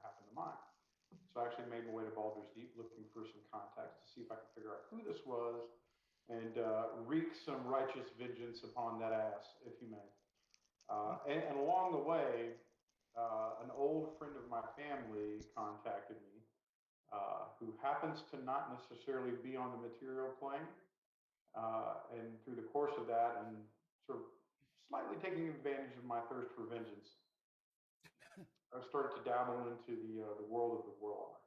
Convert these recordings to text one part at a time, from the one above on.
happened to mine. So I actually made my way to Baldur's Deep looking for some context to see if I could figure out who this was and wreak some righteous vengeance upon that ass, if you may. And along the way, an old friend of my family contacted me, who happens to not necessarily be on the material plane. And through the course of that, and sort of slightly taking advantage of my thirst for vengeance, I started to dabble into the world of the warlock.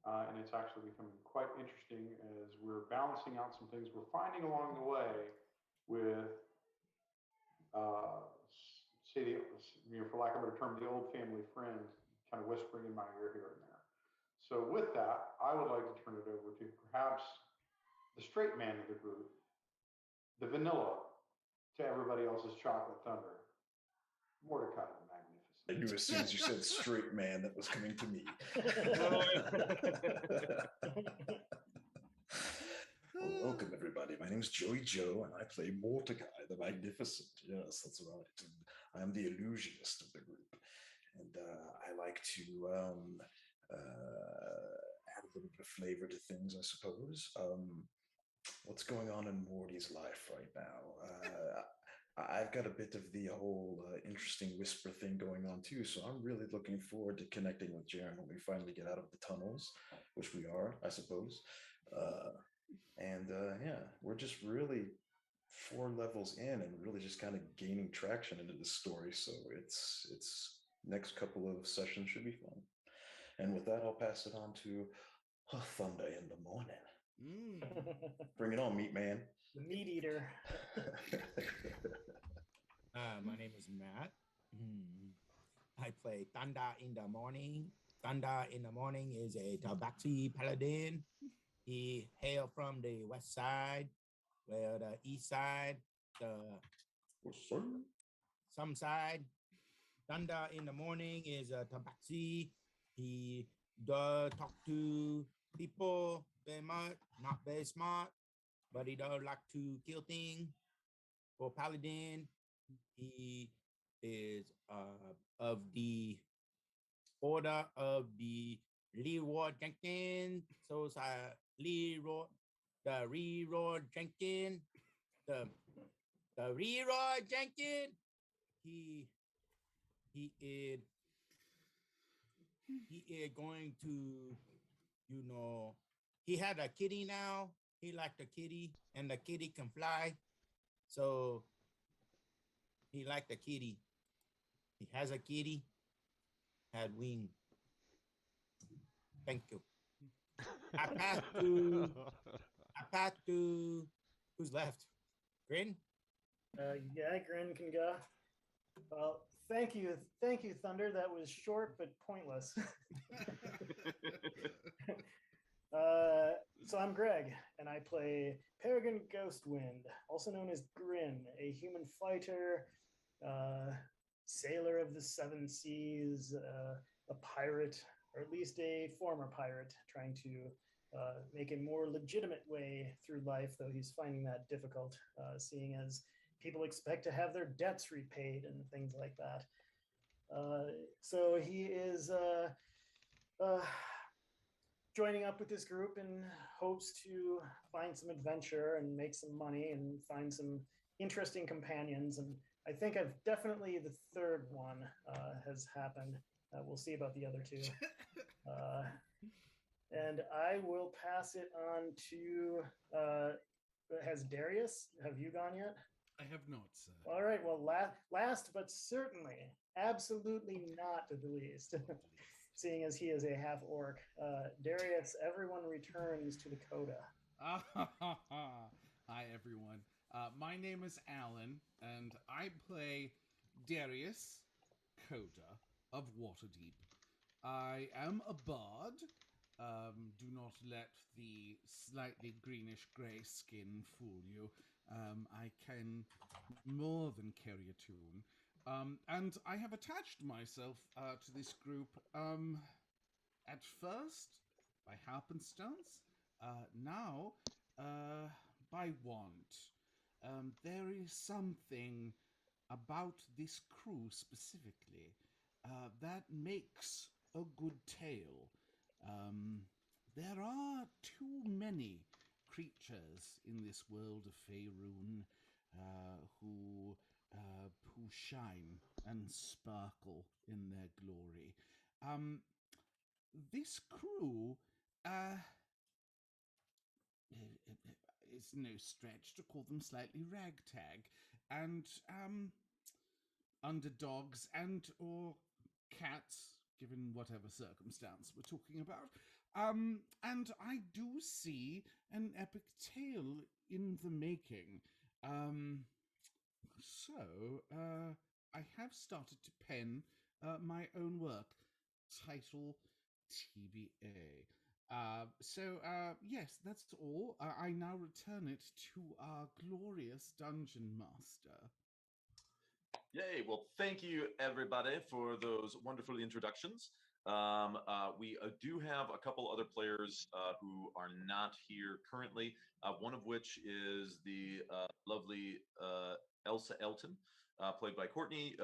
And it's actually becoming quite interesting as we're balancing out some things we're finding along the way with, uh, say, for lack of a better term, the old family friend kind of whispering in my ear here and there. So, with that, I would like to turn it over to perhaps the straight man of the group, the vanilla to everybody else's chocolate thunder, Mordecai the I Magnificent. knew as soon as you said straight man that was coming to me. Well, welcome everybody. My name is Joey Joe, and I play Mordecai the Magnificent. Yes, that's right. And I am the illusionist of the group, and I like to add a little bit of flavor to things, I suppose. What's going on in Morty's life right now? I've got a bit of the whole interesting whisper thing going on too, so I'm really looking forward to connecting with Jaren when we finally get out of the tunnels, which we are, I suppose. Yeah, we're just really 4 levels in and really just kind of gaining traction into this story. So it's next couple of sessions should be fun. And with that, I'll pass it on to Thunder in the morning. Bring it on, meat man. The meat eater. My name is Matt. I play Thunder in the morning. Thunder in the morning is a Tabaxi paladin. He hails from the west side, where the east side, some side. Thunder in the morning is a Tabaxi. He does talk to people very much, not very smart, but he does like to kill things. For paladin, he is of the order of the Leroy Jenkins. So it's Leroy, the Leroy Jenkins, the Leroy Jenkins. He is going to, he had a kitty now. He liked the kitty, and the kitty can fly. So he liked the kitty. He has a kitty, had wings. Thank you. I pass to who's left? Grin? Yeah, Grin can go. Well, thank you, Thunder. That was short but pointless. So I'm Greg, and I play Peregrine Ghostwind, also known as Grin, a human fighter, sailor of the seven seas, a pirate, or at least a former pirate, trying to make a more legitimate way through life, though he's finding that difficult, seeing as people expect to have their debts repaid and things like that. So he is joining up with this group in hopes to find some adventure and make some money and find some interesting companions. And I think I've definitely, the third one has happened. We'll see about the other two. And I will pass it on to, has Darius, have you gone yet? I have not, sir. All right, well, last but certainly, absolutely not the least, seeing as he is a half orc, Darius, everyone returns to the Coda. Hi, everyone. My name is Alan, and I play Darius Coda of Waterdeep. I am a bard. Do not let the slightly greenish gray skin fool you. I can more than carry a tune. And I have attached myself to this group at first by happenstance, now by want. There is something about this crew specifically that makes a good tale. Um, there are too many creatures in this world of Faerun who shine and sparkle in their glory. Um, this crew, uh, it's no stretch to call them slightly ragtag and underdogs and or cats, given whatever circumstance we're talking about. And I do see an epic tale in the making. Um, so I have started to pen my own work, title TBA. Yes, that's all. I now return it to our glorious dungeon master. Yay! Well, thank you everybody for those wonderful introductions. We do have a couple other players who are not here currently. One of which is the lovely Elsa Elton, played by Courtney.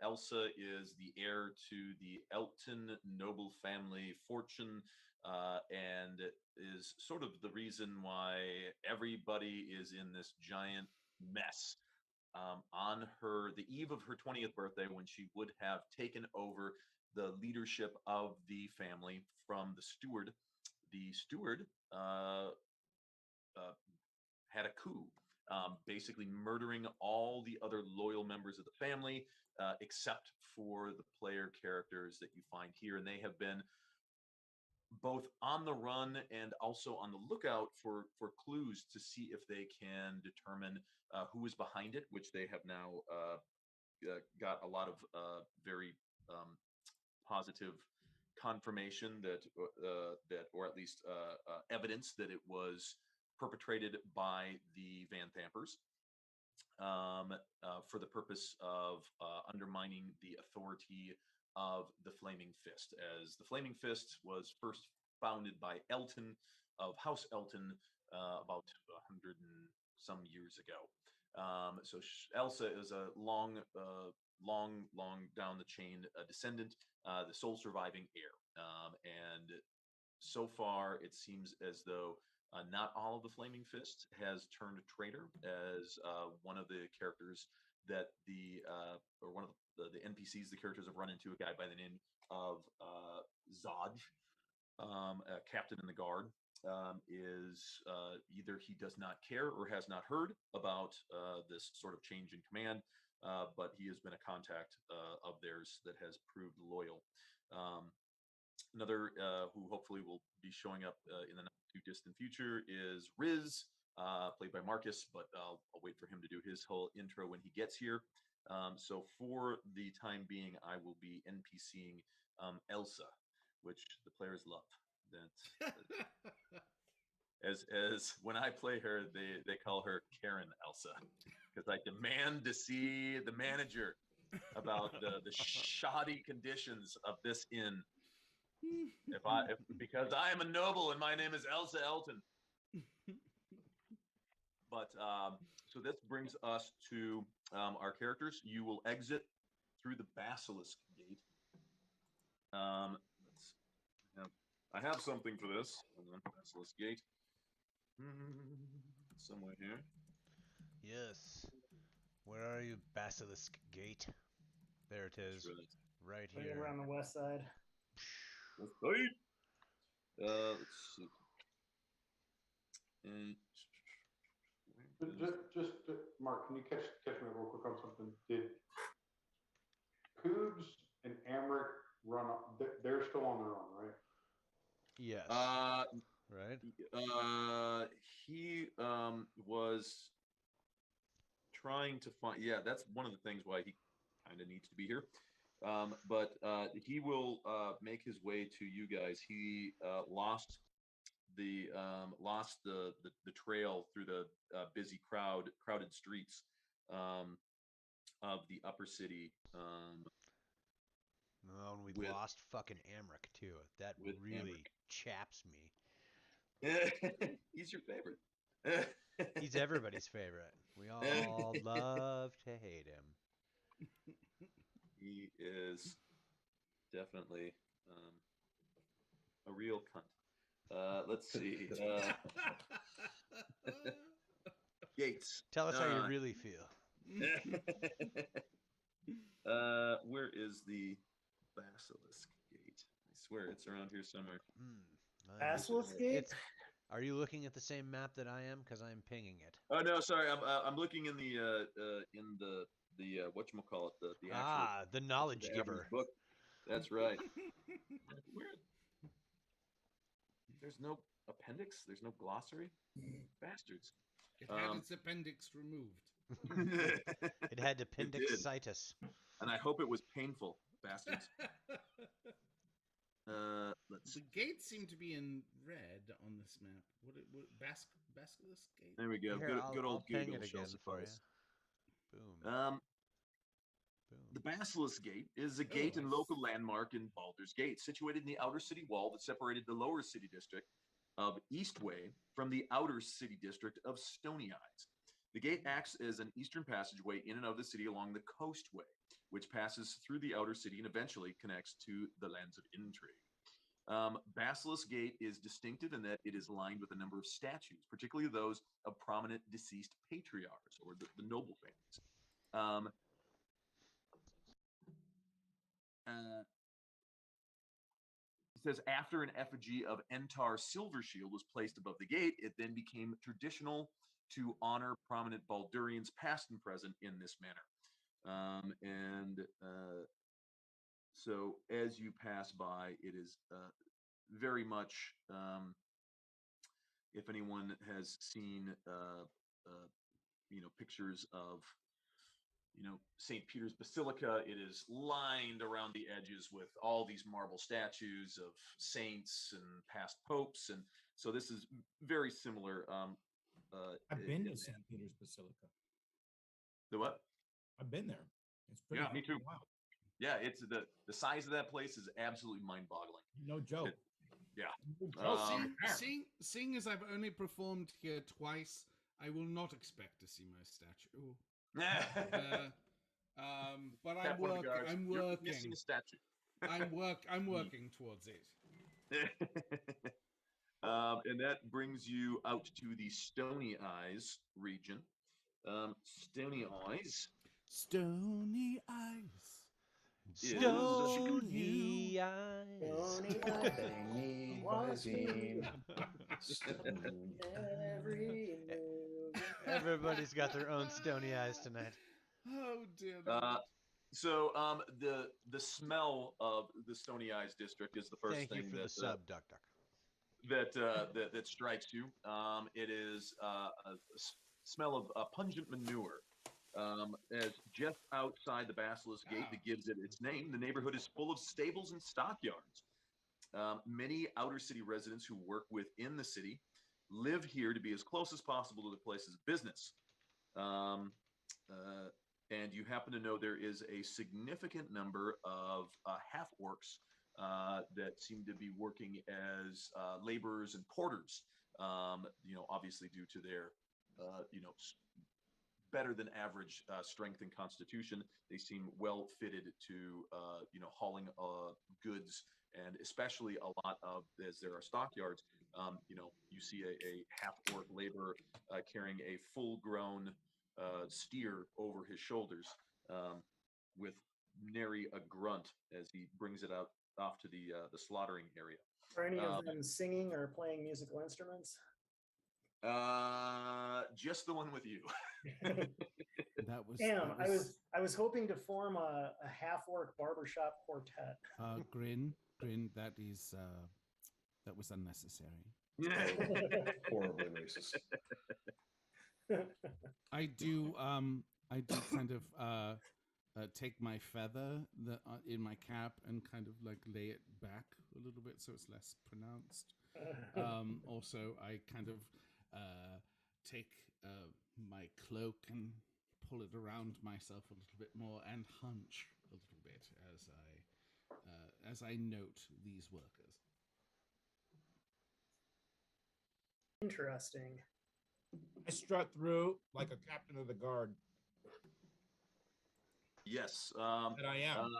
Elsa is the heir to the Elton noble family fortune, and is sort of the reason why everybody is in this giant mess on the eve of her 20th birthday, when she would have taken over the leadership of the family from the steward. The steward had a coup, basically murdering all the other loyal members of the family, except for the player characters that you find here. And they have been both on the run and also on the lookout for clues to see if they can determine who is behind it, which they have now got a lot of very positive confirmation that or at least evidence that it was perpetrated by the Van Thampers, for the purpose of undermining the authority of the Flaming Fist, as the Flaming Fist was first founded by Elton of House Elton about 100 and some years ago. So Elsa is a long down the chain descendant, the sole surviving heir. And so far, it seems as though not all of the Flaming Fist has turned traitor, as one of the characters that or one of the NPCs the characters have run into, a guy by the name of Zod, a captain in the guard, is either he does not care or has not heard about this sort of change in command, but he has been a contact of theirs that has proved loyal. Another who hopefully will be showing up in the not too distant future is Riz, played by Marcus, but I'll wait for him to do his whole intro when he gets here. So for the time being, I will be NPCing Elsa, which the players love. That as when I play her, they call her Karen Elsa, because I demand to see the manager about the shoddy conditions of this inn. Because I am a noble and my name is Elsa Elton. But so this brings us to our characters. You will exit through the Basilisk Gate. I have something for this. Basilisk Gate. Somewhere here. Yes. Where are you, Basilisk Gate? There it is. Right here. Around the west side. Let's see. Let's see. Just Mark, can you catch me real quick on something? Did Coogs and Amric run up? They're still on their own, right? Yes. Right? He was trying to find. Yeah, that's one of the things why he kind of needs to be here. But he will make his way to you guys. He lost the trail through the busy crowded streets of the upper city. Oh, and we lost fucking Amric too. That really chaps me. He's your favorite. He's everybody's favorite. We all love to hate him. He is definitely a real cunt. Let's see. Gates. Tell us how you really feel. Where is the basilisk gate? I swear it's around here somewhere. Basilisk Gate? Are you looking at the same map that I am? Because I'm pinging it. Oh no, sorry. I'm looking in the whatchamacallit, the actual The knowledge the giver. book. That's right. Where? There's no appendix. There's no glossary. Bastards. It had its appendix removed. It had did. appendicitis. And I hope it was painful, bastards. Let's The see. gates seem to be in red on this map. What Basilisk Gate? There we go. Here, Good old I'll ping Google it shall again for you. suffice. Boom. The Basilisk Gate is a gate and local landmark in Baldur's Gate, situated in the outer city wall that separated the lower city district of Eastway from the outer city district of Stony Eyes. The gate acts as an eastern passageway in and out of the city along the coastway, which passes through the outer city and eventually connects to the lands of intrigue. Basilisk Gate is distinctive in that it is lined with a number of statues, particularly those of prominent deceased patriarchs or the noble families. It says after an effigy of Entar Silvershield was placed above the gate, it then became traditional to honor prominent Baldurians past and present in this manner. So as you pass by, it is very much, if anyone has seen, pictures of St. Peter's Basilica, it is lined around the edges with all these marble statues of saints and past popes, and so this is very similar. I've been to St. Peter's Basilica. The what? I've been there. It's pretty. Yeah, me too. Wow. Yeah, it's the size of that place is absolutely mind-boggling. No joke. Seeing as I've only performed here twice, I will not expect to see my statue. But I'm working. You're missing a statue. I'm working towards it. And that brings you out to the Stony Eyes region. Stony Eyes. Stony Eyes. Stony Eyes. Everybody's got their own Stony Eyes tonight. Oh dear. So the smell of the Stony Eyes district is the first Thank thing you for that the sub, Duck. that strikes you. It is a smell of pungent manure. As just outside the Basilisk Gate that gives it its name, the neighborhood is full of stables and stockyards. Many outer city residents who work within the city live here to be as close as possible to the places of business. And you happen to know there is a significant number of half-orcs that seem to be working as laborers and porters, obviously due to their, better than average strength and constitution. They seem well fitted to, hauling goods, and especially a lot of, as there are stockyards, you see a half-orc laborer carrying a full-grown steer over his shoulders, with nary a grunt as he brings it out off to the slaughtering area. Are any of them singing or playing musical instruments? Just the one with you. That was. Damn, I was hoping to form a half-orc barbershop quartet. Grin. That was unnecessary. Horribly racist. I do kind of take my feather in my cap and kind of like lay it back a little bit so it's less pronounced. Also, I kind of take my cloak and pull it around myself a little bit more and hunch a little bit as I note these workers. Interesting. I strut through like a captain of the guard. Yes. That I am.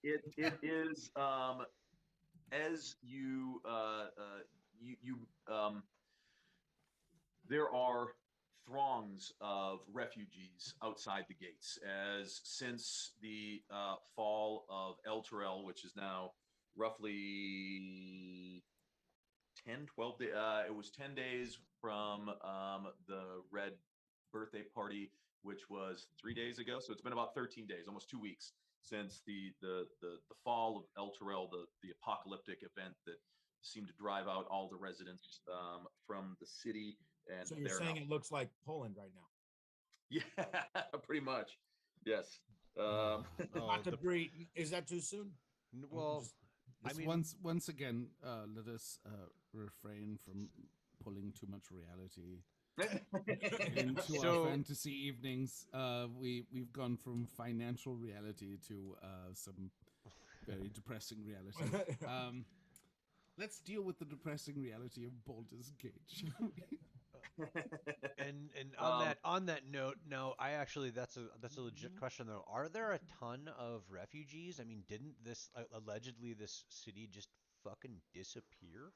it is as you there are throngs of refugees outside the gates as since the fall of El Terrell, which is now roughly 10, 12 days. It was 10 days from the Red birthday party, which was 3 days ago. So it's been about 13 days, almost 2 weeks since the fall of El Terrell, the apocalyptic event that seemed to drive out all the residents from the city. And So you're they're saying now, it looks like Poland right now. yeah, pretty much. Yes. Oh, Not to breed. Is that too soon? well, I Just mean, once again, let us refrain from pulling too much reality into So- our fantasy evenings. We've gone from financial reality to some very depressing reality. Let's deal with the depressing reality of Baldur's Gate. shall we? and on that note, no, I actually that's a legit question though. Are there a ton of refugees? I mean, didn't this allegedly this city just fucking disappear?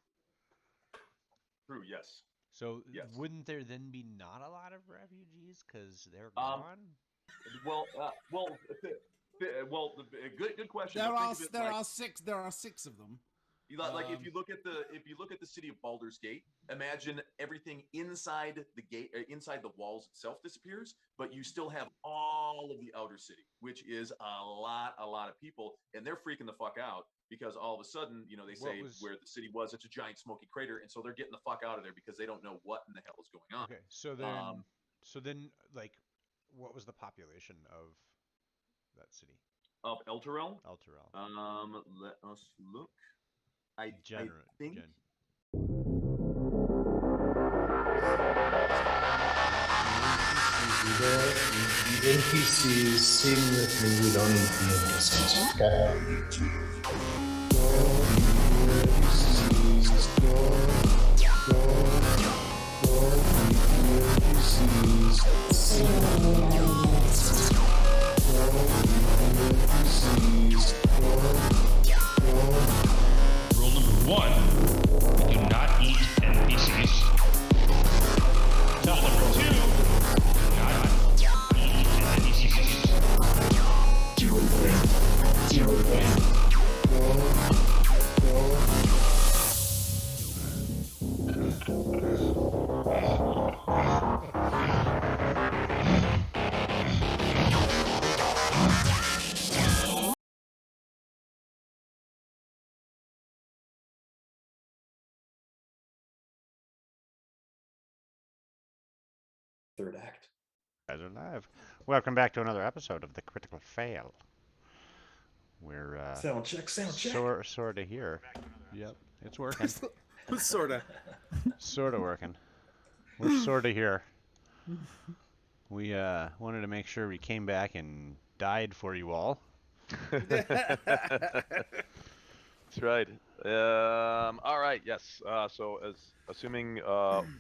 True. Yes. So Yes. wouldn't there then be not a lot of refugees because they're Um, gone? Good question. There but are think of it there like- are six there are six of them. Like if you look at the city of Baldur's Gate, imagine everything inside the gate, inside the walls itself disappears, but you still have all of the outer city, which is a lot of people, and they're freaking the fuck out because all of a sudden, they What say was- where the city was, it's a giant smoky crater, and so they're getting the fuck out of there because they don't know what in the hell is going on. Okay, so then like, what was the population of that city? Of Elturel, El Terrell. let us look. I think. NPCs sing with me, we don't need the NPCs, okay? Rule number one, do not eat NPCs. Rule number two, do not eat NPCs. Third act. Guys are live. Welcome back to another episode of the Critical Fail. We're Sound check. sort of here. Yep, it's working. Sorta. Sort of working. We're sort of here. We wanted to make sure we came back and died for you all. That's right. All right. Yes. So, as assuming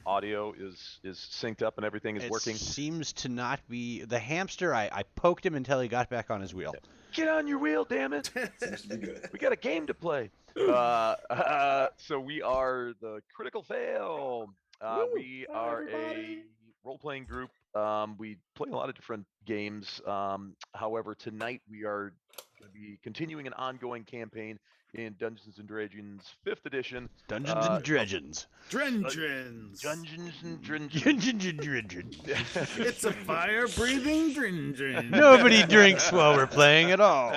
audio is synced up and everything is It working. seems to not be the hamster. I poked him until he got back on his wheel. Get on your wheel, damn it! Seems to be good. We got a game to play. So we are the Critical Fail. We are a role-playing group. We play a lot of different games. However, tonight we are going to be continuing an ongoing campaign in Dungeons and Dragons 5th edition. Dungeons and Dredgens. Drengens. Dungeons and Dragons. Dungeons and Dredgens. It's a fire-breathing Drengen. Nobody drinks while we're playing at all.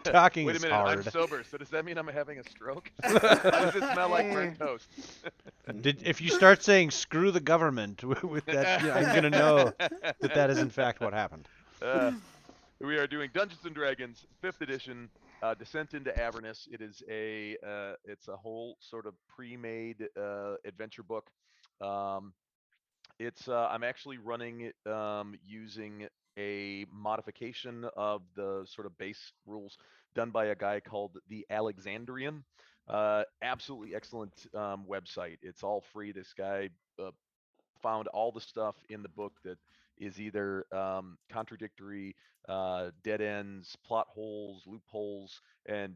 Talking Wait a is minute, hard. I'm sober, so does that mean I'm having a stroke? Why does it smell like burnt toast? If you start saying "screw the government" with that, I'm gonna know that is in fact what happened. We are doing Dungeons and Dragons 5th edition, Descent into Avernus. It is it's a whole sort of pre-made adventure book. I'm actually running it using a modification of the sort of base rules done by a guy called the Alexandrian. Absolutely excellent website. It's all free. This guy found all the stuff in the book that is either contradictory, dead ends, plot holes, loopholes, and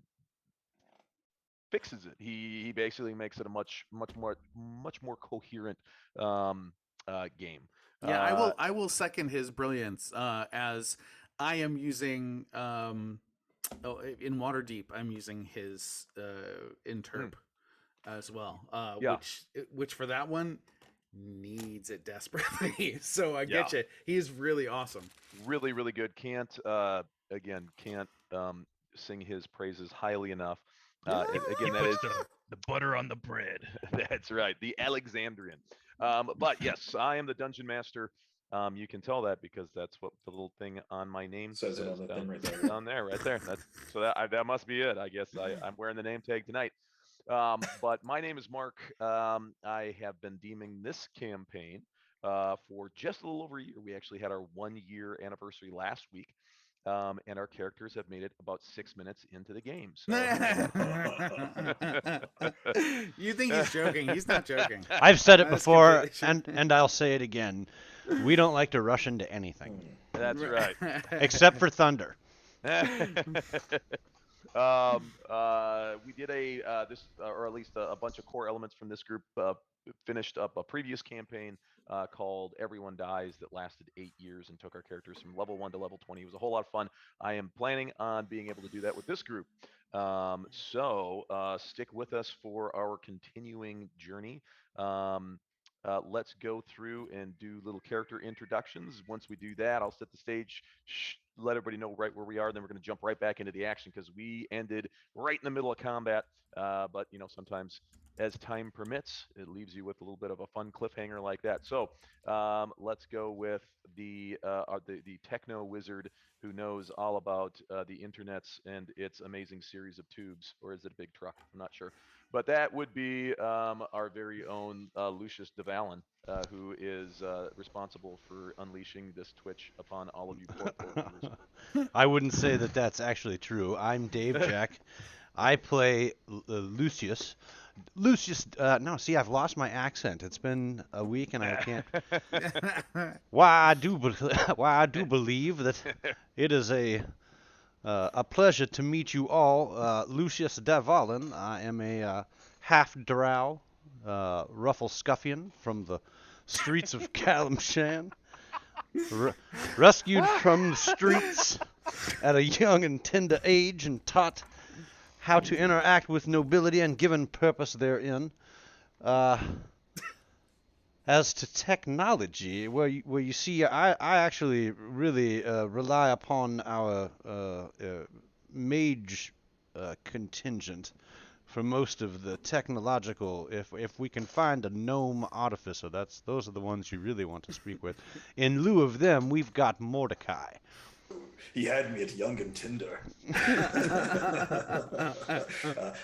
fixes it. He basically makes it a much more coherent game. Yeah, I will second his brilliance. As I am using in Waterdeep, I'm using his interp as well. Yeah. Which for that one needs it desperately. So I Yeah. get you. He's really awesome. Really, really good. Can't sing his praises highly enough. Again, that is the butter on the bread. that's right, the Alexandrian. But yes, I am the dungeon master. You can tell that because that's what the little thing on my name Says it on the thing right there. down there, right there. That's so that must be it. I guess I'm wearing the name tag tonight. But my name is Mark. I have been deeming this campaign for just a little over a year. We actually had our 1-year anniversary last week. And our characters have made it about 6 minutes into the game. So. You think he's joking? He's not joking. I've said it That's before, completely and I'll say it again. We don't like to rush into anything, That's right. except for thunder. We did or at least a bunch of core elements from this group. Finished up a previous campaign called Everyone Dies that lasted 8 years and took our characters from level 1 to level 20. It was a whole lot of fun. I am planning on being able to do that with this group. So stick with us for our continuing journey. Let's go through and do little character introductions. Once we do that, I'll set the stage, let everybody know right where we are. Then we're going to jump right back into the action because we ended right in the middle of combat. But sometimes as time permits, it leaves you with a little bit of a fun cliffhanger like that. So let's go with the techno wizard who knows all about the internets and its amazing series of tubes, or is it a big truck? I'm not sure. But that would be our very own Lucius DeValin, who is responsible for unleashing this Twitch upon all of you poor viewers. I wouldn't say that that's actually true. I'm Dave Jack. I play Lucius. Lucius, no, see, I've lost my accent. It's been a week and I can't. Why I do believe that it is a pleasure to meet you all. Lucius DeValin. I am a half-drow, Rufflescuffian from the streets of Calamshan. Rescued from the streets at a young and tender age and taught how to interact with nobility and given purpose therein. As to technology, where you see, I actually really rely upon our mage contingent for most of the technological. If we can find a gnome artificer, those are the ones you really want to speak with. In lieu of them, we've got Mordecai. He had me at young and tender.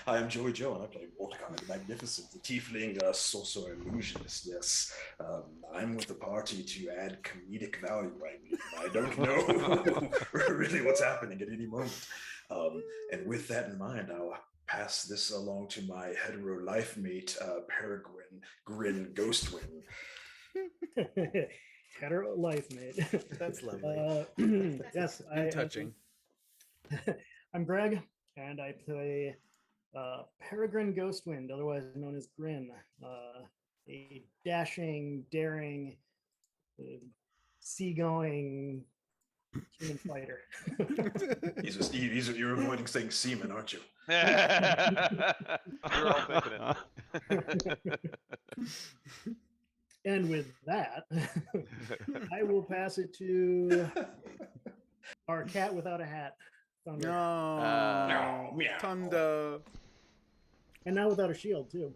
I am Joey Joe, and I play Mordecai the Magnificent, the tiefling sorcerer illusionist. Yes, I'm with the party to add comedic value. I don't know really what's happening at any moment. And with that in mind, I'll pass this along to my hetero life mate, Peregrine Grin Ghostwing. Hetero life, mate. That's lovely. Yes, touching. I'm Greg, and I play Peregrine Ghostwind, otherwise known as Grin, a dashing, daring, seagoing human fighter. You're avoiding saying semen, aren't you? We're all thinking it. And with that, I will pass it to our cat without a hat, Thunder. Meow. Thunder. And now without a shield, too.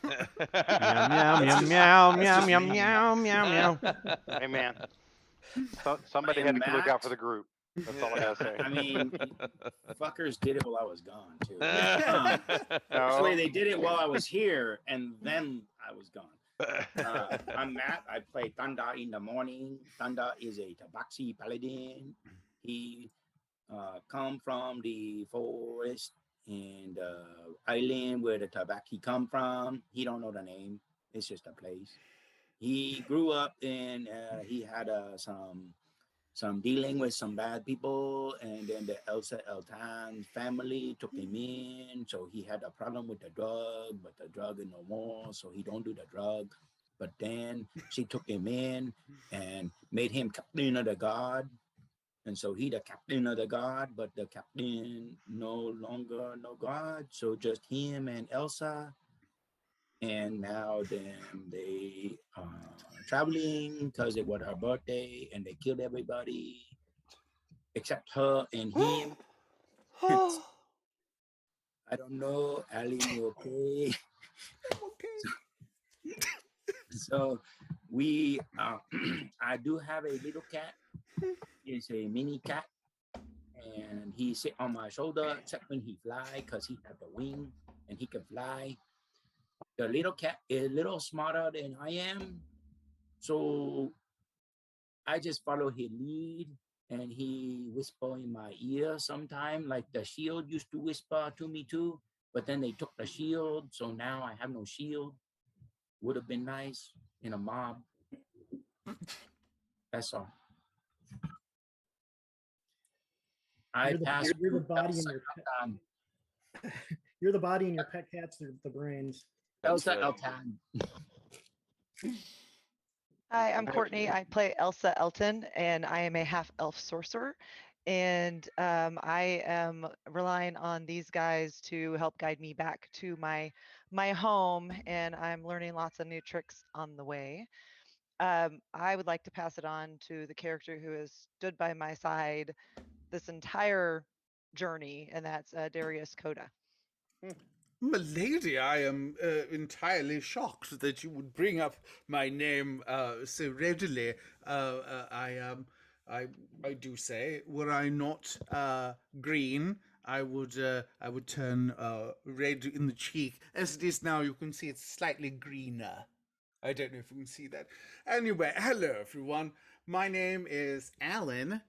Meow, meow, meow, meow, meow, meow, meow, meow. Hey, man. Somebody had to look out for the group. That's all I gotta say. I mean, fuckers did it while I was gone, too. No. Actually, they did it while I was here, and then I was gone. I'm Matt. I play Thunder in the morning. Thunder is a Tabaxi paladin. He come from the forest and island where the Tabaxi come from. He don't know the name. It's just a place. he grew up and he had some dealing with some bad people, and then the Elsa Eltan family took him in. So he had a problem with the drug, but the drug is no more, so he don't do the drug. But then she took him in and made him captain of the guard. And so he the captain of the guard, but the captain no longer no guard. So just him and Elsa. And now then they traveling because it was her birthday and they killed everybody except her and him. I don't know, Alan, you okay? So we, I do have a little cat. It's a mini cat, and he sit on my shoulder except when he fly because he has the wing and he can fly. The little cat is a little smarter than I am, so I just follow his lead, and he whisper in my ear sometime, like the shield used to whisper to me too, but then they took the shield, so now I have no shield. Would have been nice in a mob. That's all. You're the body in your pet. You're the body and your pet cat's the brains. Elsa Eltan. Hi, I'm Courtney. I play Elsa Elton, and I am a half-elf sorcerer. And I am relying on these guys to help guide me back to my home, and I'm learning lots of new tricks on the way. I would like to pass it on to the character who has stood by my side this entire journey, and that's Darius Coda. Milady, I am entirely shocked that you would bring up my name so readily. I do say, were I not green, I would turn red in the cheek. As it is now, you can see it's slightly greener. I don't know if you can see that. Anyway, hello everyone. My name is Alan,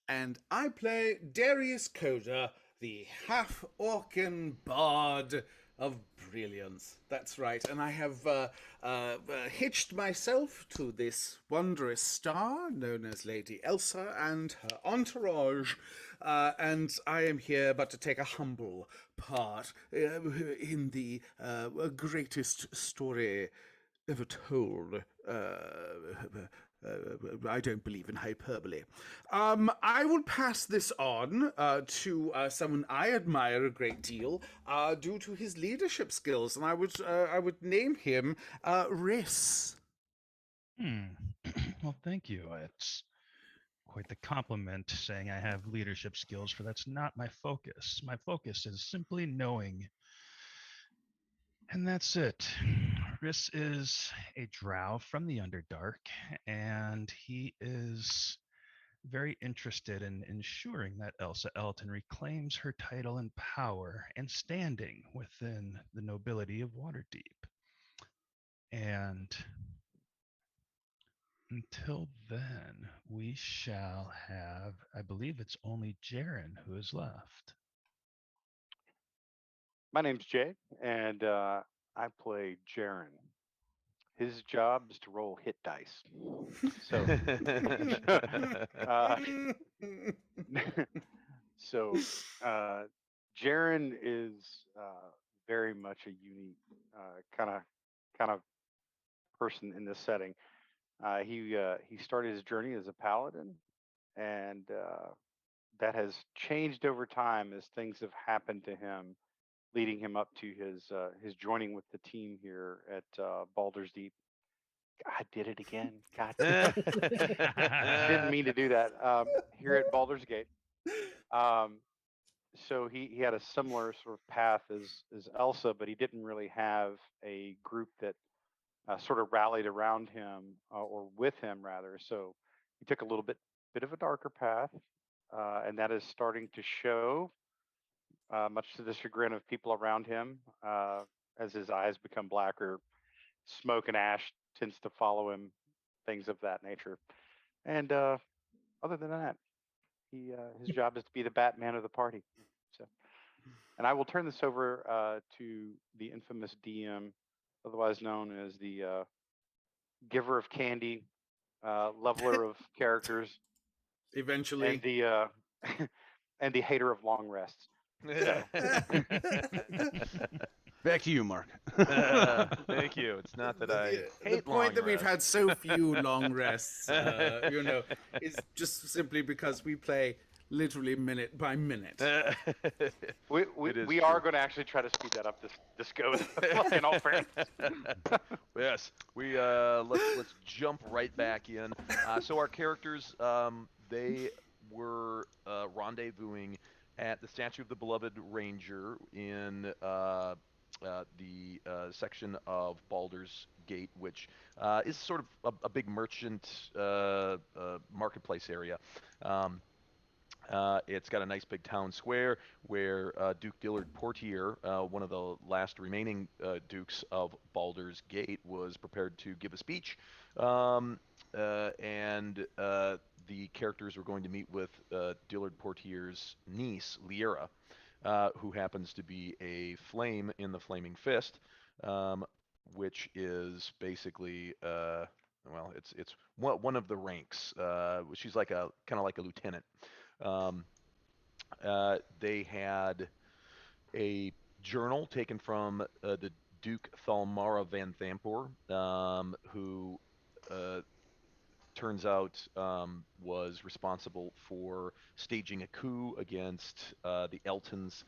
and I play Darius Coda, the half-orcan bard of brilliance. That's right, and I have hitched myself to this wondrous star known as Lady Elsa and her entourage, and I am here but to take a humble part in the greatest story ever told. I don't believe in hyperbole. I will pass this on to someone I admire a great deal due to his leadership skills, and I would name him Riss. Well, thank you. It's quite the compliment saying I have leadership skills, for that's not my focus. My focus is simply knowing. And that's it. Riss is a drow from the Underdark, and he is very interested in ensuring that Elsa Elton reclaims her title and power and standing within the nobility of Waterdeep. And until then, we shall have, I believe it's only Jaren who is left. My name's Jay, and I play Jaren. His job is to roll hit dice. So, Jaren is very much a unique kind of person in this setting. He started his journey as a paladin, and that has changed over time as things have happened to him, leading him up to his joining with the team here at Baldur's Deep. I did it again. God, didn't mean to do that. Here at Baldur's Gate. So he had a similar sort of path as Elsa, but he didn't really have a group that sort of rallied around him or with him rather. So he took a little bit of a darker path, and that is starting to show. Much to the chagrin of people around him, as his eyes become blacker, smoke and ash tends to follow him, things of that nature. And other than that, his job is to be the Batman of the party. So, and I will turn this over to the infamous DM, otherwise known as the giver of candy, leveler of characters, Eventually, and the and the hater of long rests. So. Back to you, Mark. Thank you. It's not that I the hate point long that we've had rests. so few long rests, is just simply because we play literally minute by minute. We It is we are true. going to actually try to speed that up. This goes in all fairness. Yes, we let's jump right back in. So our characters, they were rendezvousing at the statue of the Beloved Ranger in the section of Baldur's Gate, which is sort of a big merchant marketplace area. Um, it's got a nice big town square where Duke Dillard Portier, one of the last remaining dukes of Baldur's Gate, was prepared to give a speech. And the characters were going to meet with Dillard Portier's niece, Liera, who happens to be a flame in the Flaming Fist, which is basically. Well, it's one of the ranks. She's like a kind of like a lieutenant. Um, they had a journal taken from the Duke Thalmara van Thampor, who turns out was responsible for staging a coup against the Eltons,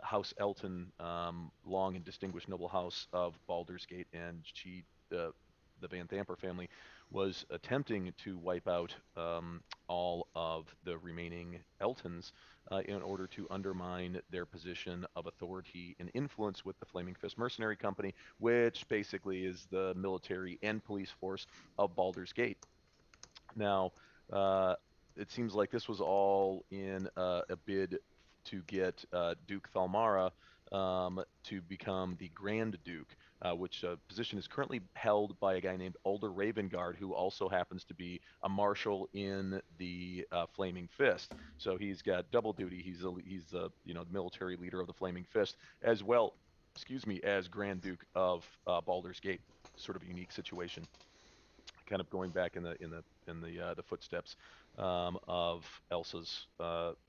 House Elton, long and distinguished noble house of Baldur's Gate, and she, the Van Thamper family, was attempting to wipe out all of the remaining Eltons in order to undermine their position of authority and influence with the Flaming Fist Mercenary Company, which basically is the military and police force of Baldur's Gate. Now, it seems like this was all in a bid to get Duke Thalmara to become the Grand Duke, which position is currently held by a guy named Alder Ravengard, who also happens to be a marshal in the Flaming Fist. So he's got double duty. He's the military leader of the Flaming Fist, as well, excuse me, as Grand Duke of Baldur's Gate. Sort of a unique situation, kind of going back in the footsteps of Elsa's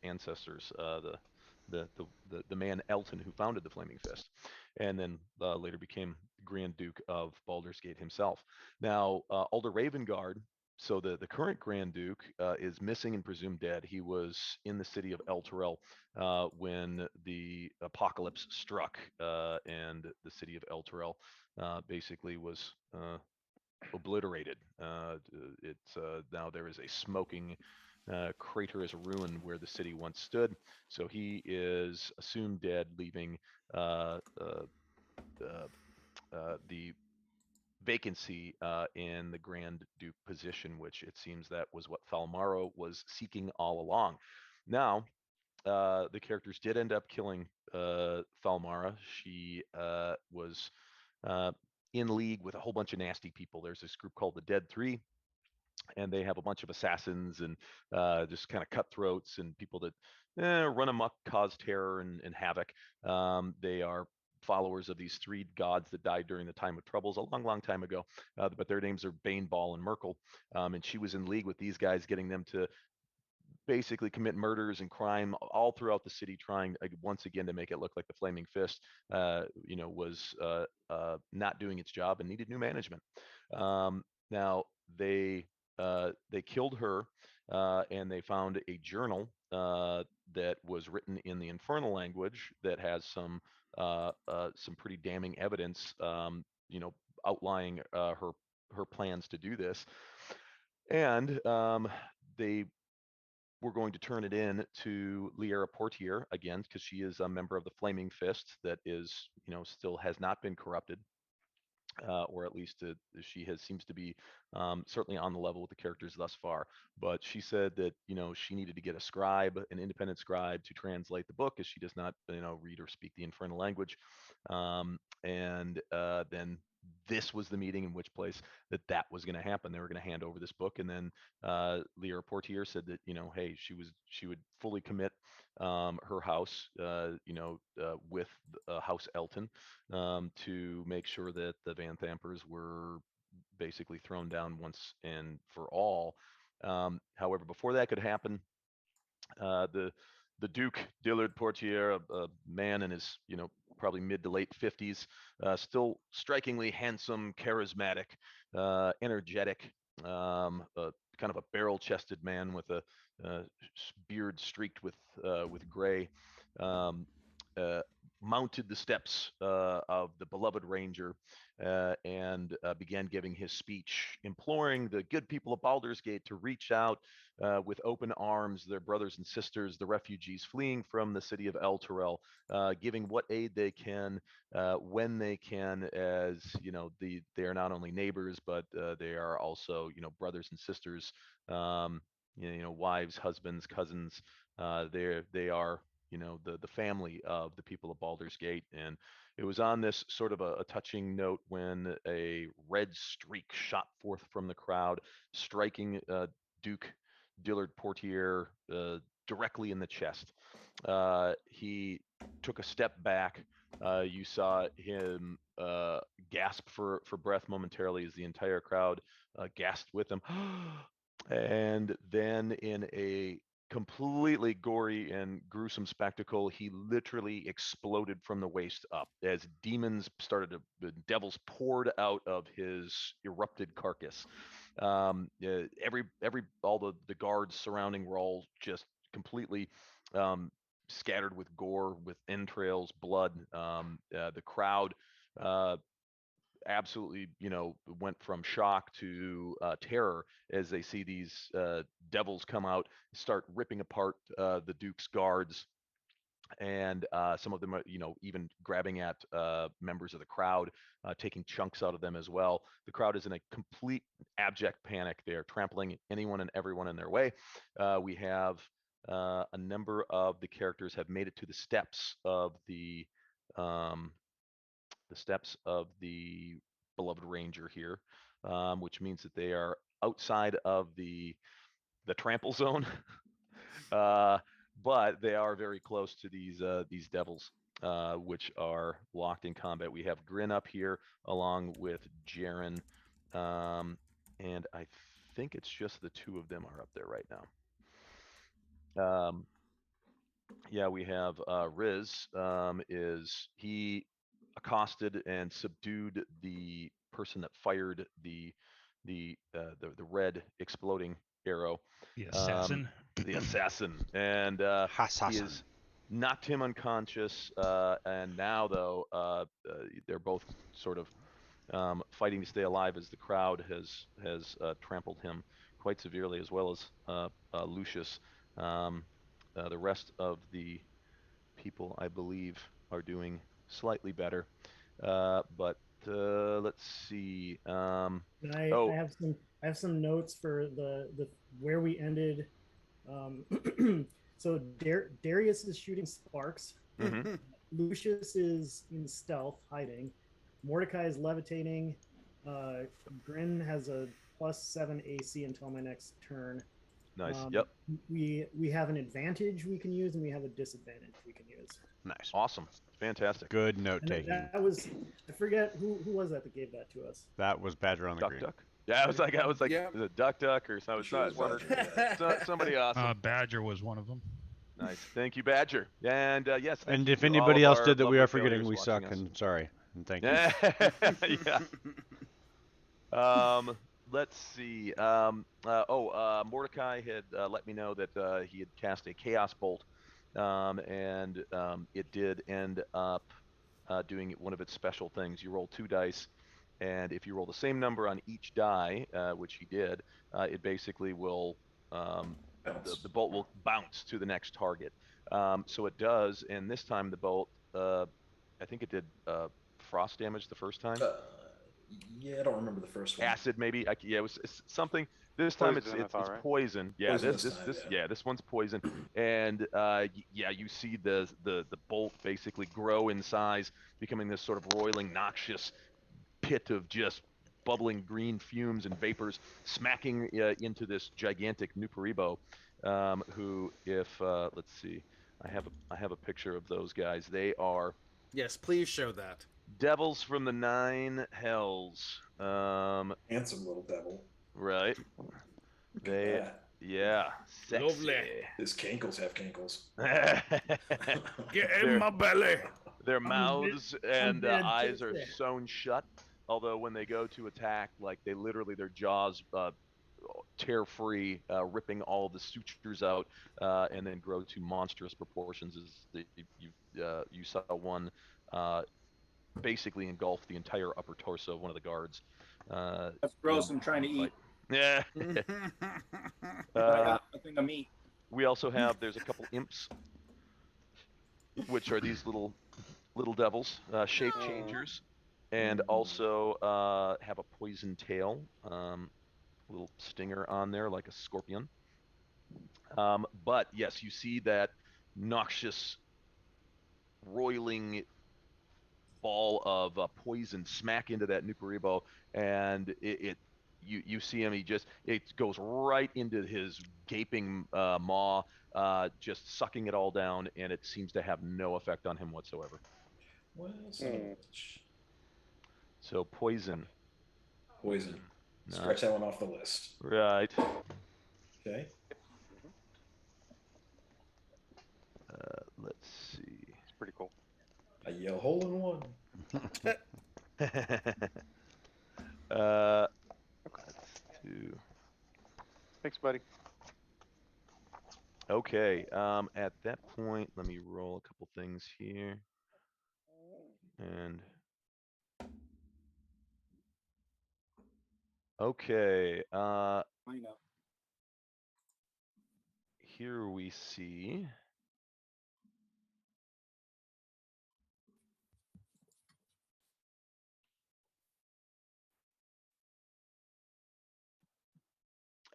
ancestors, the man Elton who founded the Flaming Fist, and then later became Grand Duke of Baldur's Gate himself. Now, Alder Ravengard. So the current Grand Duke is missing and presumed dead. He was in the city of Elturel when the apocalypse struck, and the city of Elturel basically was obliterated. It's now there is a smoking craterous ruin where the city once stood. So he is assumed dead, leaving the vacancy in the Grand Duke position, which it seems that was what Thalmaro was seeking all along. Now, the characters did end up killing Thalmara. She was in league with a whole bunch of nasty people. There's this group called the Dead Three, and they have a bunch of assassins and just kind of cutthroats and people that run amok, cause terror and havoc. They are followers of these three gods that died during the time of troubles a long, long time ago. But their names are Bane, Ball, and Merkel. And she was in league with these guys, getting them to basically commit murders and crime all throughout the city, trying once again to make it look like the Flaming Fist, was not doing its job and needed new management. Now they killed her, and they found a journal that was written in the Infernal language that has some pretty damning evidence, outlining her plans to do this, and they we're going to turn it in to Liera Portier again, because she is a member of the Flaming Fist that is, still has not been corrupted, or at least she seems to be certainly on the level with the characters thus far. But she said that she needed to get a scribe, an independent scribe, to translate the book, as she does not read or speak the Infernal language. And then this was the meeting in which place that was going to happen. They were going to hand over this book, and then Liera Portier said that hey, she would fully commit her house, with House Elton, to make sure that the Van Thampers were basically thrown down once and for all. However, before that could happen, the Duke Dillard Portier, a man in his probably mid to late 50s, still strikingly handsome, charismatic, energetic, kind of a barrel-chested man with a beard streaked with gray. Mounted the steps of the beloved Ranger and began giving his speech, imploring the good people of Baldur's Gate to reach out with open arms, their brothers and sisters, the refugees fleeing from the city of Elturel, giving what aid they can when they can, as they are not only neighbors, but they are also brothers and sisters, wives, husbands, cousins. They are the family of the people of Baldur's Gate. And it was on this sort of a touching note when a red streak shot forth from the crowd, striking Duke Dillard Portier directly in the chest. He took a step back. You saw him gasp for breath momentarily as the entire crowd gasped with him. And then in a completely gory and gruesome spectacle, he literally exploded from the waist up as demons the devils poured out of his erupted carcass. All the guards surrounding were all just completely scattered with gore, with entrails, blood. The crowd absolutely went from shock to terror as they see these devils come out, start ripping apart the Duke's guards, and some of them are even grabbing at members of the crowd, taking chunks out of them as well. The crowd is in a complete abject panic. They are trampling anyone and everyone in their way. We have a number of the characters have made it to the steps of the beloved Ranger here, which means that they are outside of the trample zone, but they are very close to these devils, which are locked in combat. We have Grin up here along with Jaren, and I think it's just the two of them are up there right now. Yeah, we have Riz. He accosted and subdued the person that fired the red exploding arrow. The assassin. The assassin, and he has knocked him unconscious. And now, though, they're both sort of fighting to stay alive as the crowd has trampled him quite severely, as well as Lucius. The rest of the people, I believe, are doing slightly better. But let's see. I have some notes for the where we ended. So Darius is shooting sparks. Mm-hmm. Lucius is in stealth, hiding. Mordecai is levitating. Grin has a +7 AC until my next turn. Nice. Yep. We have an advantage we can use, and we have a disadvantage we can use. Nice. Awesome. Fantastic. Good note taking. That was, I forget who was that gave that to us. That was Badger on the Green. Duck. Yeah, I was like, Yeah. is it Duck or somebody awesome. Badger was one of them. Nice. Thank you, Badger. And yes. thank And you if to anybody all else of did that, our we are lovely forgetting. failures We suck, watching us. and sorry, and thank you. Yeah. Let's see. Mordecai had let me know that he had cast a Chaos Bolt, and it did end up doing one of its special things. You roll 2 dice, and if you roll the same number on each die, which he did, it basically will the bolt will bounce to the next target. So it does, and this time the bolt, I think it did frost damage the first time. Yeah, I don't remember the first one. Acid, maybe. Yeah, it's something. This time it's right? poison. Yeah, Poison this this time, yeah, this one's poison. And yeah, you see the bolt basically grow in size, becoming this sort of roiling, noxious pit of just bubbling green fumes and vapors, smacking into this gigantic Nuparibo, who, if let's see, I have a picture of those guys. They are. Yes, please show that. Devils from the Nine Hells. Handsome little devil. Right. Look at They, that. yeah, sexy. Lovely. His cankles have cankles. Get in my belly. Their mouths and dead, eyes are tipsy. sewn shut. Although when they go to attack, like they literally, their jaws tear free, ripping all the sutures out, and then grow to monstrous proportions. You saw one basically engulf the entire upper torso of one of the guards. That's gross. I'm trying to eat. Yeah. But I got nothing to meat. We also have, there's a couple imps, which are these little devils, shape changers, and also have a poison tail, little stinger on there like a scorpion. But yes, you see that noxious, roiling ball of poison smack into that Nukuribo, and you see him. It goes right into his gaping maw, just sucking it all down, and it seems to have no effect on him whatsoever. Well, son of a bitch. So poison. Poison. No. Scratch that one off the list. Right. Okay. Let's see. It's pretty cool. I yell hole in one. That's two. Thanks, buddy. Okay. At that point, let me roll a couple things here. And okay. Line up. Here we see.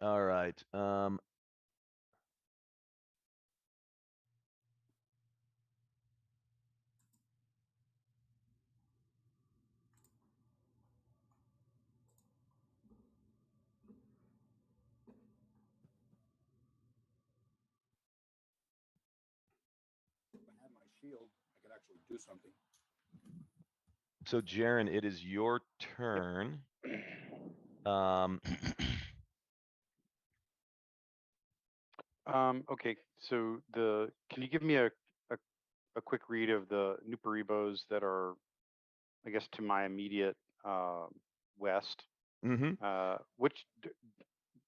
All right. If I had my shield, I could actually do something. So Jaren, it is your turn. Okay, so can you give me a quick read of the Nuparibos that are, I guess, to my immediate west? Mm-hmm.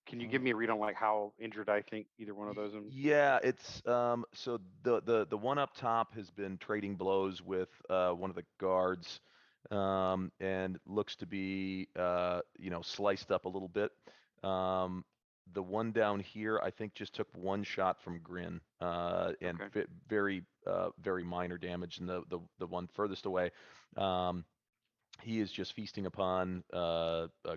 Can you give me a read on like how injured I think either one of those? Yeah, it's so the one up top has been trading blows with one of the guards, and looks to be sliced up a little bit. The one down here, I think, just took one shot from Grin, and very minor damage. And the one furthest away, he is just feasting upon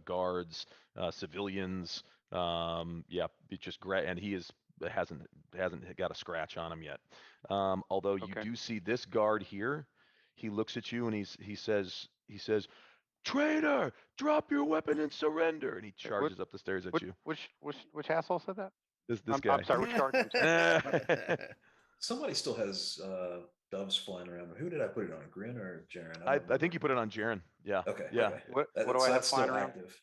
guards, civilians. It just and he hasn't got a scratch on him yet. Although you do see this guard here, he looks at you and he says, "Traitor, drop your weapon and surrender!" And he charges up the stairs at you. Which asshole said that? This I'm guy. sorry, which guard? I'm sorry. Somebody still has doves flying around. Who did I put it on? Grin or Jaren? I think you put it on Jaren. Yeah. Okay. Yeah. Okay. What do I have flying around? Active.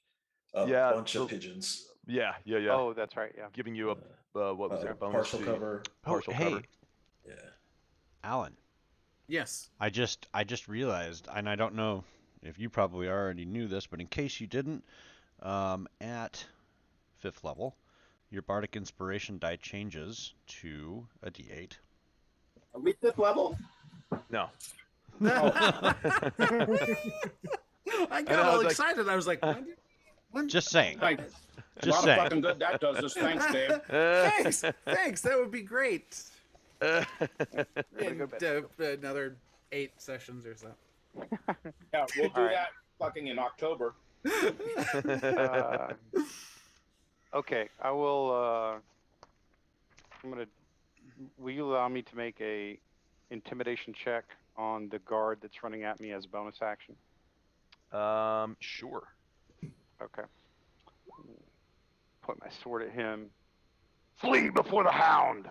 A bunch of pigeons. Yeah. Oh, that's right. Yeah. Giving you a what was it? Bonus Partial to- cover. Partial cover. Yeah. Alan. Yes. I just realized, and I don't know if you probably already knew this, but in case you didn't, at 5th level, your bardic inspiration die changes to a d8. Are we 5th level? No. I got all excited. I was like, Just saying. Like, a lot of fucking good that does us. Thanks, Dave. Thanks. That would be great. In, another 8 sessions or so. Yeah, we'll do that fucking in October. Okay, I will. Will you allow me to make a intimidation check on the guard that's running at me as a bonus action? Sure. Okay. Point my sword at him. Flee before the hound.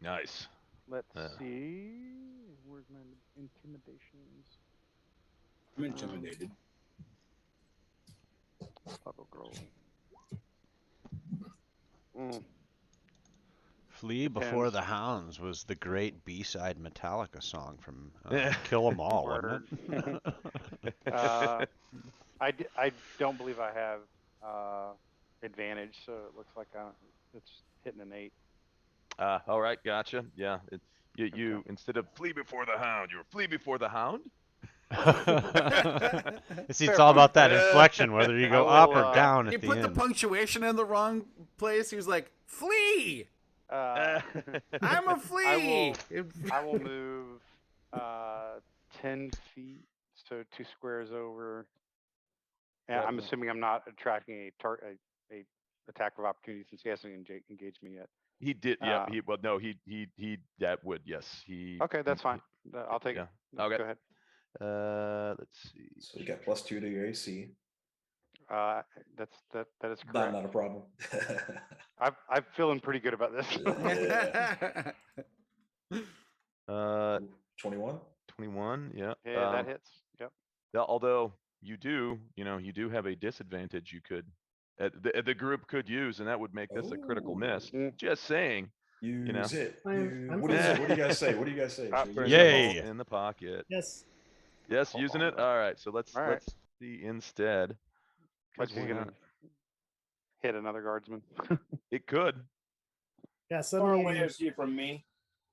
Nice. Let's see. Where's my intimidations? I'm intimidated. Auto girl. Flee Before Depends. the Hounds was the great B-side Metallica song from Kill 'Em All, wasn't it? I don't believe I have advantage, so it looks like it's hitting an 8. All right, gotcha. Yeah, you instead of flee before the hound, you're flee before the hound. See, it's all about that inflection, whether you go up or down at You the put end. the punctuation in the wrong place. He was like, "Flee." I'm a flea. I will move 10 feet, so 2 squares over. And I'm assuming I'm not attracting a attack of opportunity since he hasn't engaged me yet. He did, yeah. He that would, yes. Okay, that's fine. I'll take it. Okay. Go ahead. Let's see. So you got +2 to your AC. That is correct. Not a problem. I'm feeling pretty good about this. 21. 21, yeah. Yeah, that hits. Yep. Although you do have a disadvantage you could the group could use, and that would make this a critical miss. Just saying. Use it. I'm What do you guys say? What do you guys say? Yay! In the pocket. Yes. Yes, using it. All right. So let's see instead. What's he gonna hit another guardsman? It could. Yeah, Far suddenly, away is he from me?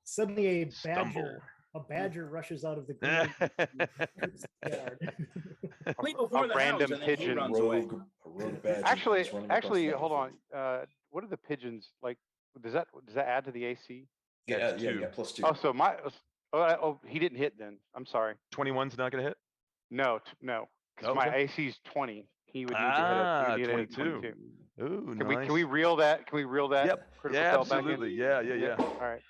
suddenly a Stumble. badger rushes out of the green. Flee before the hounds, random and then he pigeon. runs away. rogue badger. Actually, is running across the hold on. battlefield. What are the pigeons like? Does that add to the AC? Yeah, That's you 2. got +2. Oh, so he didn't hit then. I'm sorry. 21's not gonna hit. No, because my Okay. AC is 20. He would need to hit a 22. Ooh, Can nice. we reel that? Can we reel that? Yep. critical Yeah, fail back in? absolutely. Yeah. All right.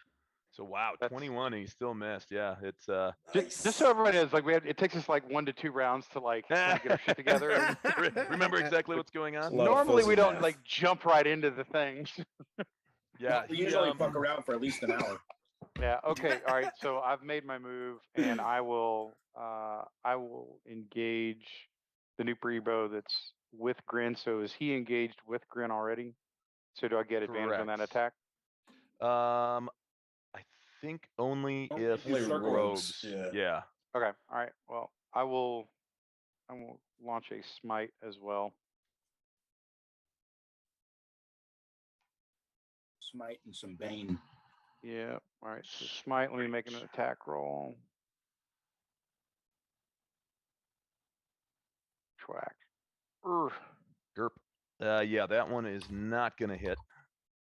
So wow, 21 and he still missed. Yeah, it's Just so everyone is like, it takes us like 1 to 2 rounds to like kind of get our shit together. remember exactly what's going on. Normally we don't like jump right into the things. Yeah, We usually fuck around for at least an hour. Yeah. Okay. All right. So I've made my move, and I will engage the new Brebo that's with Grin. So is he engaged with Grin already? So do I get advantage on that attack? I think only if Only rogues. rogues, Yeah. Okay. All right. Well, I will launch a smite as well. Smite and some bane. Yeah. All right. So smite. Let me make an attack roll. Track. Gerp. Yeah, that one is not gonna hit.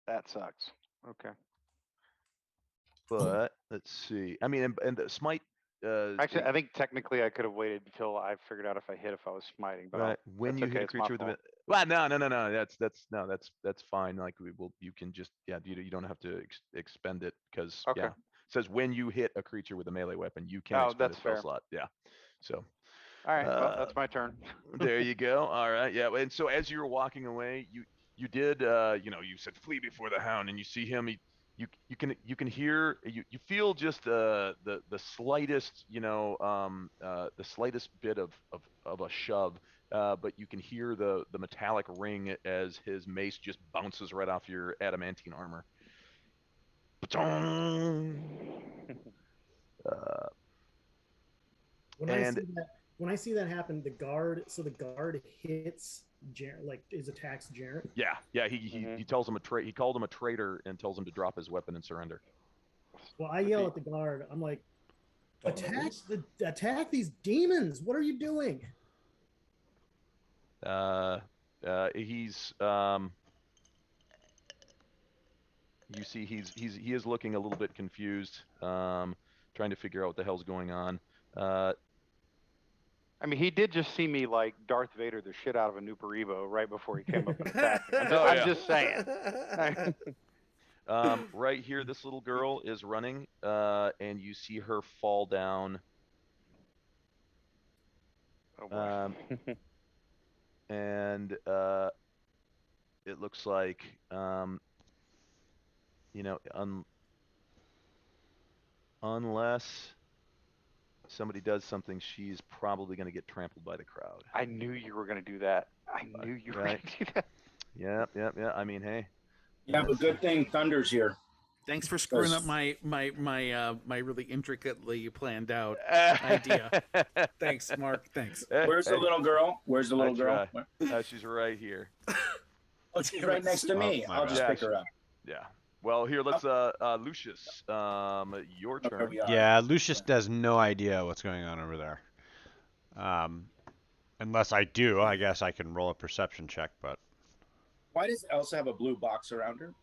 That sucks. Okay. But let's see. I mean, and the smite. Actually, I think technically I could have waited until I figured out if I hit if I was smiting. But right when you hit a creature with a. Well, no. That's fine. Like you can just you don't have to expend it because Okay. it says when you hit a creature with a melee weapon, you can expend that's a spell fair. slot. Yeah. So. All right. Well, that's my turn. There you go. All right. Yeah. And so as you were walking away, you did you said flee before the hound, and you see him. You can hear you feel just the slightest the slightest bit of a shove, but you can hear the metallic ring as his mace just bounces right off your adamantine armor. When I see that happen, the guard hits his attacks Jarrett. Yeah. He tells him he called him a traitor and tells him to drop his weapon and surrender. Well, I yell at the guard. I'm like, attack these demons! What are you doing? He's you see he is looking a little bit confused, trying to figure out what the hell's going on. I mean, he did just see me like Darth Vader the shit out of a new Brebo right before he came up and attacked me. I'm just saying. Right here, this little girl is running, and you see her fall down. Oh boy. And it looks like unless somebody does something, she's probably going to get trampled by the crowd. I knew you were going to do that. I knew you were going Right. to do that. Yeah. I mean, hey. Yeah, but good thing Thunder's here. Thanks for screwing up my really intricately planned out idea. Thanks, Mark. Thanks. Where's the little girl? Where's the little girl? She's right here. Oh, she's right next to me. I'll just pick her up. Yeah. Well, here, let's Lucius, your turn. Yeah, Lucius has no idea what's going on over there. Unless I do, I guess I can roll a perception check, but Why does Elsa have a blue box around her?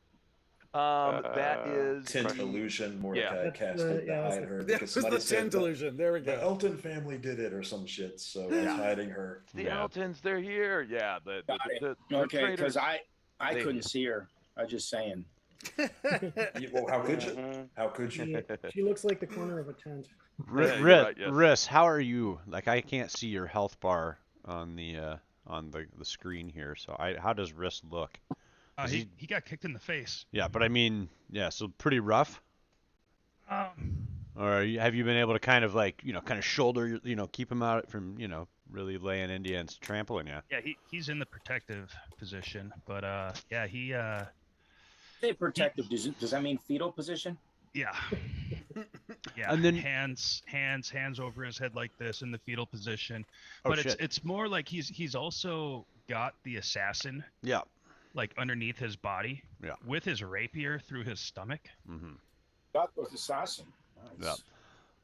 That is Tint illusion Mordecai That's cast the- it yeah, to that's hide the- her That because was somebody the said tint the- illusion. There we The go. Elton family did it or some shit, so it's Yeah. hiding her. The Yeah. Eltons, they're here. Yeah. The Okay, traders, because I they- couldn't see her. I was just saying. Well, how could you? How could you? She looks like the corner of a tent. Yeah, you're right, yes. Riss, how are you? Like I can't see your health bar on the screen here. So how does Riss look? Is He got kicked in the face. Yeah, but I mean, yeah, so pretty rough. Or have you been able to kind of like, kind of shoulder, keep him out from, really laying into you and trampling you? Yeah, he's in the protective position, but yeah, he Say protective. Does that mean fetal position? yeah. Yeah, And then- hands over his head like this in the fetal position. Oh, But shit. it's more like he's also got the assassin Yeah. like underneath his body. Yeah. With his rapier through his stomach. Mm-hmm. Got with assassin. Nice.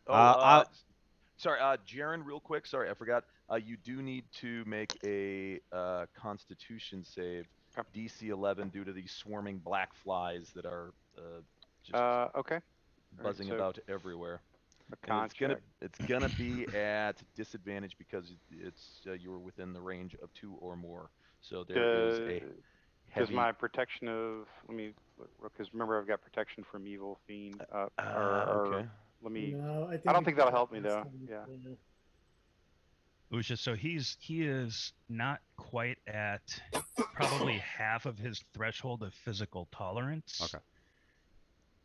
Yeah. Sorry, Jaren, real quick. Sorry, I forgot. You do need to make a Constitution save, DC 11, due to these swarming black flies that are just Okay. buzzing so about everywhere. a And con check. it's gonna be at disadvantage because it's you were within the range of 2 or more. So there is a Does heavy. my protection of because remember I've got protection from evil fiend. Okay. Let me. No, I don't think that'll help me though. Yeah. Lucius, so he is not quite at probably half of his threshold of physical tolerance. Okay.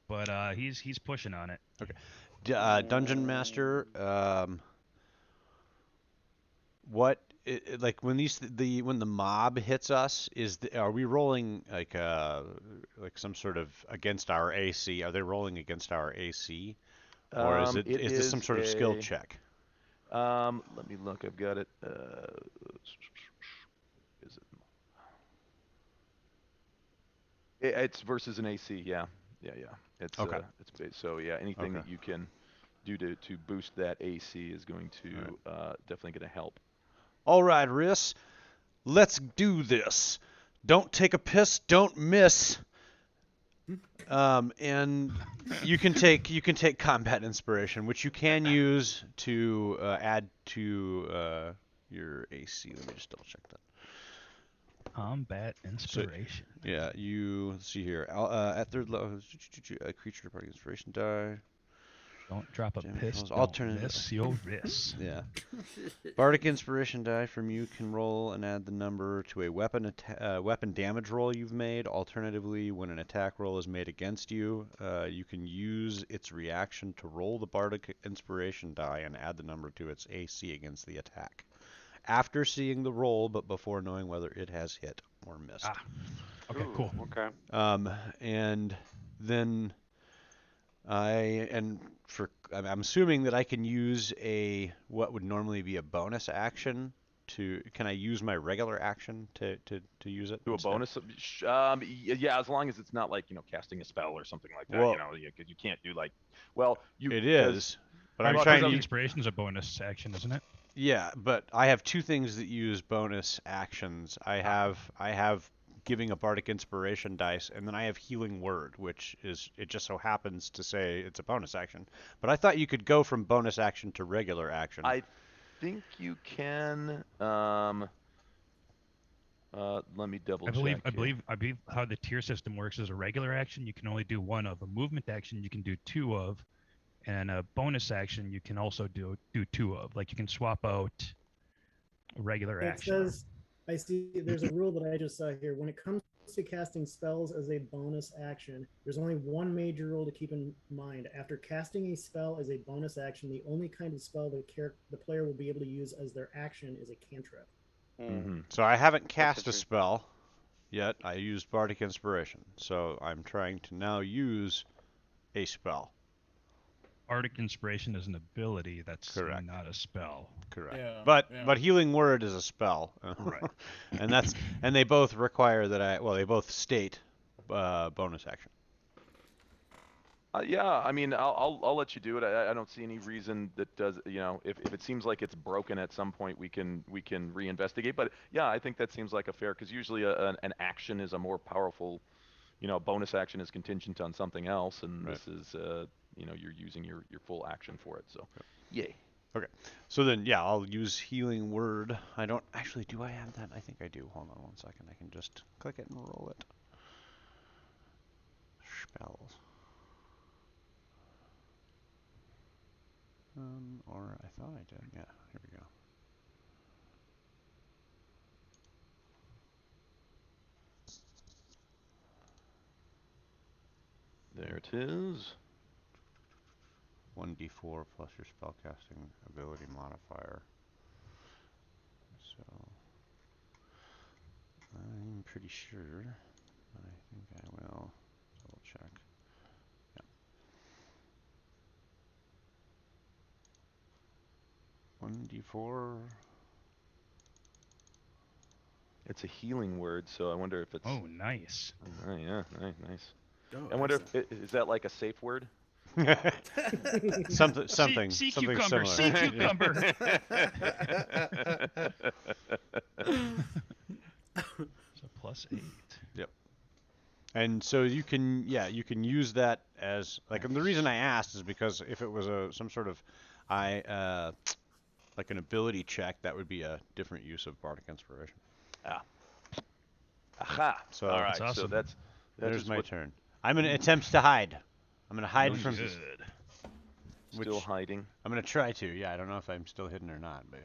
But he's pushing on it. Okay. Dungeon Master, what like when when the mob hits us, are we rolling like some sort of against our AC? Are they rolling against our AC, or is this some sort of skill check? Let me look. I've got it. Is it? It's versus an AC. Yeah. It's okay. It's base. So yeah, anything Okay. that you can do to boost that AC is going to definitely going to help. All right, Riss, let's do this. Don't take a piss, don't miss. And you can take combat inspiration, which you can use to add to your AC. Let me just double check that. Combat inspiration. So, yeah, let's see here. At third level, a creature departing inspiration die. Don't drop a piss. Don't Alternative. miss your wrist. Yeah. Bardic inspiration die from you can roll and add the number to a weapon damage roll you've made. Alternatively, when an attack roll is made against you, you can use its reaction to roll the bardic inspiration die and add the number to its AC against the attack. After seeing the roll, but before knowing whether it has hit or missed. Okay, cool. Okay. And then I'm assuming that I can use what would normally be a bonus action can I use my regular action to use it? Do a instead? bonus? Yeah, as long as it's not like casting a spell or something like that. Well- Because you can't do like. It is, but I'm Well, trying to. Inspiration is a bonus action, isn't it? Yeah, but I have two things that use bonus actions. I have giving a bardic inspiration dice, and then I have healing word, which it just so happens to say it's a bonus action. But I thought you could go from bonus action to regular action. I think you can. Let me double check. I believe how the tier system works is a regular action you can only do one of, a movement action you can do two of, and a bonus action you can also do two of. Like you can swap out a regular It action. says, I see there's a rule that I just saw here. When it comes to casting spells as a bonus action, there's only one major rule to keep in mind. After casting a spell as a bonus action, the only kind of spell the player will be able to use as their action is a cantrip. So I haven't cast a spell yet. I used Bardic Inspiration. So I'm trying to now use a spell. Bardic Inspiration is an ability that's Correct. not a spell. Correct. Yeah, but yeah. Healing Word is a spell. Right. and they both require that they both state bonus action. Yeah, I mean, I'll let you do it. I don't see any reason that does. If it seems like it's broken at some point, we can reinvestigate. But yeah, I think that seems like a fair, because usually an action is a more powerful. Bonus action is contingent on something else, and Right. this is you're using your full action for it. So, yay. Okay. So then, yeah, I'll use Healing Word. I don't actually. Do I have that? I think I do. Hold on 1 second. I can just click it and roll it. Spells. Or I thought I did. Yeah, here we go. There it is. 1d4 plus your spellcasting ability modifier. So I'm pretty sure. I think I will double check. Yeah. 1d4. It's a healing word, so I wonder if it's. Oh, nice. Oh, yeah, nice. Oh, I wonder if is that like a safe word? something Sea something cucumber, similar. sea cucumber. So +8. Yep. And so you can use that as like, and the reason I asked is because if it was some sort of like an ability check, that would be a different use of Bardic Inspiration. Ah. Aha. So all right. That's awesome. So that's there's is my what- turn. I'm gonna attempt to hide. I'm gonna hide from. Good. Still hiding. I'm gonna try to. Yeah, I don't know if I'm still hidden or not, but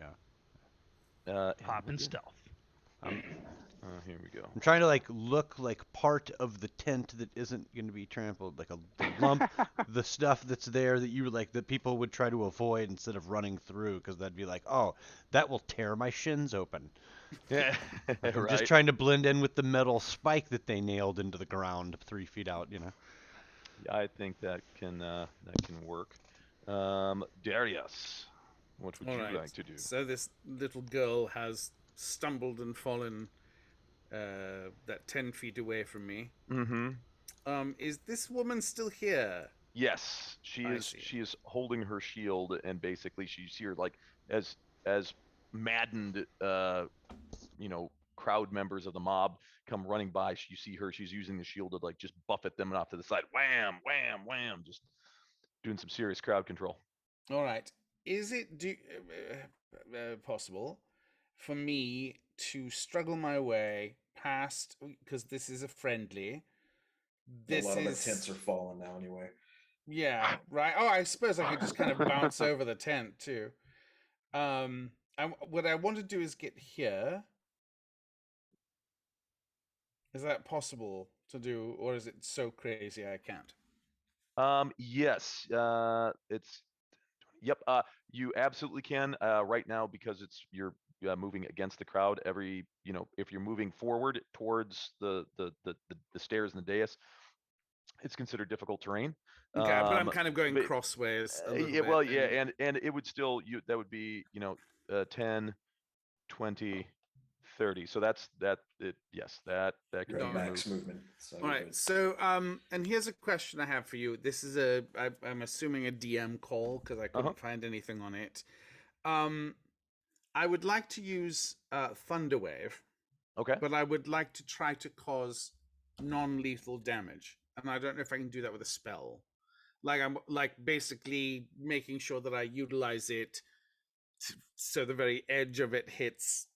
yeah. Pop and stealth. Here we go. I'm trying to look like part of the tent that isn't going to be trampled, like the lump, the stuff that's there that that people would try to avoid instead of running through, because that'd be like, oh, that will tear my shins open. Yeah, I'm right. just trying to blend in with the metal spike that they nailed into the ground 3 feet out. Yeah, I think that can work. Darius, what would All you right. like to do? So this little girl has stumbled and fallen that 10 feet away from me. Mm-hmm. Is this woman still here? Yes, she I is. see. She is holding her shield, and basically you see her as maddened, crowd members of the mob come running by. You see her. She's using the shield to just buffet them off to the side. Wham, wham, wham. Just doing some serious crowd control. All right. Is it possible for me to struggle my way past, because this is a friendly? A lot of the tents are falling now anyway. Yeah, right. Oh, I suppose I could just kind of bounce over the tent too. What I want to do is get here. Is that possible to do, or is it so crazy I can't? Yes. It's. Yep. You absolutely can. Right now, because you're moving against the crowd. If you're moving forward towards the stairs and the dais, it's considered difficult terrain. Okay, but I'm kind of going crossways. A little bit, Well, yeah, and it would still that would be 10, 20, 30. So that's that. Yes, that could be Max moved. movement. So All right. So, and here's a question I have for you. This is I'm assuming a DM call because I couldn't find anything on it. I would like to use Thunderwave. Okay. But I would like to try to cause non-lethal damage, and I don't know if I can do that with a spell. I'm basically making sure that I utilize it so the very edge of it hits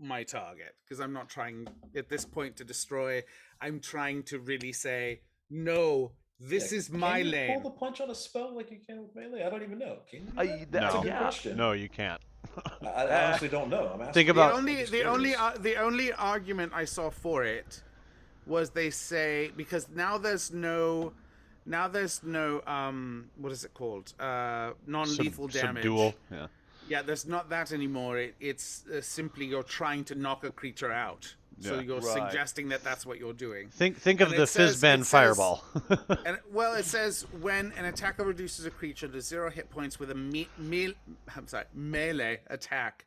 my target, because I'm not trying at this point to destroy. I'm trying to really say, no, this is my can you lane. pull the punch on a spell like you can with melee? I don't even know. Can you? That's No. a good question. No, you can't. I honestly don't know. I'm asking. Think about the only argument I saw for it was they say, because now there's no what is it called? Non-lethal damage. Subdual. Yeah. Yeah, there's not that anymore. It's simply you're trying to knock a creature out. So Yeah. you're suggesting that that's what you're doing. Think of the Fizzben fireball. And well, it says when an attacker reduces a creature to 0 hit points with a melee attack,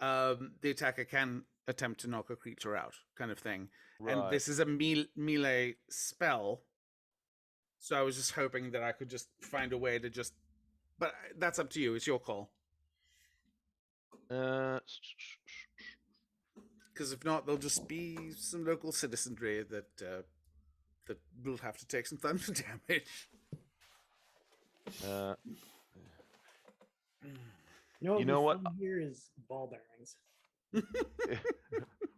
the attacker can attempt to knock a creature out, kind of thing. And this is a melee spell, so I was just hoping that I could just find a way to just. But that's up to you. It's your call. Because if not, there'll just be some local citizenry that will have to take some thunder damage. You know what? Here is ball bearings.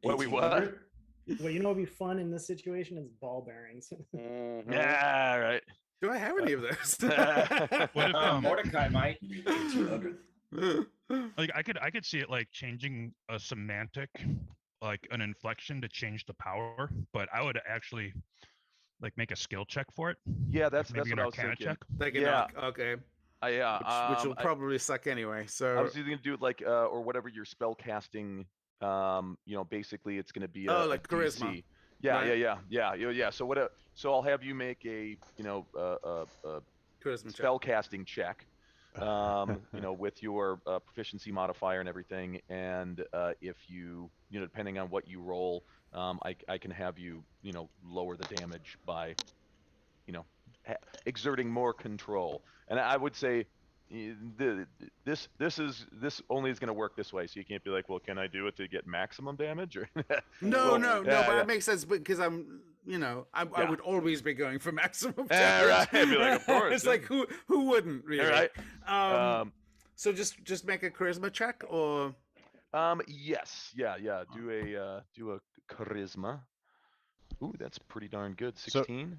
What we what? Well, you know what would be fun in this situation is ball bearings. Yeah, right. Do I have any of those? What if, Mordecai might. 1800. like I could see it like changing a semantic, like an inflection to change the power, but I would actually like make a skill check for it. Yeah, that's Like, maybe what an I was Arcana thinking. check. Like okay. Which will probably suck anyway. So I was either gonna do it like or whatever your spell casting. Basically it's gonna be like a DC. charisma. Yeah, right? yeah. So what? So I'll have you make a Charisma spell casting check. With your proficiency modifier and everything, and if you depending on what you roll, I can have you lower the damage by exerting more control. And I would say this only is going to work this way, so you can't be like, well, can I do it to get maximum damage? Or No, but it makes sense because I would always be going for maximum damage. Right. I'd be like, of course. It's like who wouldn't really? Right. So just make a charisma check or yes. Yeah. Do a charisma. Ooh, that's pretty darn good. 16.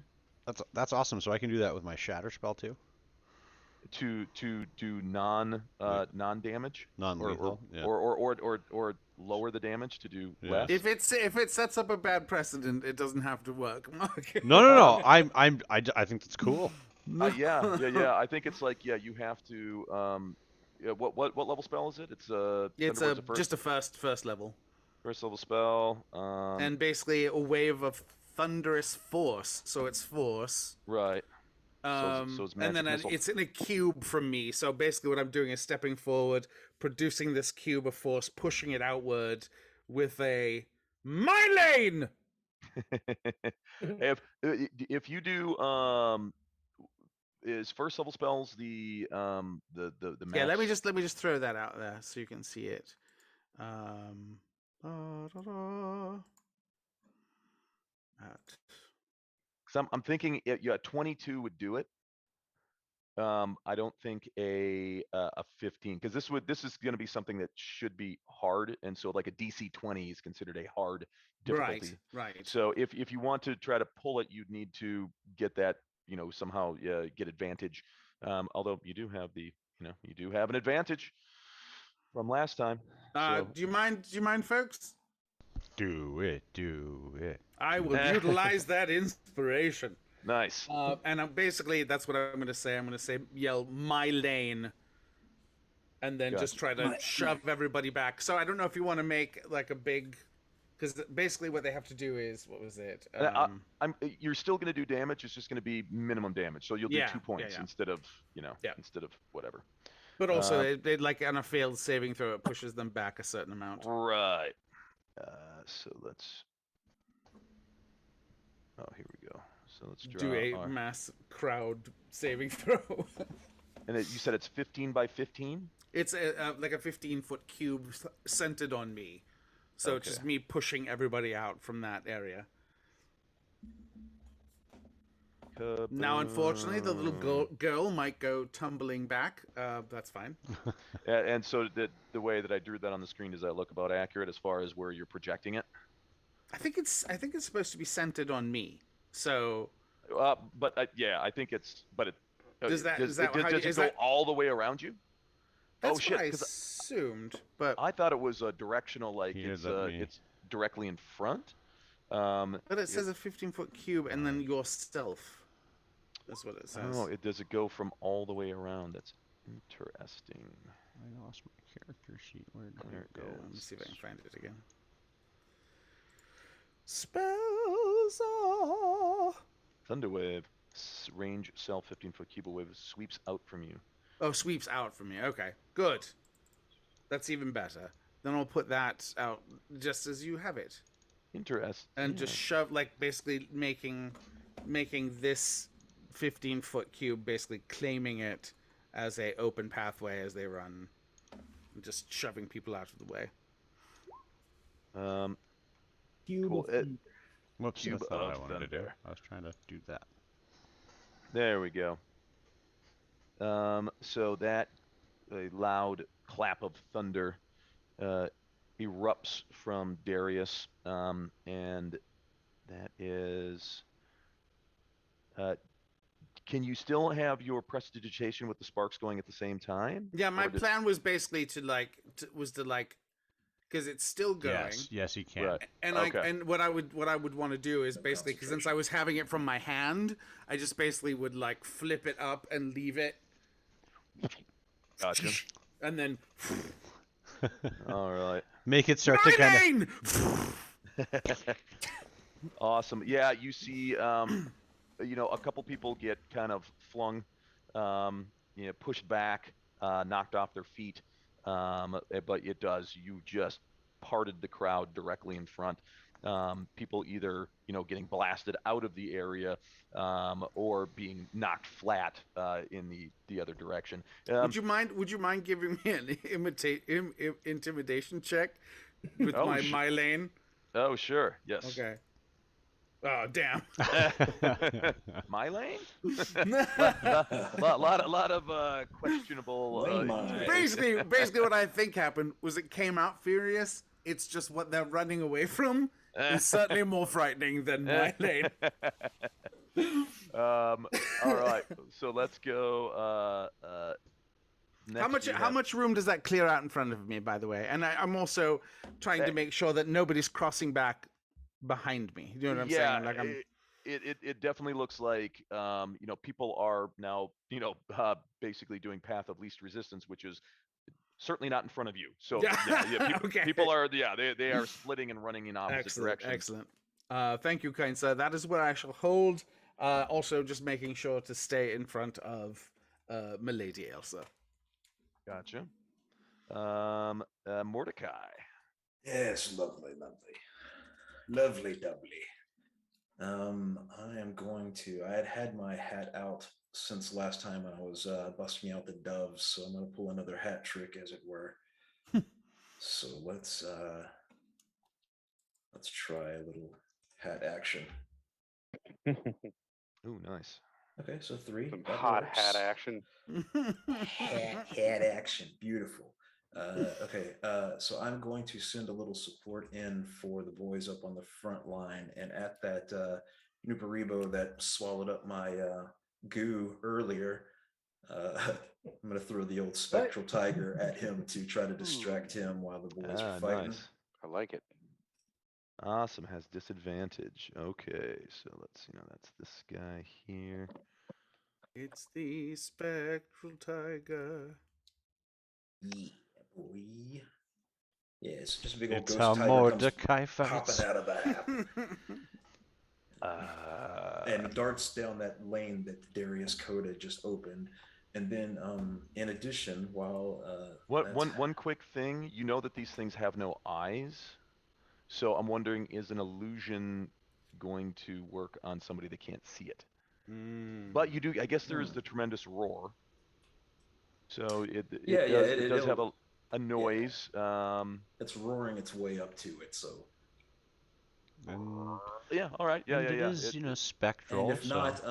So, that's awesome. So I can do that with my shatter spell too. To do non damage, non-lethal, or lower the damage to do less. if it sets up a bad precedent, it doesn't have to work. No. I think that's cool. Yeah. I think it's like you have to. What level spell is it? It's just a first level. First level spell. And basically a wave of thunderous force. So it's force. Right. So it's and then missile. it's in a cube from me. So basically what I'm doing is stepping forward, producing this cube of force, pushing it outward with a my lane. if you do is first level spells the max? Yeah, let me just throw that out there so you can see it. Because I'm thinking 22 would do it. I don't think a 15, because this is going to be something that should be hard, and so like a DC 20 is considered a hard difficulty. Right. So if you want to try to pull it, you'd need to get that somehow get advantage. Although you do have an advantage from last time. So. Do you mind, folks? Do it. I will utilize that inspiration. Nice. And basically, that's what I'm going to say. I'm going to yell, my lane. And then just try to shove everybody back. So I don't know if you want to make like a big... Because basically what they have to do is... What was it? You're still going to do damage. It's just going to be minimum damage. So you'll do 2 points instead of, instead of whatever. But also, they like on a failed saving throw, it pushes them back a certain amount. Right. So let's... Oh, here we go. So let's draw do a mass crowd saving throw. And you said it's 15 by 15? It's like a 15-foot cube centered on me. So it's just me pushing everybody out from that area. Now, unfortunately, the little girl might go tumbling back. That's fine. And so the way that I drew that on the screen, does that look about accurate as far as where you're projecting it? I think it's supposed to be centered on me. So. I think it's. But it does it go all the way around you? That's what I assumed, but I thought it was a directional, like it's directly in front. But it says a 15-foot cube and then yourself. That's what it says. Oh, does it go from all the way around? That's interesting. I lost my character sheet. Where did There it it go? Let me is. see if I can find it again. Spells are... Thunderwave. Range self 15-foot cube wave sweeps out from you. Oh, sweeps out from me. Okay, good. That's even better. Then I'll put that out just as you have it. Interesting. And just shove, like, basically making this 15-foot cube, basically claiming it as a open pathway as they run. And just shoving people out of the way. Cube Cool. of fear. Whoops, Cube that's not what I of wanted to do. thunder. I was trying to do that. There we go. So that a loud clap of thunder erupts from Darius, and that is. Can you still have your prestidigitation with the sparks going at the same time? Yeah, my Or did- plan was basically to because it's still going. Yes, he can. Right. And and what I would want to do is basically, because since I was having it from my hand, I just basically would like flip it up and leave it, Gotcha. and then All right. Make it start to kind of. Awesome. Yeah, you see, a couple people get kind of flung, pushed back, knocked off their feet. But it does. You just parted the crowd directly in front. People either, getting blasted out of the area, or being knocked flat in the other direction. would you mind giving me an intimidation check with my lane? Oh, sure. Yes. Okay. Oh, damn. My lane? lot of questionable. Basically, what I think happened was it came out furious. It's just what they're running away from is certainly more frightening than my lane. All right. So let's go. Next How much room does that clear out in front of me, by the way? And I'm also trying to make sure that nobody's crossing back behind me. You know what I'm saying? Like it definitely looks like people are now basically doing path of least resistance, which is certainly not in front of you. So people are they are splitting and running in opposite directions. Excellent. Thank you, kind sir. That is what I shall hold. Also, just making sure to stay in front of Milady Elsa. Gotcha. Mordecai. Yes, lovely. Lovely doubly. I am going to. I had my hat out since last time I was busting out the doves, so I'm going to pull another hat trick, as it were. So let's try a little hat action. Ooh, nice. Okay, so 3. Some that hot works. hat action. Hat action, beautiful. Okay, so I'm going to send a little support in for the boys up on the front line, and at that Nuparibo that swallowed up my goo earlier, I'm going to throw the old spectral tiger at him to try to distract him while the boys are fighting. Nice. I like it. Awesome. Has disadvantage. Okay, so let's that's this guy here. It's the spectral tiger. Yeah, boy. Yeah, it's just a big old It's ghost how tiger Mordecai comes fights. popping out of the hat. And darts down that lane that Darius Coda just opened. And then, in addition, while One quick thing, that these things have no eyes, so I'm wondering, is an illusion going to work on somebody that can't see it? But you do. I guess there is the tremendous roar. So it does have a noise. Yeah. It's roaring its way up to it, so. Yeah. All right. Yeah. It is, spectral. And if not,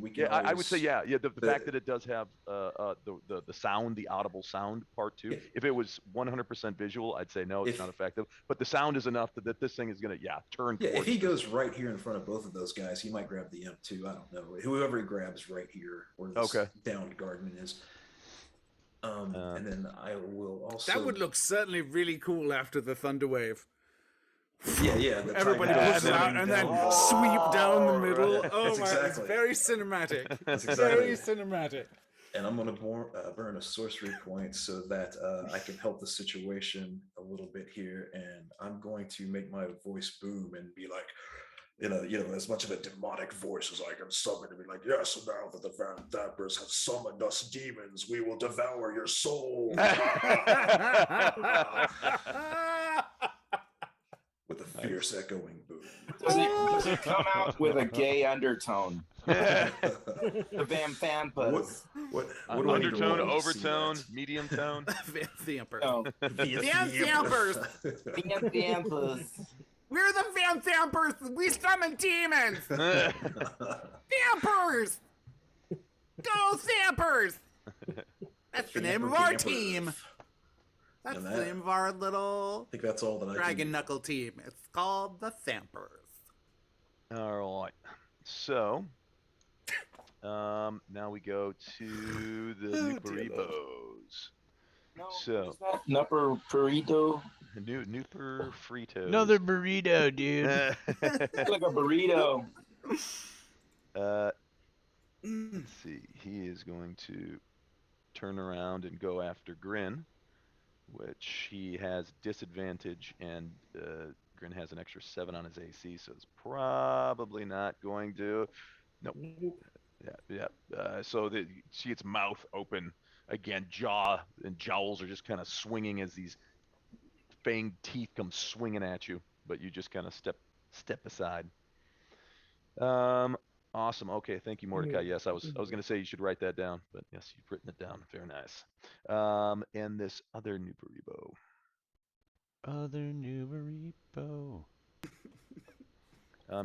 we can. Yeah, I would say always- the fact that it does have the sound, the audible sound part too. Yeah. If it was 100% visual, I'd say no, it's not effective. But the sound is enough that this thing is gonna turn. Yeah, if towards he this. goes right here in front of both of those guys, he might grab the imp too. I don't know. Whoever he grabs right here, where this downed guardman is. And then I will also. That would look certainly really cool after the thunder wave. Yeah. the Everybody tiger pushes out running and then down. sweep down the middle. Oh That's my! exactly. It's very cinematic. That's Very exactly. cinematic. And I'm gonna burn a sorcery point so that I can help the situation a little bit here. And I'm going to make my voice boom and be like, as much of a demonic voice as I can summon, to be like, yes, now that the Van Dappers have summoned us demons, we will devour your soul. With a fierce echoing boom. Does it come out with a gay undertone? The Van Fampas. What do I need to Undertone, roll to see overtone, that? medium tone. Van Thamper. No. Van Thampers. Van Fampas. We're the Van Thampers. We summon demons. Thampers. Go Thampers. That's the name of our team. That's And the that- name of our little I think that's all that I Dragon can. Knuckle team. It's called the Thampers. All right. So, now we go to the Nuperibos. No, So, is that Nupper Burrito? Nuper Fritos. Another burrito, dude. It's like a burrito. Let's see. He is going to turn around and go after Grin, which he has disadvantage, and Grin has an extra 7 on his AC, so it's probably not going to. Nope. Yeah. So you see its mouth open again, jaw and jowls are just kind of swinging as these fanged teeth come swinging at you, but you just kind of step aside. Awesome. Okay, thank you, Mordecai. Yes, I was going to say you should write that down, but yes, you've written it down. Very nice. And this other Nuperibo.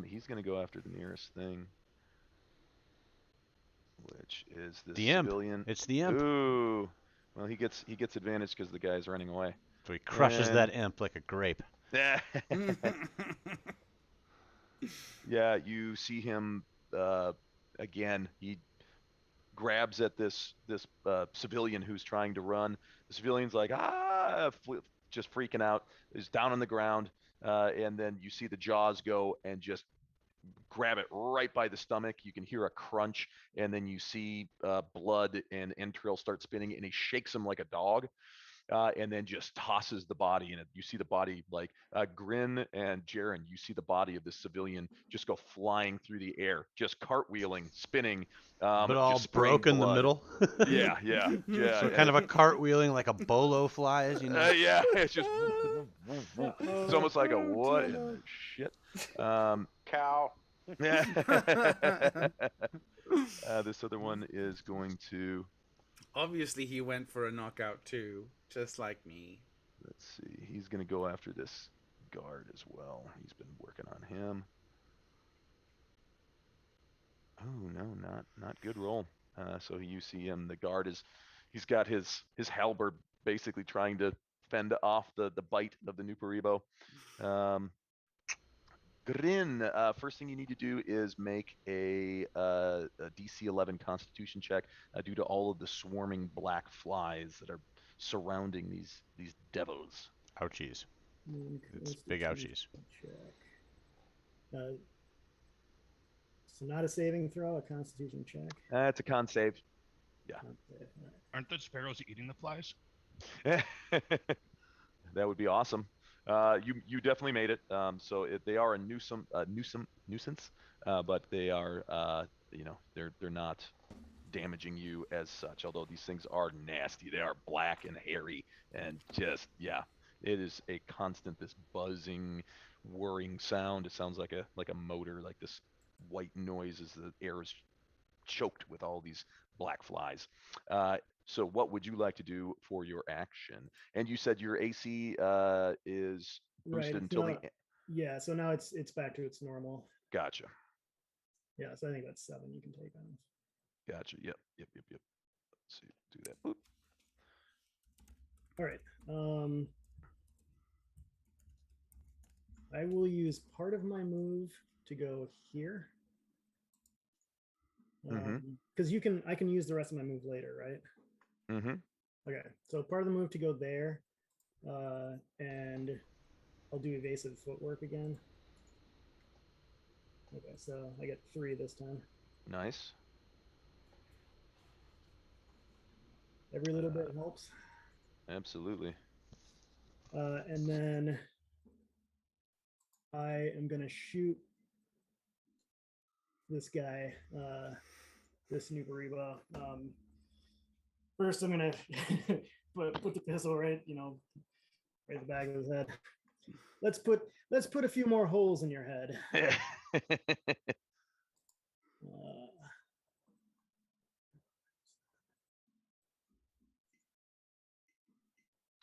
He's going to go after the nearest thing, which is this The imp. civilian. It's the imp. Ooh. Well, he gets advantage because the guy's running away. So he crushes that imp like a grape. Yeah, you see him again. He grabs at this civilian who's trying to run. The civilian's like, just freaking out. Is down on the ground, and then you see the jaws go and just grab it right by the stomach. You can hear a crunch, and then you see blood and entrails start spinning, and he shakes him like a dog. And then just tosses the body in it. You see the body, like Grin and Jaren, you see the body of this civilian just go flying through the air, just cartwheeling, spinning. But all just spraying broke in the blood. middle. Yeah. So kind of a cartwheeling like a bolo flies, you know? Yeah, it's just. It's almost like a what in the shit. Cow. Yeah. This other one is going to. Obviously, he went for a knockout too, just like me. Let's see. He's going to go after this guard as well. He's been working on him. Oh no, not good roll. So you see him. The guard he's got his halberd basically trying to fend off the bite of the Nuperibo. Grin, first thing you need to do is make a DC 11 Constitution check due to all of the swarming black flies that are surrounding these devils. Ouchies. It's big ouchies. So not a saving throw, a Constitution check. It's a con save. Yeah. Aren't the sparrows eating the flies? That would be awesome. You definitely made it. So they are a nuisance, but they are they're not damaging you as such. Although these things are nasty, they are black and hairy, and just it is a constant this buzzing, whirring sound. It sounds like a motor, like this white noise as the air is choked with all these black flies. So what would you like to do for your action? And you said your AC is boosted until the. Yeah, so now it's back to its normal. Gotcha. Yeah, so I think that's 7 you can take on. Gotcha. Yep. Let's see. Do that. Boop. All right. I will use part of my move to go here. Because I can use the rest of my move later, right? Mm-hmm. Okay, so part of the move to go there, and I'll do evasive footwork again. Okay, so I get 3 this time. Nice. Every little bit helps. Absolutely. And then I am gonna shoot this guy, this Nubariba. First, I'm gonna put the pistol right in the back of his head. Let's put a few more holes in your head.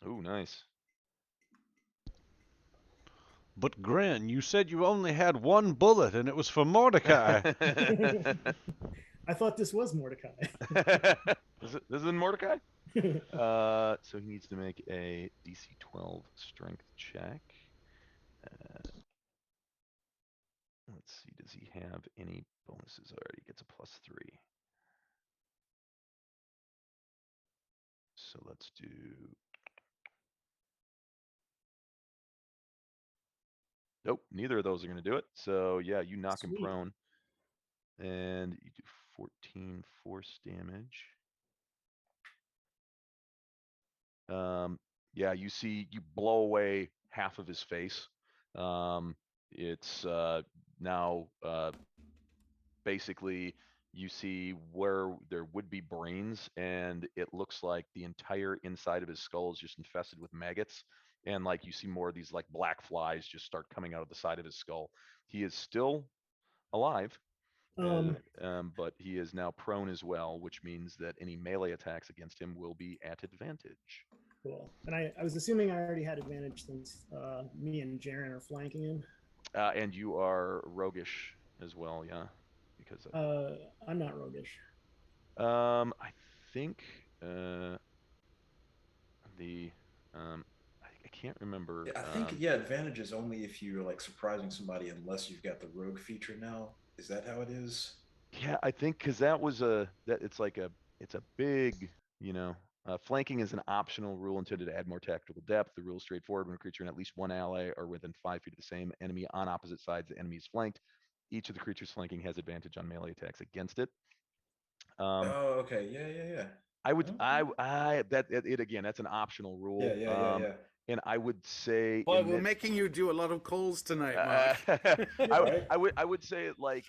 Ooh, nice. But Gran, you said you only had 1 bullet and it was for Mordecai. I thought this was Mordecai. This is Mordecai? So he needs to make a DC 12 strength check. Let's see, does he have any bonuses already? Gets a +3. So let's do... Nope, neither of those are going to do it. So yeah, you knock him prone. And you do 14 force damage. Yeah, you see, you blow away half of his face. It's now basically you see where there would be brains, and it looks like the entire inside of his skull is just infested with maggots. And like you see more of these like black flies just start coming out of the side of his skull. He is still alive. But he is now prone as well, which means that any melee attacks against him will be at advantage. Cool. And I was assuming I already had advantage since me and Jaren are flanking him. And you are roguish as well, yeah? Because I'm not roguish. I think I can't remember. Yeah, I think advantage is only if you're like surprising somebody, unless you've got the rogue feature now. Is that how it is? Yeah, I think because that was it's a big, flanking is an optional rule intended to add more tactical depth. The rule is straightforward. When a creature and at least one ally are within 5 feet of the same enemy on opposite sides, the enemy is flanked. Each of the creatures flanking has advantage on melee attacks against it. Oh, okay. Yeah. Again, that's an optional rule. Yeah. And I would say, boy, we're making you do a lot of calls tonight, Mark. I would say like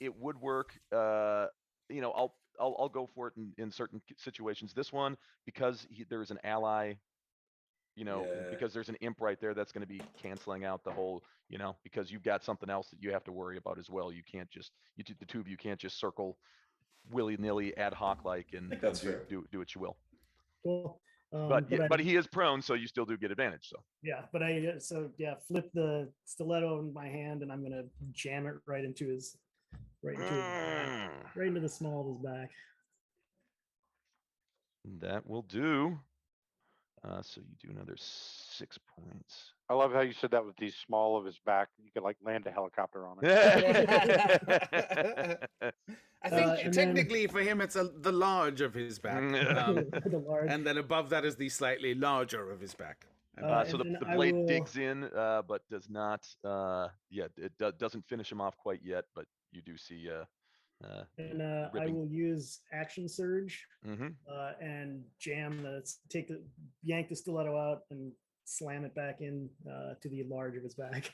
it would work. I'll go for it in certain situations. This one, because there's an ally, because there's an imp right there, that's going to be canceling out the whole, because you've got something else that you have to worry about as well. You can't just the two of you can't just circle willy-nilly ad hoc like and do what you will. Cool. But he is prone, so you still do get advantage. So yeah, but flip the stiletto in my hand, and I'm gonna jam it right into his back, right into the small of his back. That will do. So you do another 6 points. I love how you said that with the small of his back. You could like land a helicopter on it. I think technically for him it's the large of his back, and then above that is the slightly larger of his back. So the blade digs in, but does not. It doesn't finish him off quite yet. But you do see. I will use action surge and yank the stiletto out and slam it back in to the large of his back.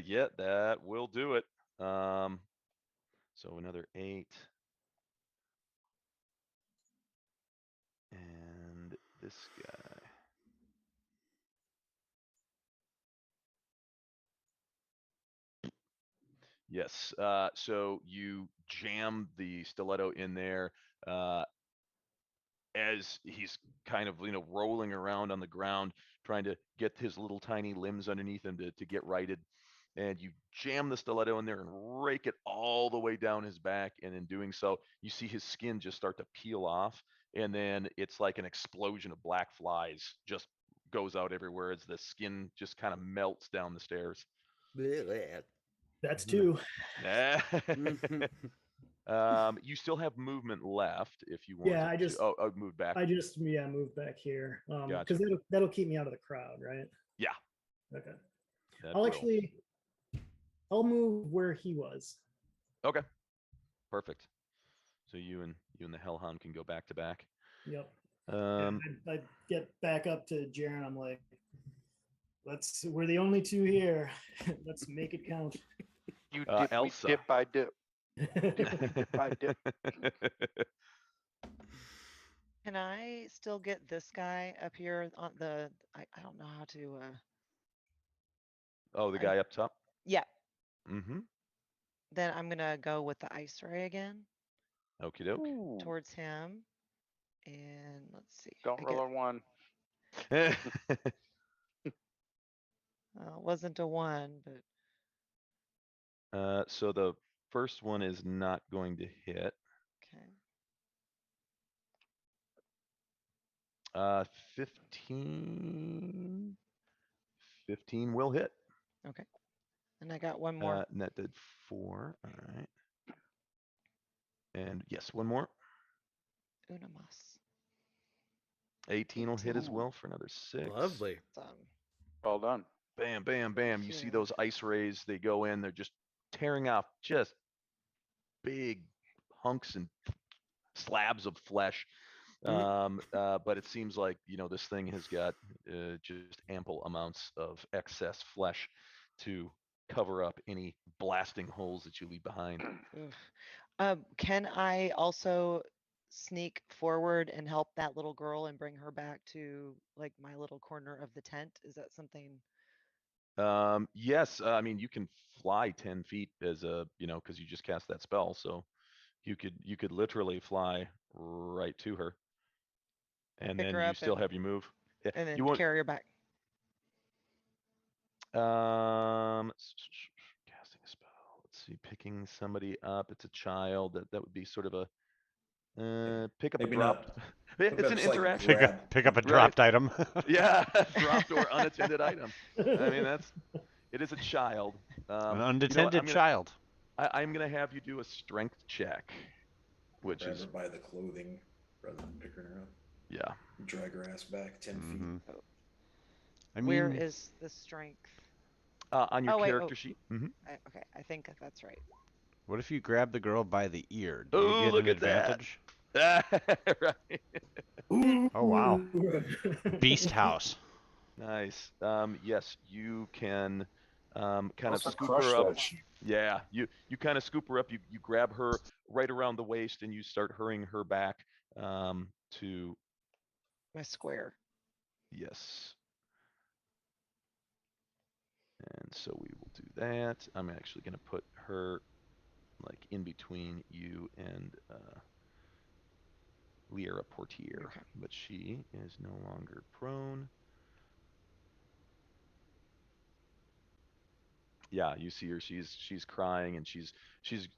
Yeah, that will do it. So another 8. And this guy. Yes. So you jam the stiletto in there as he's kind of rolling around on the ground, trying to get his little tiny limbs underneath him to get righted. And you jam the stiletto in there and rake it all the way down his back. And in doing so, you see his skin just start to peel off. And then it's like an explosion of black flies just goes out everywhere as the skin just kind of melts down the stairs. That's 2. You still have movement left if you want Yeah, I to. just Oh, move back. moved back here. Gotcha. Because that'll keep me out of the crowd, right? Yeah. Okay. that I'll will. actually I'll move where he was. Okay. Perfect. So you and the Hellhound can go back to back. Yep. Um, I get back up to Jaren. I'm like, we're the only two here. Let's make it count. You dip, Elsa. dip by dip. Dip by dip. Can I still get this guy up here on the? I don't know how to. Oh, the guy up top. Yeah. Mm-hmm. Then I'm gonna go with the ice ray again Okie doke. towards him, and let's see. Don't roll a one. Wasn't a one, but So the first one is not going to hit. okay. 15. 15 will hit. Okay. And I got one more. And that did 4. All right. And yes, one more. Una más. 18 will hit as well for another 6. Lovely. Well done. Bam, bam, bam. You see those ice rays, they go in, they're just tearing off just big hunks and slabs of flesh. But it seems like, this thing has got just ample amounts of excess flesh to cover up any blasting holes that you leave behind. Can I also sneak forward and help that little girl and bring her back to like my little corner of the tent? Is that something? Yes, I mean, you can fly 10 feet as because you just cast that spell, so you could literally fly right to her, and Pick then her you up still have your move. Yeah, and then you won't. carry her back. Casting a spell. Let's see, picking somebody up. It's a child. That would be sort of a pick up Maybe a drop. not. It's Maybe an just, like, interaction. Pick up a Right. dropped item. Yeah, dropped or unattended item. I mean, it is a child. An unattended child. I'm gonna have you do a strength check, which Grab is her by the clothing rather than picking her up. yeah. Drag her ass back 10 feet. I Where mean, is the strength? On your Oh, wait, character sheet. Mm-hmm. Okay, I think that's right. what if you grab the girl by the ear? Do Oh, you get look an at that. advantage? Right. Oh wow. Beast house. Nice. Yes, you can kind of Also scoop crush her up. that shit. Yeah, you kind of scoop her up. You grab her right around the waist and you start hurrying her back to My square. yes. And so we will do that. I'm actually going to put her like in between you and Liera Portier, Okay. but she is no longer prone. Yeah, you see her. She's crying and she's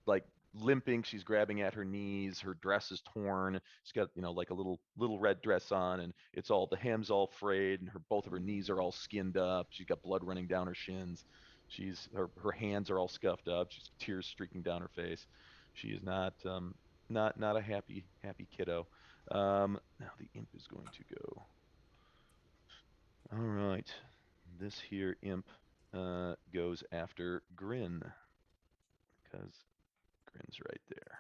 like limping. She's grabbing at her knees. Her dress is torn. She's got like a little red dress on, and it's all the hem's all frayed, and both of her knees are all skinned up. She's got blood running down her shins. Her hands are all scuffed up. She's tears streaking down her face. She is not a happy kiddo. Now the imp is going to go. All right, this here imp goes after Grin, because Grin's right there.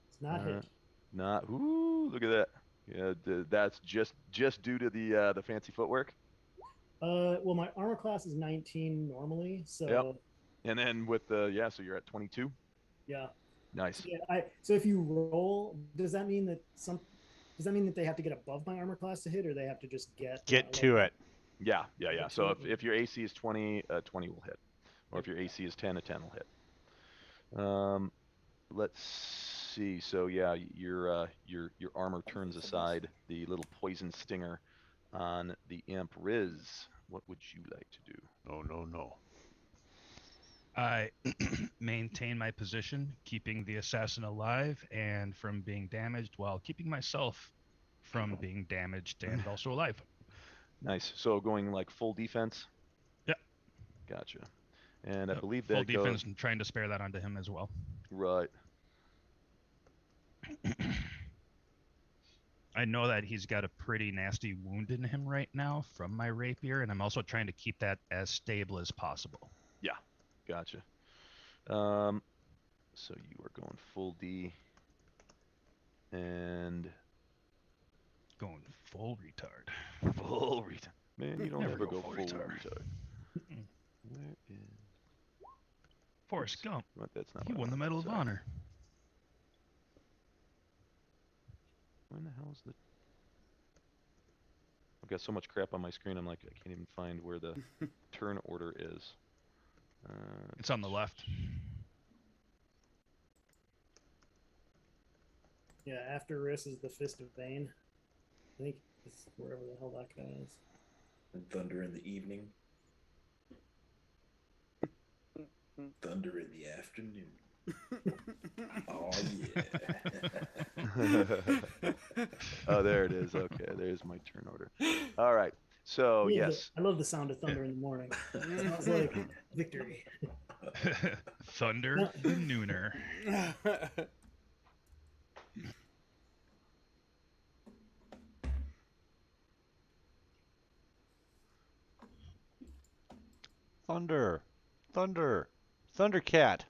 It's not hit. Not. Ooh, look at that. Yeah, that's just due to the fancy footwork. Well, my armor class is 19 normally, so Yep. And then with so you're at 22. yeah. Nice. Yeah, so if you roll, does that mean that they have to get above my armor class to hit, or they have to just get to it? Yeah. So if your AC is 20, 20 will hit, or if your AC is 10, a 10 will hit. Let's see. So yeah, your armor turns aside the little poison stinger on the imp. Riz, what would you like to do? Oh no. I maintain my position, keeping the assassin alive and from being damaged, while keeping myself from being damaged and also alive. Nice. So going like full defense? Yep. Gotcha. And I believe Full that defense goes and trying to spare that onto him as well. right. I know that he's got a pretty nasty wound in him right now from my rapier, and I'm also trying to keep that as stable as possible. Yeah, gotcha. So you are going full D, and going full retard. Full retard. Man, you don't Never ever go go full full retard. retard. Where is Forrest Gump. What? That's not. He what I won the wanted. Medal of Sorry. Honor. When the hell is the? I've got so much crap on my screen. I'm like, I can't even find where the turn order is. It's on the left. Yeah, after Riss is the Fist of Bane. I think it's wherever the hell that guy is. And Thunder in the evening. Thunder in the afternoon. Oh yeah. Oh, there it is. Okay, there's my turn order. All right. So yes. I love the sound of thunder in the morning. It sounds like victory. Thunder the Nooner. Thunder. Thunder. Thundercat.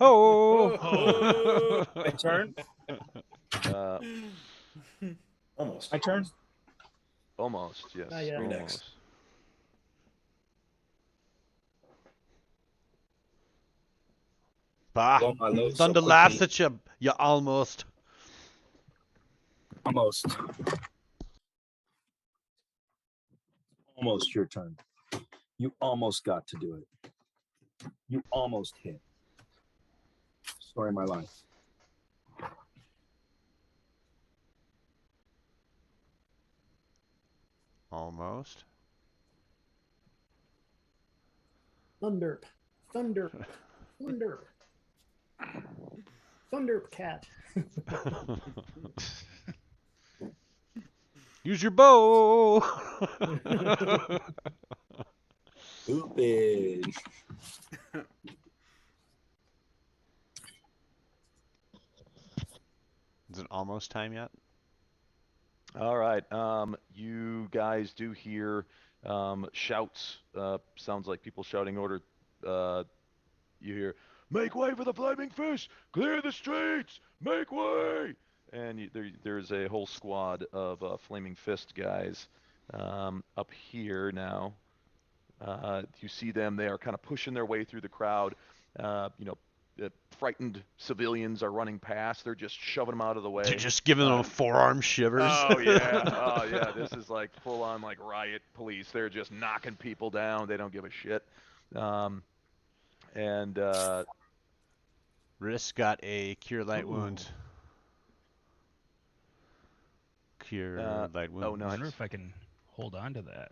Oh! My turn? Almost. My turn? Almost, yes. Not yet. You're Almost. next. Bah. Blow my load so Thunder laughs quickly. at you. You almost. Almost. Almost your turn. You almost got to do it. You almost hit. Story of my life. Almost. Thunderp. Thunderp. Thunderp. Thunderp cat. Use your bow. Stupid. Is it almost time yet? All right. You guys do hear shouts. Sounds like people shouting order. You hear, "Make way for the flaming fish! Clear the streets! Make way!" And there's a whole squad of flaming fist guys up here now. You see them. They are kind of pushing their way through the crowd. The frightened civilians are running past. They're just shoving them out of the way. They're just giving them forearm shivers. Oh yeah, oh yeah. This is like full on like riot police. They're just knocking people down. They don't give a shit. Riss got a cure light wounds. Cure light wounds. Oh, I nice. wonder if I can hold on to that.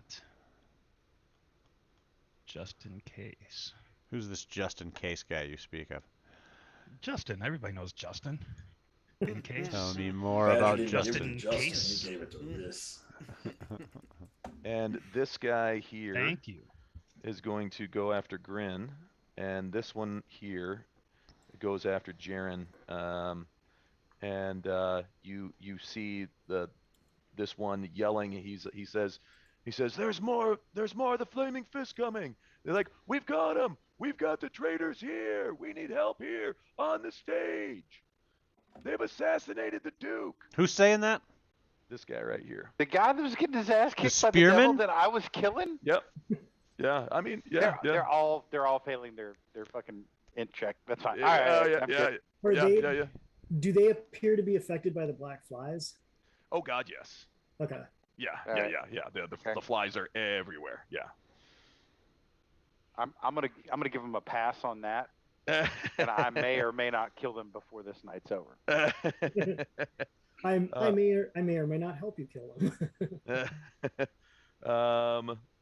Just in case. Who's this just in case guy you speak of? Justin. Everybody knows Justin. In case. Tell me more Bad about he didn't give Justin. it to Justin, Case. He gave it to Riss. And this guy here Thank you. is going to go after Grin, and this one here goes after Jaren. You see this one yelling. He says, "There's more of the flaming fist coming." They're like, "We've got him. We've got the traitors here. We need help here on the stage. They've assassinated the Duke." Who's saying that? This guy right here. The guy that was getting his ass kicked by the devil spearman? that I was killing? Yep. Yeah. I mean, yeah. They're all failing their fucking int check. That's fine. Yeah, All right, yeah, I'm yeah, good. Are yeah, they, yeah. Do they appear to be affected by the black flies? Oh God, yes. Okay. Yeah, All yeah, right. yeah, yeah. The Okay. flies are everywhere. Yeah. I'm gonna give him a pass on that, and I may or may not kill them before this night's over. I may or may not help you kill them.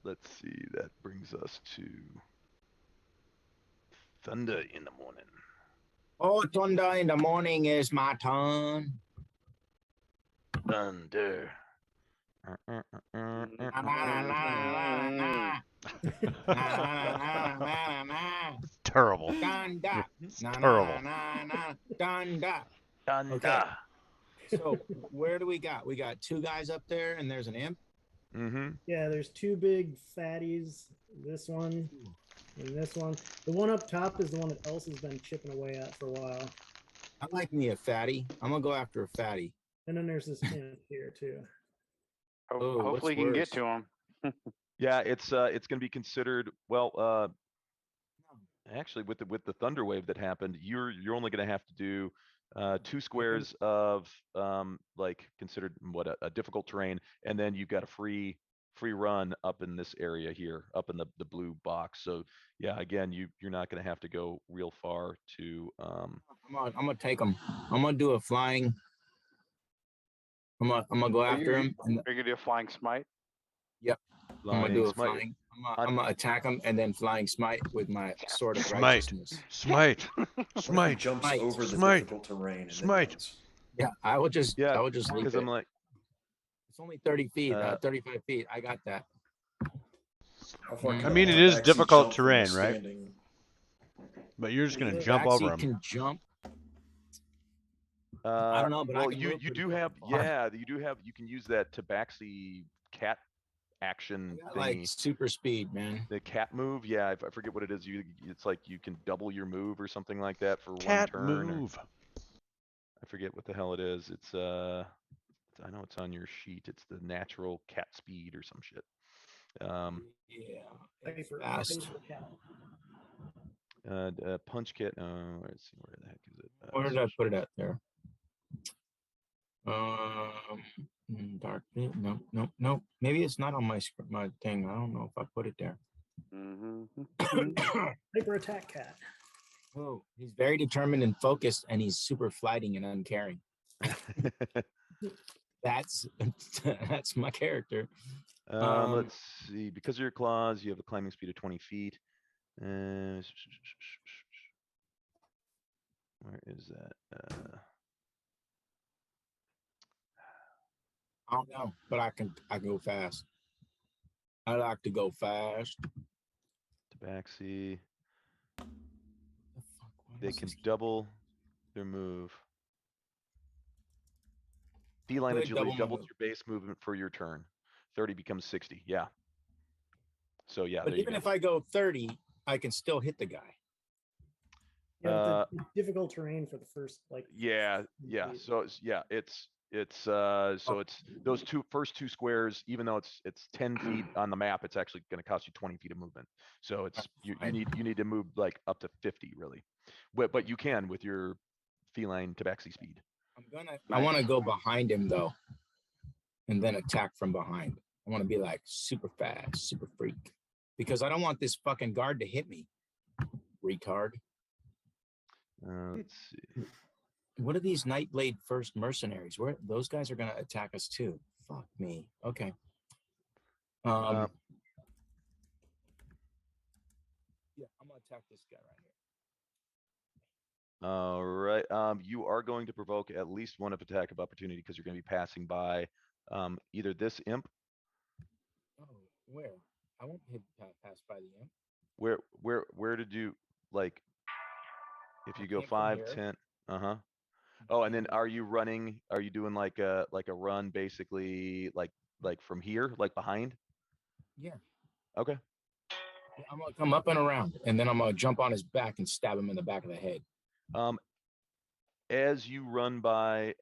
Let's see. That brings us to Thunder in the morning. Oh, thunder in the morning is my turn. Thunder. Na, na, na, na, na. Terrible. Dunda. It's Na, na, terrible. na, na, dunda. Dunda. Okay. So where do we got? We got two guys up there, and there's an imp. Mm-hmm. Yeah, there's two big fatties. This one and this one. The one up top is the one that Elsa's been chipping away at for a while. I like me a fatty. I'm gonna go after a fatty. And then there's this imp here too. Oh, what's Hopefully you can get worse? to him. Yeah, it's going to be considered well. Actually, with the thunder wave that happened, you're only going to have to do 2 squares of like considered what a difficult terrain, and then you've got a free run up in this area here, up in the blue box. So yeah, again, you're not going to have to go real far to. I'm gonna take him. I'm gonna do a flying. I'm gonna go after him. And, Are you gonna do a flying smite? yep. I'm gonna do a Smite. flying. I'm gonna attack him and then flying smite with my sword of Smite. righteousness. Smite. What if he Smite. jumps Smite. over the Smite. difficult terrain and then Smite. runs? Yeah, I will just Yeah, leave because it. I'm like, It's only 30 feet, Uh, 35 feet. I got that. How far Mm. can I mean, a it is tabaxi difficult jump from a terrain, right? standing- But you're just gonna The jump taxi over him. can jump. I don't know, but I well, can you move you pretty do have far. you can use that tabaxi cat action I got, like thingy. super speed, man. The cat move, yeah, I forget what it is. It's like you can double your move or something like that for Cat one turn. Or, move. I forget what the hell it is. It's I know it's on your sheet. It's the natural cat speed or some shit. Yeah, it's Hyper- fast. hyper cat. Punch kit. Let's see, where the heck is it? Where did I put it at there? Dark. No. Maybe it's not on my my thing. I don't know if I put it there. Hyper attack cat. Oh, he's very determined and focused, and he's super flighting and uncaring. That's that's my character. Let's see. Because of your claws, you have a climbing speed of 20 feet. Where is that? I don't know, but I can go fast. I like to go fast. Tabaxi. They can double their move. Feline Good agility double doubles move. your base movement for your turn. 30 becomes 60. Yeah. So yeah, But there you even go. if I go 30, I can still hit the guy. Yeah, but the difficult terrain for the first like. Yeah. So it's those first two squares, even though it's 10 feet on the map, it's actually going to cost you 20 feet of movement. So it's you need to move like up to 50 really, but you can with your feline tabaxi speed. I want to go behind him though, and then attack from behind. I want to be like super fast, super freak, because I don't want this fucking guard to hit me. Retard. Let's see. What are these Nightblade First mercenaries? Where those guys are gonna attack us too? Fuck me. Okay. Yeah, I'm gonna attack this guy right here. All right. You are going to provoke at least one attack of opportunity because you're going to be passing by either this imp. Oh, where? I won't hit pass by the imp. Where did you like? If you go came from 5, here. 10. Oh, and then are you running? Are you doing like a run basically like from here, like behind? Yeah. Okay. Yeah, I'm gonna come up and around, and then I'm gonna jump on his back and stab him in the back of the head. As you run by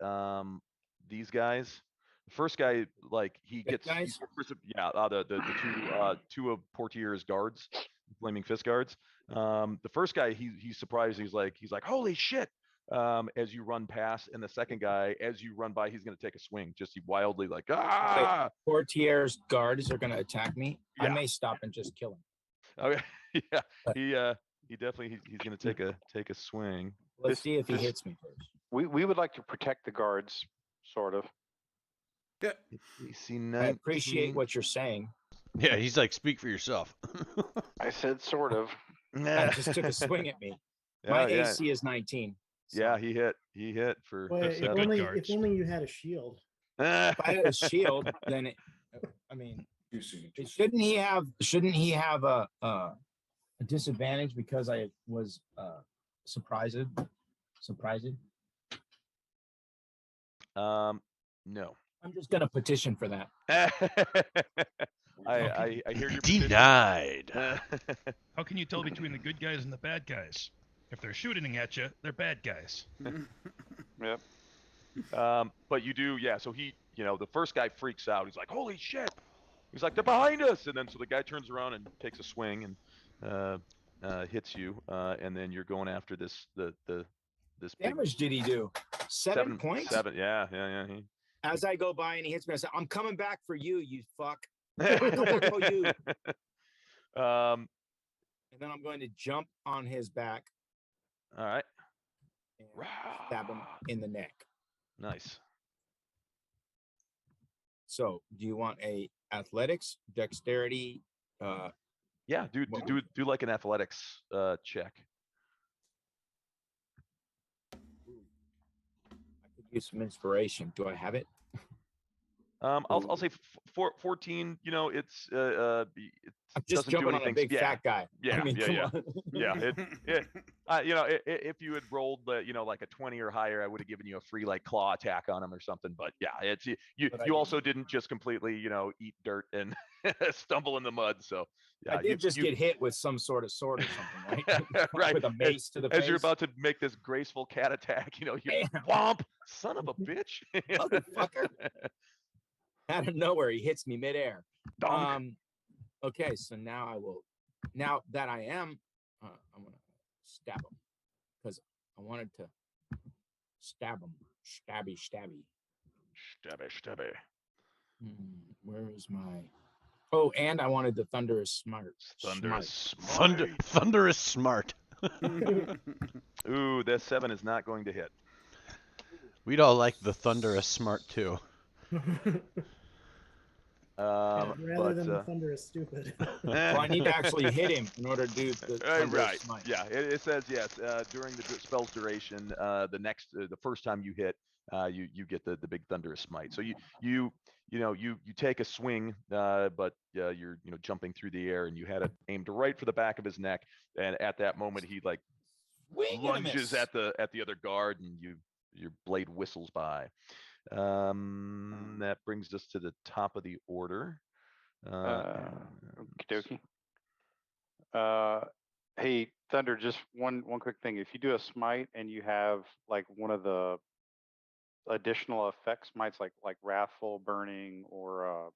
these guys, the first guy like he gets the two of Portier's guards, flaming fist guards. The first guy he's surprised. He's like holy shit. As you run past, and the second guy, as you run by, he's going to take a swing. Just wildly like ah. Wait, Portier's guards are gonna attack me. Yeah. I may stop and just kill him. Okay. Yeah. He definitely he's going to take a swing. Let's see if he hits me first. We would like to protect the guards, sort of. Yeah. I appreciate what you're saying. Yeah, he's like, speak for yourself. I said sort of. I just took a swing at me. My AC is 19. Yeah, he hit for. Boy, if only you had a shield. If I had a shield, then Too soon. Shouldn't he have a disadvantage because I was surprised? No. I'm just gonna petition for that. I hear your petition. Denied. How can you tell between the good guys and the bad guys? If they're shooting at you, they're bad guys. Yep. But you do, yeah. So he, the first guy freaks out. He's like, "Holy shit!" He's like, "They're behind us!" And then so the guy turns around and takes a swing and hits you. And then you're going after this this big Damage did he do? 7 points? 7. Yeah. As I go by and he hits me, I say, "I'm coming back for you, you fuck." I'm coming back for you. And then I'm going to jump on his back. All right. And stab him in the neck. Nice. So, do you want a athletics, dexterity? Yeah, do like an athletics check. I could use some inspiration. Do I have it? I'll say 14. It's I'm just doesn't do jumping on a anything. big fat guy. Yeah, I mean, come yeah. on. Yeah. If you had rolled, like a 20 or higher, I would have given you a free like claw attack on him or something. But yeah, it's you also didn't just completely eat dirt and stumble in the mud. So yeah, I did get hit with some sort of sword or something, right? right. With a mace to the As face. you're about to make this graceful cat attack, you whomp, son of a bitch. Motherfucker. Out of nowhere, he hits me midair. Donk. Okay, so now now that I am, I'm gonna stab him because I wanted to stab him. Stabby. Where is my? Oh, and I wanted the thunderous smart. Thunderous smart. Ooh, that 7 is not going to hit. We'd all like the thunderous smart too. Rather than the thunderous stupid. Well, I need to actually hit him in order to do the thunderous right. smite. Yeah, it says yes. During the spell's duration, the first time you hit, you get the big thunderous smite. So you take a swing, but you're jumping through the air, and you had it aimed right for the back of his neck, and at that moment he like lunges at the other guard, and your blade whistles by. That brings us to the top of the order. Okie dokie. Hey, Thunder, just one quick thing. If you do a smite and you have like one of the additional effect smites like wrathful, burning, or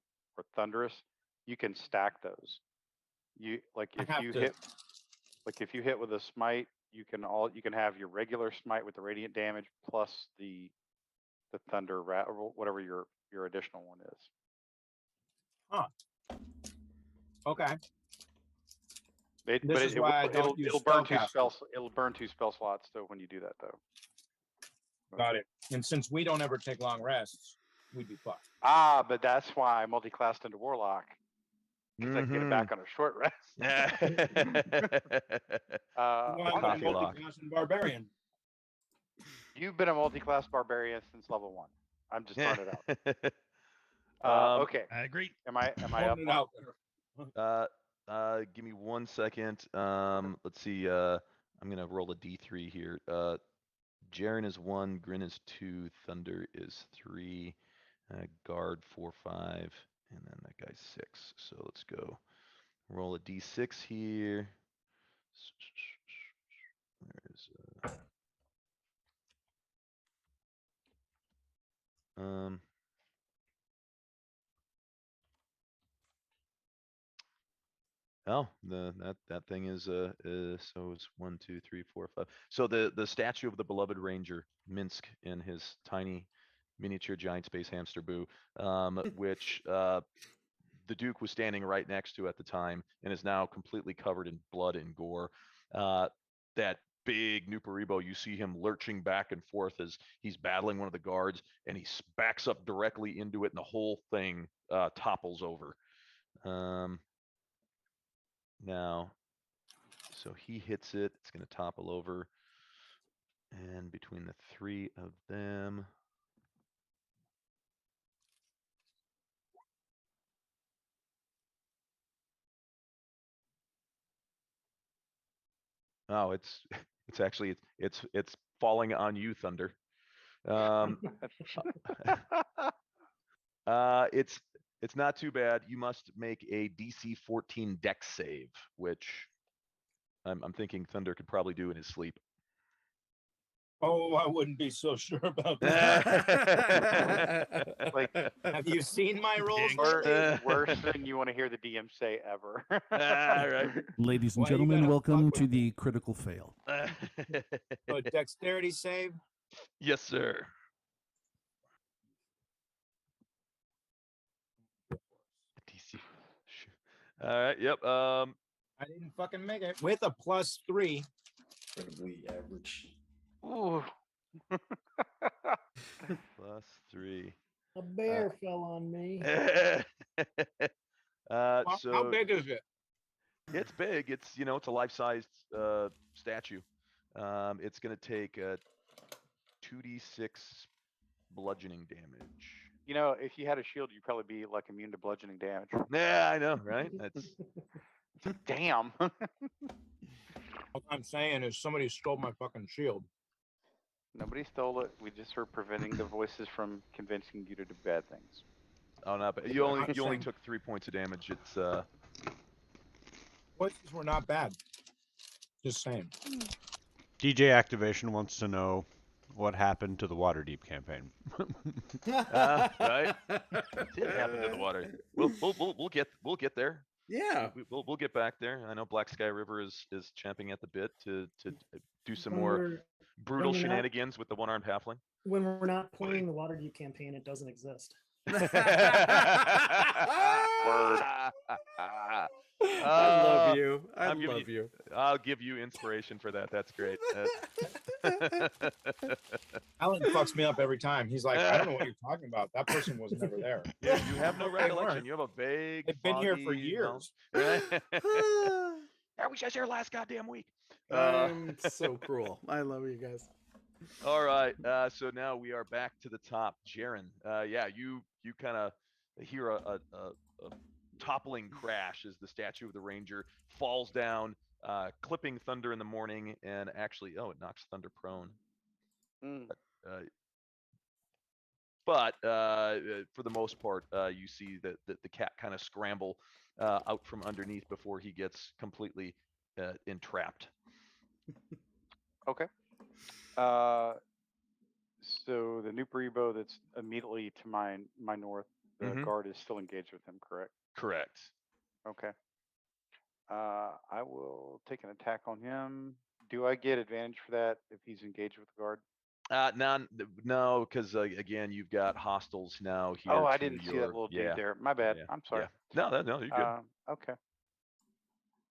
thunderous, you can stack those. If you hit with a smite, you can have your regular smite with the radiant damage plus the thunder or whatever your additional one is. Huh. Okay. It'll burn 2 spells. It'll burn 2 spell slots though when you do that though. Got it. And since we don't ever take long rests, we'd be fucked. But that's why I multi-classed into Warlock. Because I can get it back on a short rest. I'm multi-class Barbarian. You've been a multi-class Barbarian since level 1. I'm just throwing it out. Okay. I agree. Am I up? Give me 1 second. Let's see. I'm gonna roll a D3 here. Jaren is 1, Grin is 2, Thunder is 3, Guard 4, 5, and then that guy's 6. So let's go. Roll a D6 here. Where is Oh, that thing is so it's 1, 2, 3, 4, 5. So the statue of the beloved ranger Minsk in his tiny miniature giant space hamster Boo, which the Duke was standing right next to at the time, and is now completely covered in blood and gore. That big Nuparibo, you see him lurching back and forth as he's battling one of the guards, and he backs up directly into it, and the whole thing topples over. Now, so he hits it, it's going to topple over. And between the 3 of them, Oh, it's actually it's falling on you, Thunder. Um, it's not too bad. You must make a DC 14 Dex save, which I'm thinking Thunder could probably do in his sleep. Oh, I wouldn't be so sure about that. Like, have you seen my rolls? worse than you want to hear the DM say ever. All right. Ladies and Why you gentlemen, gotta welcome fuck to with the critical fail. A dexterity save. Yes, sir. DC. All right. Yep. I didn't fucking make it with a +3. Incredibly average. Ooh. +3. A bear fell on me. So How big is it? it's big. It's it's a life-sized statue. It's gonna take 2d6 bludgeoning damage. You know, if you had a shield, you'd probably be like immune to bludgeoning damage. Yeah, I know, right? That's Damn. All I'm saying is somebody stole my fucking shield. Nobody stole it. We just were preventing the voices from convincing you to do bad things. oh no, but you only took 3 points of damage. It's Voices were not bad. Just saying. DJ Activation wants to know what happened to the Waterdeep campaign. right. It did happen to the water. We'll get there. Yeah. We'll get back there. I know Black Sky River is champing at the bit to do some more brutal when we're not- shenanigans with the one-armed halfling. When we're not playing the Waterdeep campaign, it doesn't exist. Word. I love you. I I'm giving love you. I'll give you inspiration for that. That's great. Alan fucks me up every time. He's like, I don't know what you're talking about. That person was never there. Yeah, you have no They recollection. weren't. You have a vague. They've been here for foggy, years. Yeah, we was here last goddamn week. I'm so cruel. I love you guys. All right. So now we are back to the top. Jaren, yeah, you kind of hear a toppling crash as the statue of the ranger falls down, clipping Thunder in the morning, and actually, it knocks Thunder prone. But for the most part, you see that the cat kind of scramble out from underneath before he gets completely entrapped. Okay. So the new Paribo that's immediately to my north, the guard is still engaged with him, correct? Correct. Okay. I will take an attack on him. Do I get advantage for that if he's engaged with the guard? No, because again, you've got hostiles now here. Oh, I to didn't see that your- little dude yeah, there. My bad. yeah, I'm sorry. yeah. No, you're good. Okay.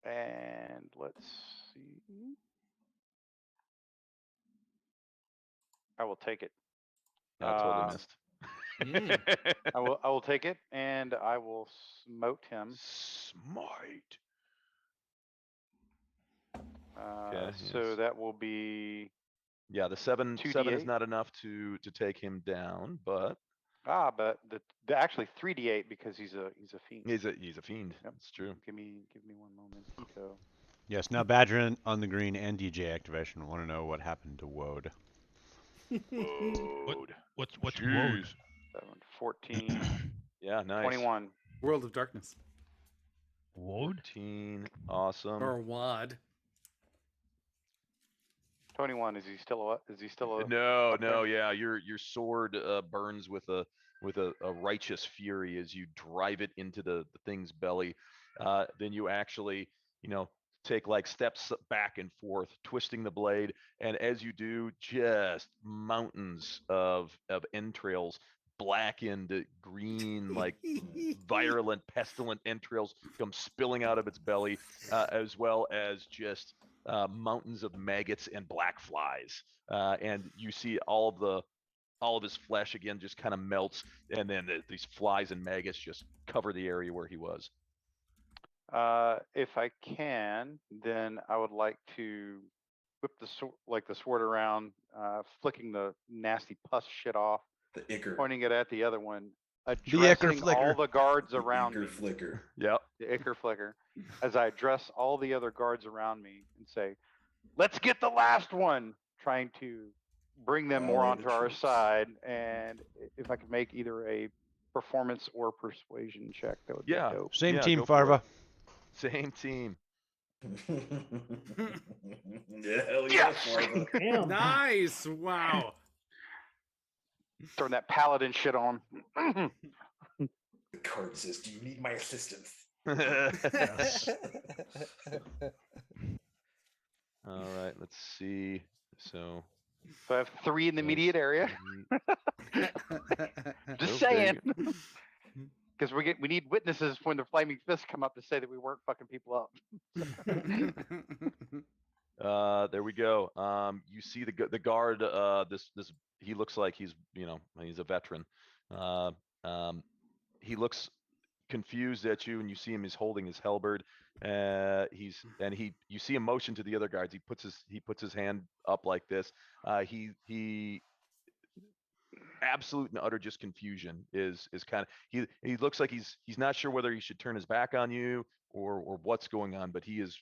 And let's see. I will take it. I totally missed. I will take it, and I will smote him. Smite. So that will be Yeah, the 7 is 2d8? not enough to take him down, but but the actually 3d8 because he's a fiend. he's a fiend. Yep. That's true. Give me one moment. So Yes, now Badger on the green and DJ Activation want to know what happened to Woad. What's Jeez. Woad? 7, 14, Yeah, nice. 21. World of Darkness. Woad? 14. Awesome. Or WAD. 21. Is he still a? No, up there? yeah. Your sword burns with a righteous fury as you drive it into the thing's belly. Then you actually, take like steps back and forth, twisting the blade, and as you do, just mountains of entrails, blackened green, like virulent, pestilent entrails come spilling out of its belly, as well as just mountains of maggots and black flies. And you see all of his flesh again just kind of melts, and then these flies and maggots just cover the area where he was. If I can, then I would like to whip the sword around, flicking the nasty pus shit off, The ichor. pointing it at the other one, ichor addressing flicker. all the guards around Ichor me. flicker. Yep. The ichor flicker, as I address all the other guards around me and say, let's get the last one, trying to bring them more Rally the onto our troops. side. And if I could make either a performance or persuasion check, that would Yeah. be dope. Same Yeah, team, go for it. Farva. Same team. Yeah, hell yeah, Yes! Farva. Damn. Nice. Wow. Throwing that paladin shit on. The card says, "Do you need my assistance?" Yes. All right, let's see. So So I have 3 in the immediate area. Just Nope, there saying. you Because we need witnesses when the flaming fists come up to say that we weren't fucking people up. there we go. You see the guard. This he looks like he's he's a veteran. He looks confused at you, and you see him. He's holding his halberd. You see him motion to the other guards. He puts his hand up like this. He absolute and utter just confusion is kind of he looks like he's not sure whether he should turn his back on you or what's going on, but he is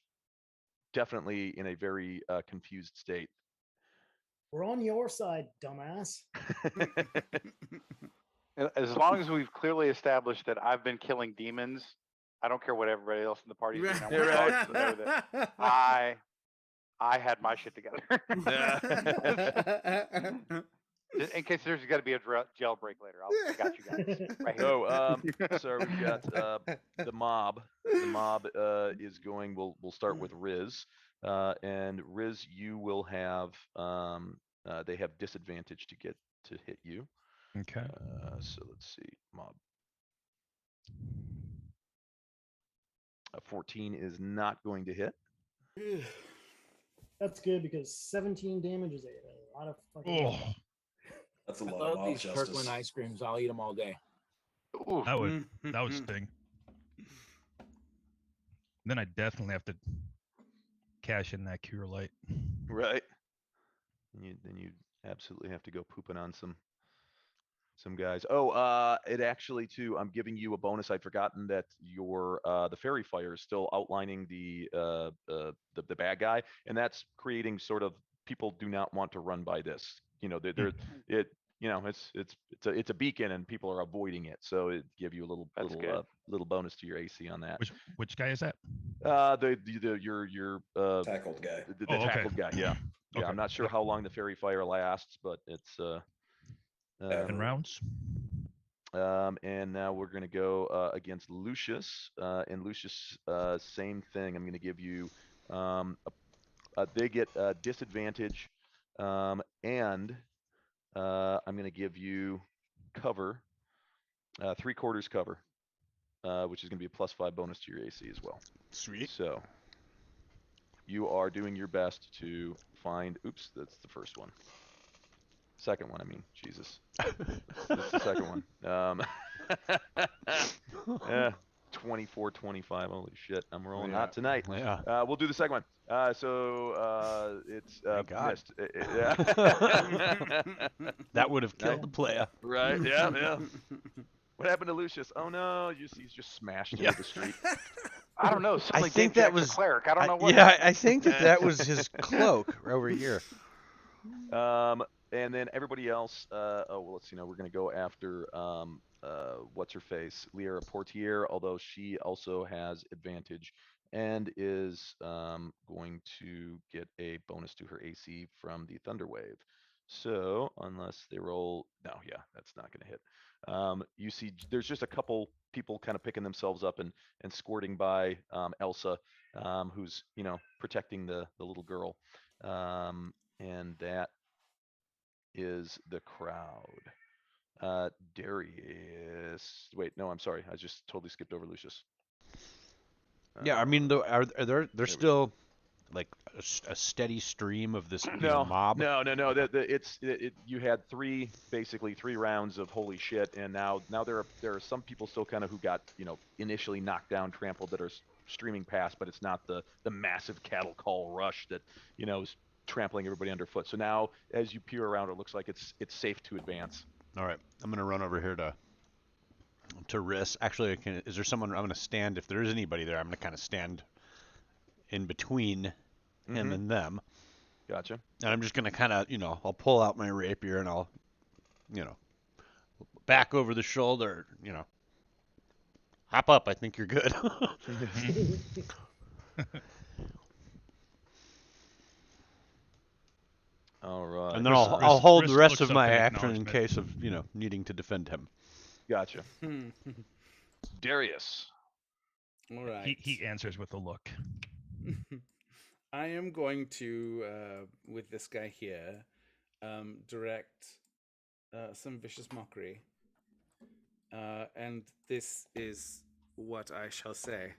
definitely in a very confused state. We're on your side, dumbass. As long as we've clearly established that I've been killing demons, I don't care what everybody else in the party is doing. I want dogs to know that I had my shit together. In case there's got to be a jailbreak later, I got you guys right here. So, so we got the mob. The mob is going. We'll start with Riz, and Riz, you will have. They have disadvantage to hit you. Okay. So let's see, mob. 14 is not going to hit. That's good because 17 damage is a lot of fucking. Oh, That's a I lot of love mob these justice. Kirkland ice creams. I'll eat them all day. that would sting. Then I definitely have to cash in that cure light. Right. Then you absolutely have to go pooping on some guys. Oh, it actually too. I'm giving you a bonus. I'd forgotten that your the fairy fire is still outlining the bad guy, and that's creating sort of people do not want to run by this. It's a beacon and people are avoiding it, so it give you a little bonus to your AC on that. Which guy is that? Your tackled guy. The Oh, okay. tackled guy. Yeah. Yeah. Okay. I'm not sure how long the fairy fire lasts, but it's 7 rounds. And now we're going to go against Lucius. And Lucius, same thing. I'm going to give you, they get disadvantage, and I'm going to give you cover, 3/4 cover, which is going to be a +5 bonus to your AC as well. Sweet. So you are doing your best to find. Oops, that's the first one. Second one, I mean, Jesus. That's the second one. 24, 25. Holy shit, I'm rolling hot tonight. Yeah. We'll do the second one. So it's missed. Yeah. That would have killed the player. Right? Yeah, yeah. What happened to Lucius? Oh no, he's just smashed into the street. I don't know. I think that was cleric. I don't know what. Yeah, I think that was his cloak over here. And then everybody else. Let's see. Now we're gonna go after what's her face, Liera Portier. Although she also has advantage and is going to get a bonus to her AC from the Thunder Wave. So unless they roll, no, yeah, that's not gonna hit. You see, there's just a couple people kind of picking themselves up and squirting by Elsa, who's protecting the little girl, and that is the crowd. Darius. Wait, no, I'm sorry. I just totally skipped over Lucius. Yeah, I mean, are there still like a steady stream of this mob? No. You had basically three rounds of holy shit, and now there are some people still kind of who got initially knocked down, trampled, that are streaming past, but it's not the massive cattle call rush that is trampling everybody underfoot. So now, as you peer around, it looks like it's safe to advance. All right, I'm gonna run over here to Riss. Actually, is there someone? I'm gonna stand. If there is anybody there, I'm gonna kind of stand in between him and them. Gotcha. And I'm just gonna kind of, I'll pull out my rapier and I'll, back over the shoulder, hop up. I think you're good. All right. And then I'll hold the rest of my action in case of, needing to defend him. Gotcha. Darius. All right. He answers with a look. I am going to, with this guy here, direct some vicious mockery. And this is what I shall say.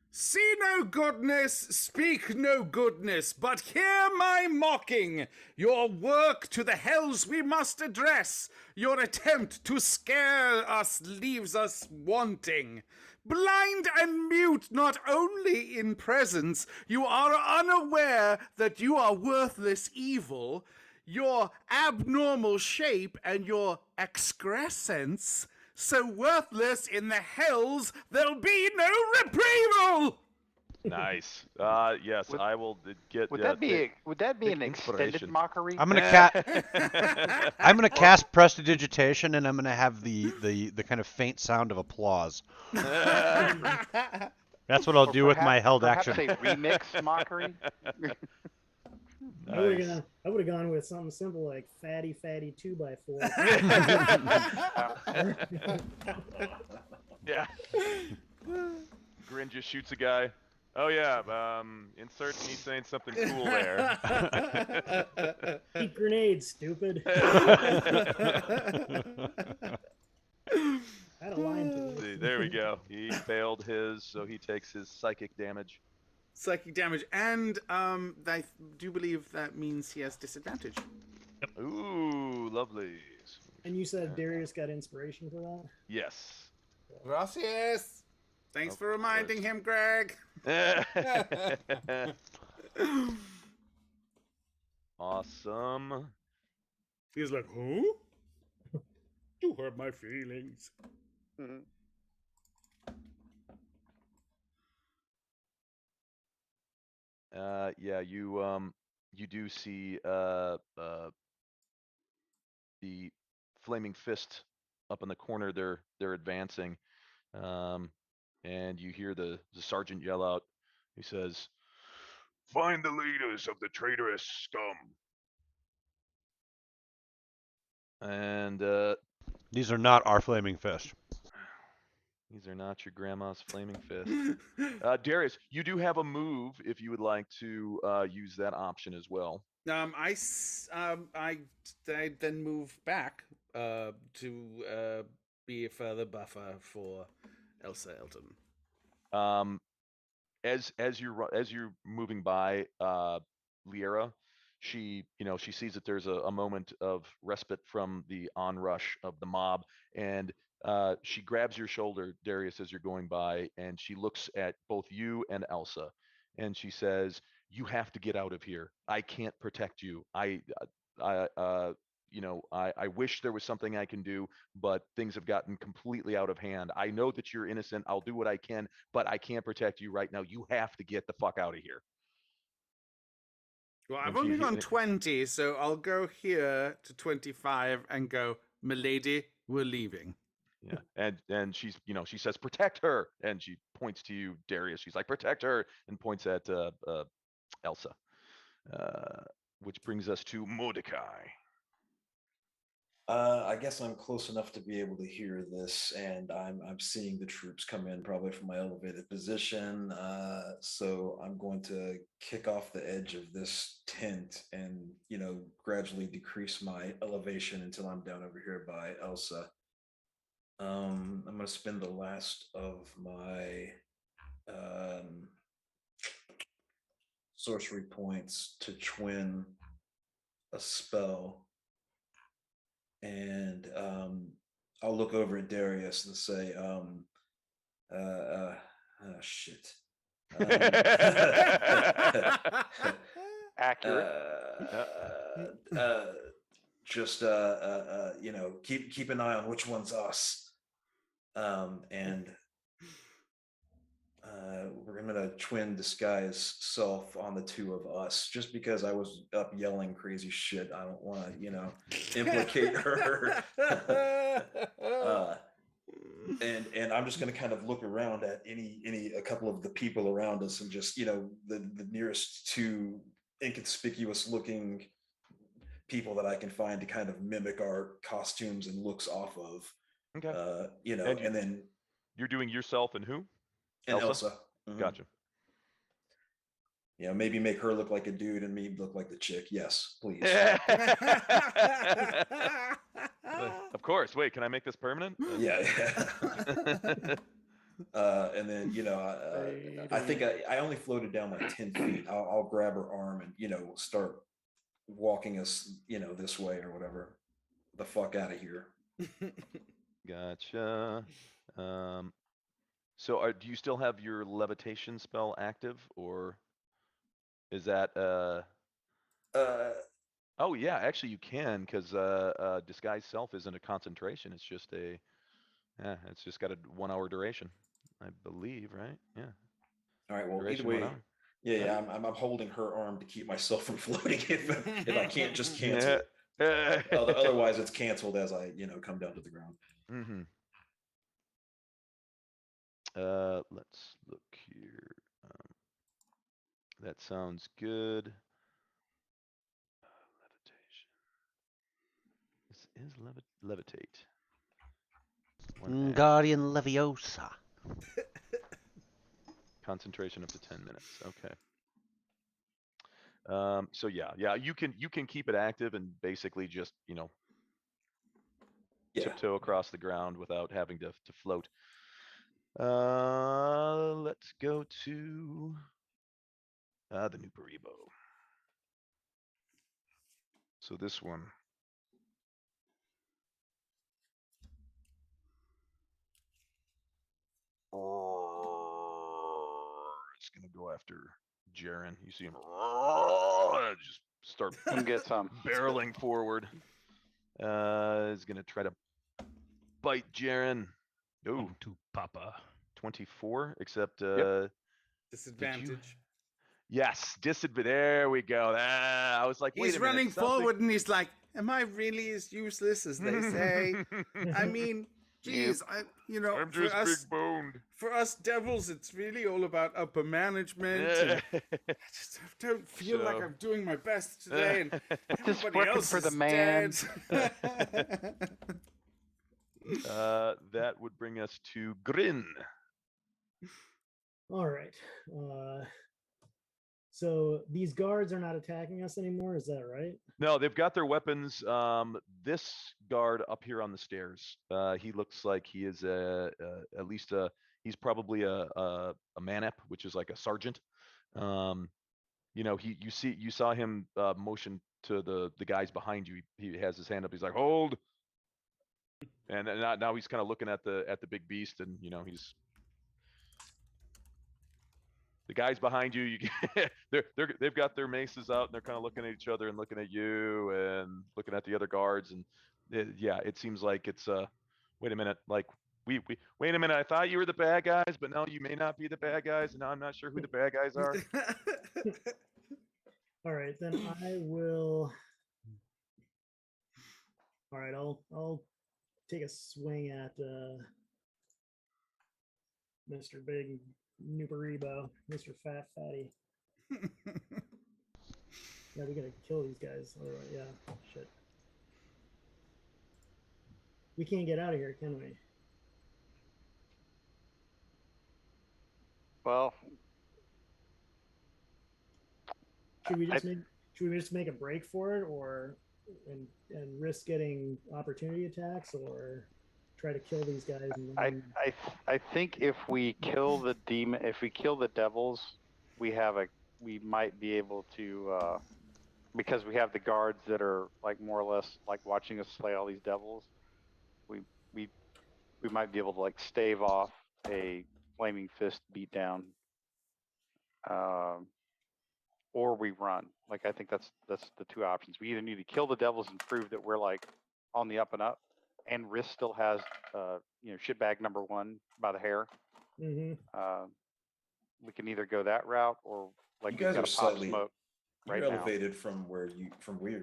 See no goodness, speak no goodness, but hear my mocking. Your work to the hells we must address. Your attempt to scare us leaves us wanting. Blind and mute not only in presence, you are unaware that you are worthless evil. Your abnormal shape and your excrescence so worthless in the hells, there'll be no reprieval. Nice. Yes, I will get. Would that be an extended inspiration. mockery? I'm gonna cast prestidigitation, and I'm gonna have the kind of faint sound of applause. That's what I'll do with my held action. Perhaps a remix mockery. I would have gone with something simple like fatty 2x4. Yeah. Grin just shoots a guy. Oh yeah, insert me saying something cool there. Eat grenades, stupid. Had a line to it. See, there we go. He failed his, so he takes his psychic damage. Psychic damage, and I do believe that means he has disadvantage. Yep. Ooh, lovely. And you said Darius got inspiration for that? Yes. Gracias. Thanks for reminding him, Greg. Awesome. He's like, huh? You hurt my feelings. Mm-hmm. Yeah, you do see the flaming fist up in the corner. They're advancing, and you hear the sergeant yell out. He says, "Find the leaders of the traitorous scum." And these are not our flaming fist. These are not your grandma's flaming fist. Darius, you do have a move if you would like to use that option as well. I then move back to be a further buffer for Elsa Elton. As you're moving by Liera, she sees that there's a moment of respite from the onrush of the mob, and she grabs your shoulder, Darius, as you're going by, and she looks at both you and Elsa, and she says, "You have to get out of here. I can't protect you. I wish there was something I can do, but things have gotten completely out of hand. I know that you're innocent. I'll do what I can, but I can't protect you right now. You have to get the fuck out of here." Well, I've only gone 20, so I'll go here to 25 and go, "Milady, we're leaving." Yeah, and she's, she says, "Protect her," and she points to you, Darius. She's like, "Protect her," and points at Elsa. Which brings us to Mordecai. I guess I'm close enough to be able to hear this, and I'm seeing the troops come in probably from my elevated position. So I'm going to kick off the edge of this tent and gradually decrease my elevation until I'm down over here by Elsa. I'm going to spend the last of my sorcery points to twin a spell. And I'll look over at Darius and say, shit. Accurate. Just keep an eye on which one's us. And we're gonna twin disguise self on the two of us, just because I was up yelling crazy shit. I don't want to, implicate her. And I'm just gonna kind of look around at a couple of the people around us, and just the nearest two inconspicuous looking people that I can find to kind of mimic our costumes and looks off of. Okay. And then you're doing yourself and who? and Elsa. Mhm. Gotcha. Maybe make her look like a dude and me look like the chick. Yes, please. Of course. Wait, can I make this permanent? Yeah. And then I think I only floated down like 10 feet. I'll grab her arm and start walking us this way or whatever. The fuck out of here. Gotcha. So do you still have your levitation spell active, or is that oh yeah, actually you can, because disguise self isn't a concentration, it's just it's just got a 1 hour duration, I believe, right? Yeah. All right, well, Duration either way, 1 hour. yeah, I'm holding her arm to keep myself from floating if I can't just cancel it. Otherwise it's canceled as I come down to the ground. Mm-hmm. Let's look here. That sounds good. Levitation. This is levitate. Guardian Leviosa. Concentration up to 10 minutes. Okay. So yeah, you can keep it active and basically just tiptoe across the ground without having to float. Let's go to the new Baribo. So this one. It's gonna go after Jaren. You see him just start Come get some. barreling forward. Is gonna try to bite Jaren. Ooh, to Papa. 24, except Disadvantage. Yes, disadvantage. There we go. I was like, wait He's a minute, running something- forward and he's like, "Am I really as useless as they say?" I mean, geez, I'm for just us, big boned. for us devils, it's really all about upper management. And I don't feel like So- I'm doing my best today, and Just everybody working else for the is man. dead. That would bring us to Grin. All right. So these guards are not attacking us anymore. Is that right? No, they've got their weapons. This guard up here on the stairs, he looks like he is at least he's probably a manep, which is like a sergeant. You saw him motion to the guys behind you. He has his hand up. He's like, hold. And now he's kind of looking at the big beast, and he's. The guys behind you, they've got their maces out, and they're kind of looking at each other and looking at you and looking at the other guards, and it seems like it's wait a minute, like wait a minute, I thought you were the bad guys, but now you may not be the bad guys, and now I'm not sure who the bad guys are. All right, then I will. All right, I'll take a swing at Mr. Big Nuparibo, Mr. Fat Fatty. Yeah, we gotta kill these guys. All right, yeah, shit. We can't get out of here, can we? Well, Should we just make a break for it, or and risk getting opportunity attacks, or try to kill these guys? And then... I think if we kill the demon, if we kill the devils, we might be able to because we have the guards that are like more or less like watching us slay all these devils. We might be able to like stave off a flaming fist beatdown, or we run. Like I think that's the two options. We either need to kill the devils and prove that we're like on the up and up, and Risk still has shitbag number one by the hair. Mm-hmm. we can either go that route or like You we've guys got are to pop slightly smoke you're right now. elevated from where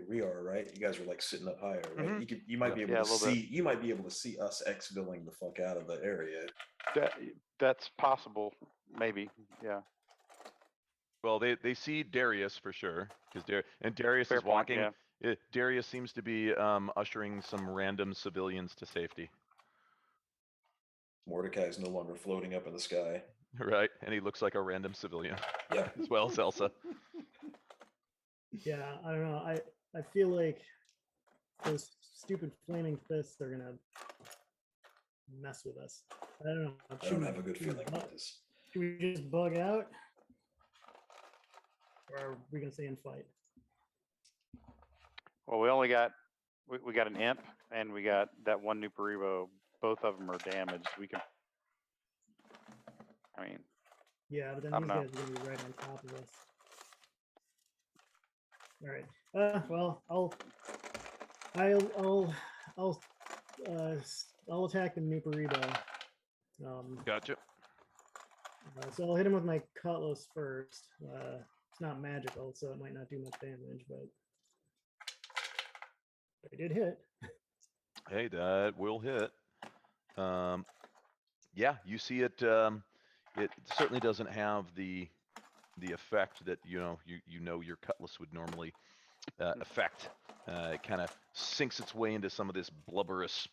we are, right? You guys are like sitting up higher, right? You might be able Yeah, a to little bit. see you might be able to see us exfilling the fuck out of the area. That's possible, maybe. Yeah. Well, they see Darius for sure because Darius Fair is point, walking. yeah. Darius seems to be ushering some random civilians to safety. Mordecai's no longer floating up in the sky. Right, and he looks like a random civilian. Yeah. As well as Elsa. Yeah, I don't know. I feel like those stupid flaming fists are gonna mess with us. I don't know. I don't have a good feeling about this. Should we just bug out, or are we gonna stay and fight? Well, we only got we got an imp and we got that one new Paribo. Both of them are damaged. We can. I mean. Yeah, but then I these don't guys are gonna be right on top of us. All right. Well, I'll attack the new Paribo. Gotcha. So I'll hit him with my cutlass first. It's not magical, so it might not do much damage, but I did hit. Hey, that will hit. Yeah, you see it. It certainly doesn't have the effect that you know your cutlass would normally affect. It kind of sinks its way into some of this blubberous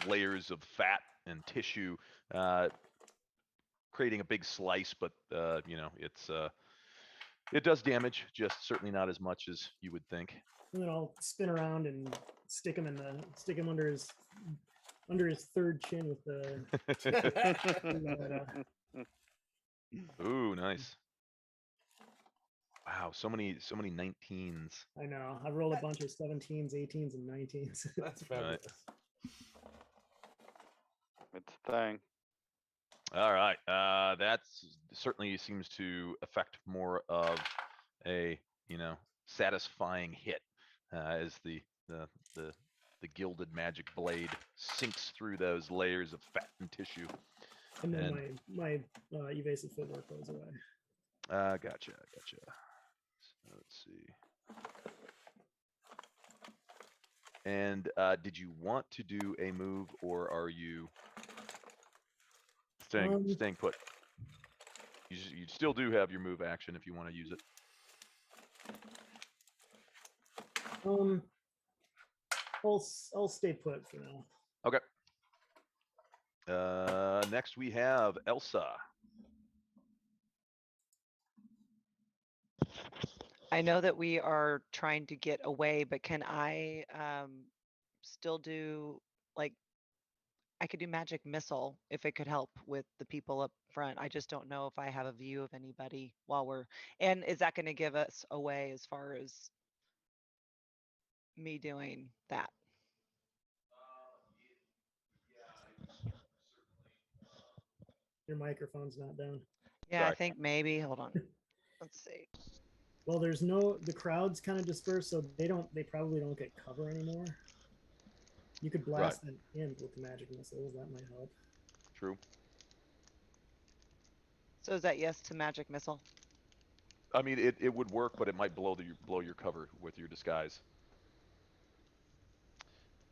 layers of fat and tissue, creating a big slice. But it does damage, just certainly not as much as you would think. And then I'll spin around and stick him under his third chin with the. Ooh, nice. Wow, so many 19s. I know. I rolled a bunch of 17s, 18s, and 19s. That's fabulous. It's a thing. All right, that certainly seems to affect more of a satisfying hit as the gilded magic blade sinks through those layers of fat and tissue. And then my evasive footwork goes away. Gotcha. So let's see. And did you want to do a move, or are you staying put? You still do have your move action if you want to use it. I'll stay put for now. Okay. Next we have Elsa. I know that we are trying to get away, but can I still do, like, I could do magic missile if it could help with the people up front. I just don't know if I have a view of anybody and is that going to give us away as far as me doing that? Your microphone's not down. Yeah, Sorry. I think maybe. Hold on. Let's see. Well, the crowd's kind of dispersed, so they probably don't get cover anymore. You could blast an imp with magic missiles. That might help. True. So is that yes to magic missile? I mean, it would work, but it might blow your cover with your disguise.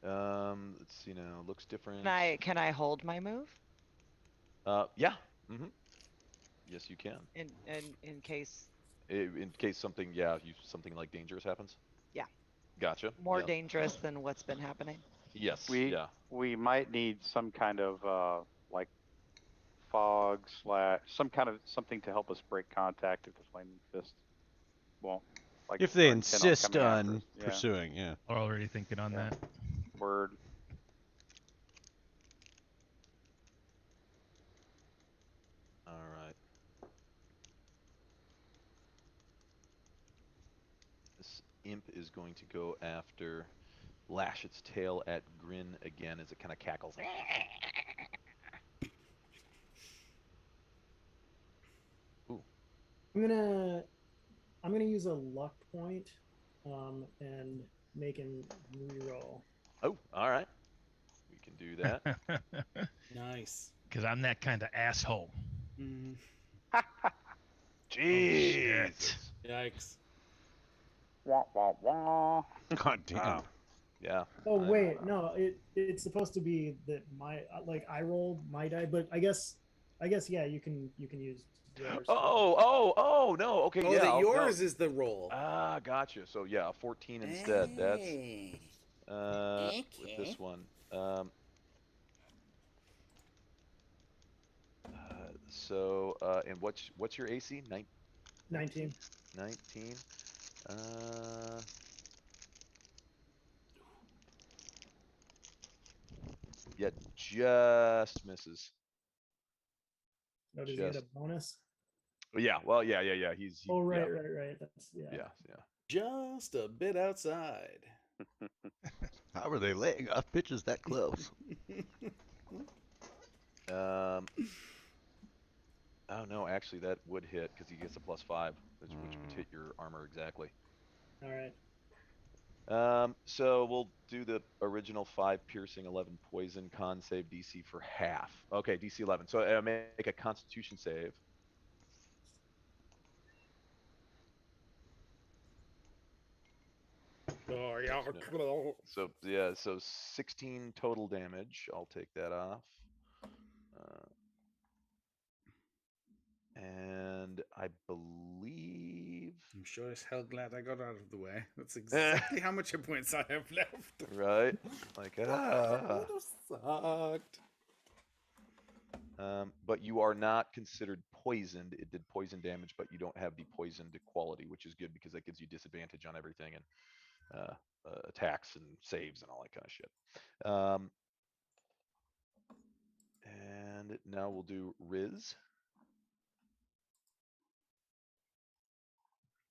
Let's see now. Looks different. Can I hold my move? Yeah. Mm-hmm. Yes, you can. In case. In case something like dangerous happens. Yeah. Gotcha. More yeah. dangerous than what's been happening. Yes. We might need some kind of like fog / something to help us break contact if the flaming fist won't. Like if they insist on pursuing, yeah. We're already thinking on that. Word. All right. This imp is going to go after, lash its tail at Grin again as it kind of cackles. Ooh. I'm gonna use a luck point, and make him reroll. Oh, all right. We can do that. Nice. Because I'm that kind of asshole. Shit. Yikes. Wah, wah, wah. God damn. Wow. Yeah. Oh wait, no, it's supposed to be that my like I rolled my die, but I guess yeah, you can use yours. Oh, no. Okay, Oh, yeah. that no. yours is the roll. Ah, gotcha. So yeah, 14 instead. That's Hey. with this one. And what's your AC? 19. 19. Yeah, just misses. No, does he get a bonus? Yeah, well, yeah. He's Oh right, yeah. right. That's Yeah. Just a bit outside. How are they laying off pitches that close? Oh no, actually that would hit because he gets a +5, which would hit your armor exactly. all right. So we'll do the original 5 piercing, 11 poison, con save DC for half. Okay, DC 11. So make a Constitution save. Oh, yeah. So yeah, so 16 total damage. I'll take that off. And I believe. I'm sure as hell glad I got out of the way. That's exactly how much hit points I have left. Right? Like, Would have sucked. But you are not considered poisoned. It did poison damage, but you don't have the poisoned quality, which is good because that gives you disadvantage on everything and attacks and saves and all that kind of shit. And now we'll do Riz.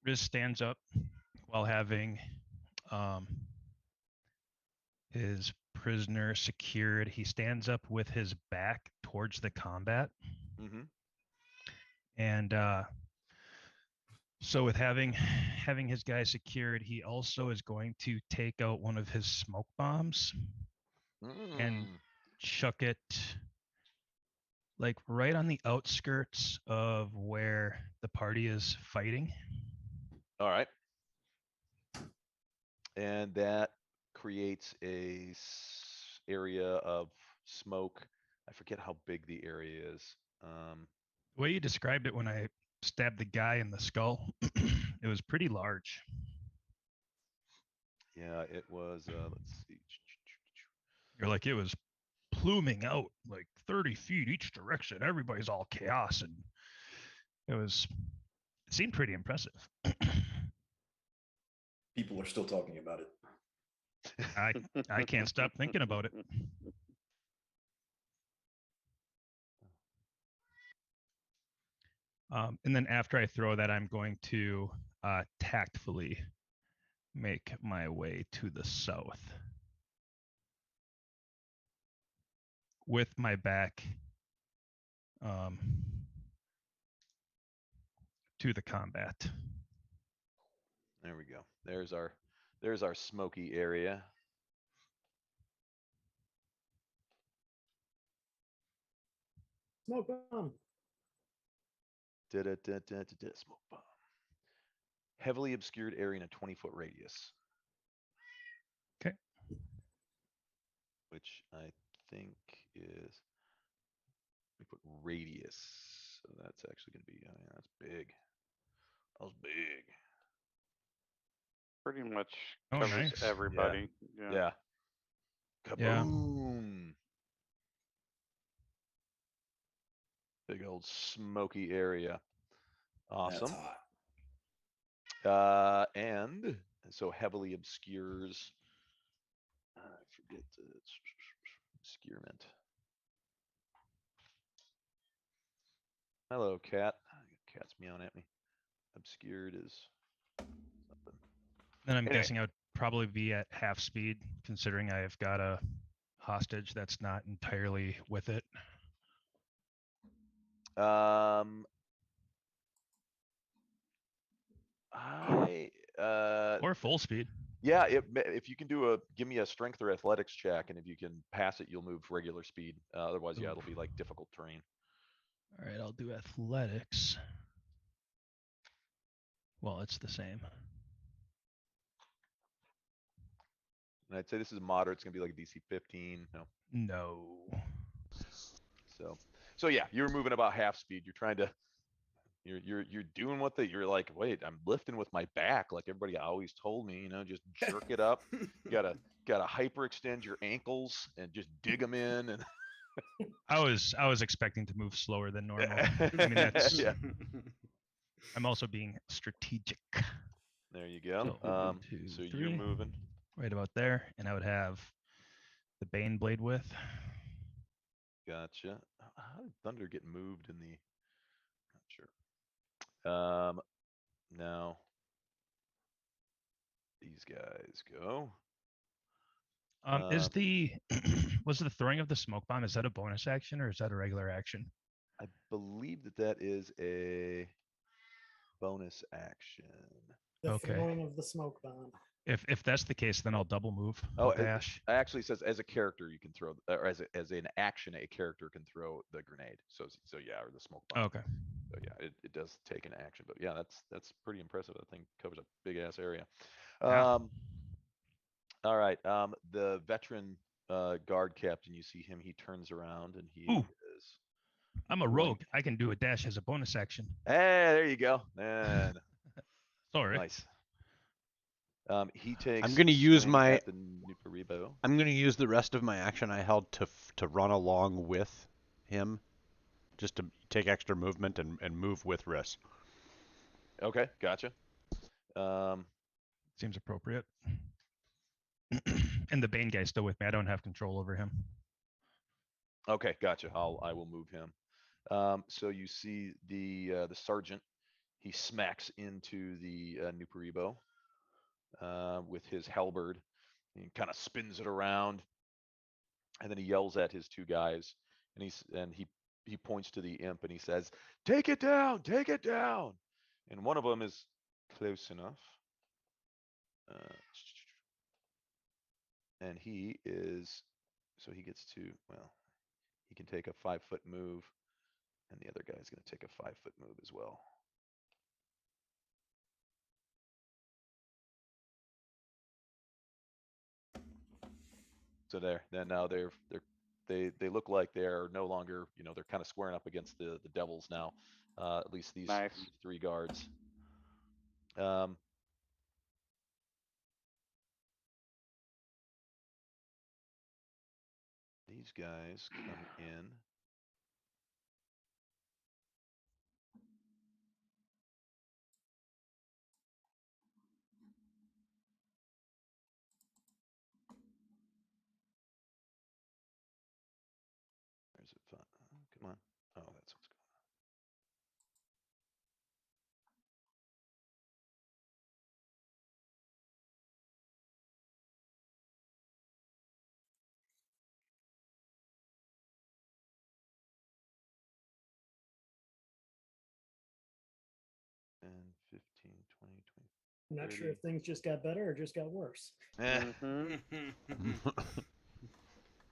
Riz stands up while having his prisoner secured. He stands up with his back towards the combat. Mm-hmm. And so with having his guy secured, he also is going to take out one of his smoke bombs and chuck it like right on the outskirts of where the party is fighting. All right. And that creates a area of smoke. I forget how big the area is. The way you described it when I stabbed the guy in the skull, it was pretty large. Yeah, it was. Let's see. You're like, it was pluming out like 30 feet each direction. Everybody's all chaos, and it seemed pretty impressive. People are still talking about it. I can't stop thinking about it. And then after I throw that, I'm going to tactfully make my way to the south with my back to the combat. There we go. There's our smoky area. Smoke bomb. Smoke bomb. Heavily obscured area in a 20-foot radius. Okay. Which I think is, we put radius. So that's actually going to be, oh yeah, that's big. That was big. Pretty much Oh, covers nice. everybody. Yeah. Yeah. Kaboom. Big old smoky area. Awesome. That's hot. And so heavily obscures. I forget the obscurement. Hello, cat. Cat's meowing at me. Obscured is something. Then I'm Anyway. guessing I would probably be at half speed, considering I've got a hostage that's not entirely with it. Or full speed. Yeah, if you can give me a strength or athletics check, and if you can pass it, you'll move regular speed. Otherwise, yeah, it'll be like difficult terrain. All right, I'll do athletics. Well, it's the same. And I'd say this is moderate. It's gonna be like a DC 15. No. No. So yeah, you're moving about half speed. You're trying to, you're doing what you're like, wait, I'm lifting with my back, like everybody always told me, just jerk it up. You gotta hyperextend your ankles and just dig them in. And I was expecting to move slower than normal. I mean, that's. Yeah. I'm also being strategic. There you go. So, 1, 2, So 3, you're moving. right about there, and I would have the Bane blade width. Gotcha. How did Thunder get moved in the? Not sure. Now these guys go. Is the was the throwing of the smoke bomb, is that a bonus action or is that a regular action? I believe that is a bonus action. The Okay. throwing of the smoke bomb. If that's the case, then I'll double move. Oh, with it dash. actually says as a character you can throw, or as an action a character can throw the grenade. So yeah, or the smoke bomb. Okay. So yeah, it does take an action, but yeah, that's pretty impressive. That thing covers a big ass area. Yeah. All right. The veteran guard captain, you see him. He turns around and he Ooh. is. I'm a going- rogue. I can do a dash as a bonus action. Hey, there you go. And Sorry. nice. He takes. I'm gonna use swing my- at the Nuparibo. I'm going to use the rest of my action I held to run along with him, just to take extra movement and move with Riss. Okay, gotcha. Seems appropriate. And the Bane guy's still with me. I don't have control over him. Okay, gotcha. I will move him. So you see the sergeant. He smacks into the Nuparibo with his halberd. He kind of spins it around, and then he yells at his two guys, and he points to the imp and he says, "Take it down! Take it down!" And one of them is close enough. And he is, so he gets to, well, he can take a 5-foot move, and the other guy's going to take a 5-foot move as well. So there, then now they look like they're no longer, they're kind of squaring up against the devils now. At least these three guards. These guys come in. Where's it? Come on. Oh, that's what's going on. And 15, 20, 20. I'm not sure if things just got better or just got worse.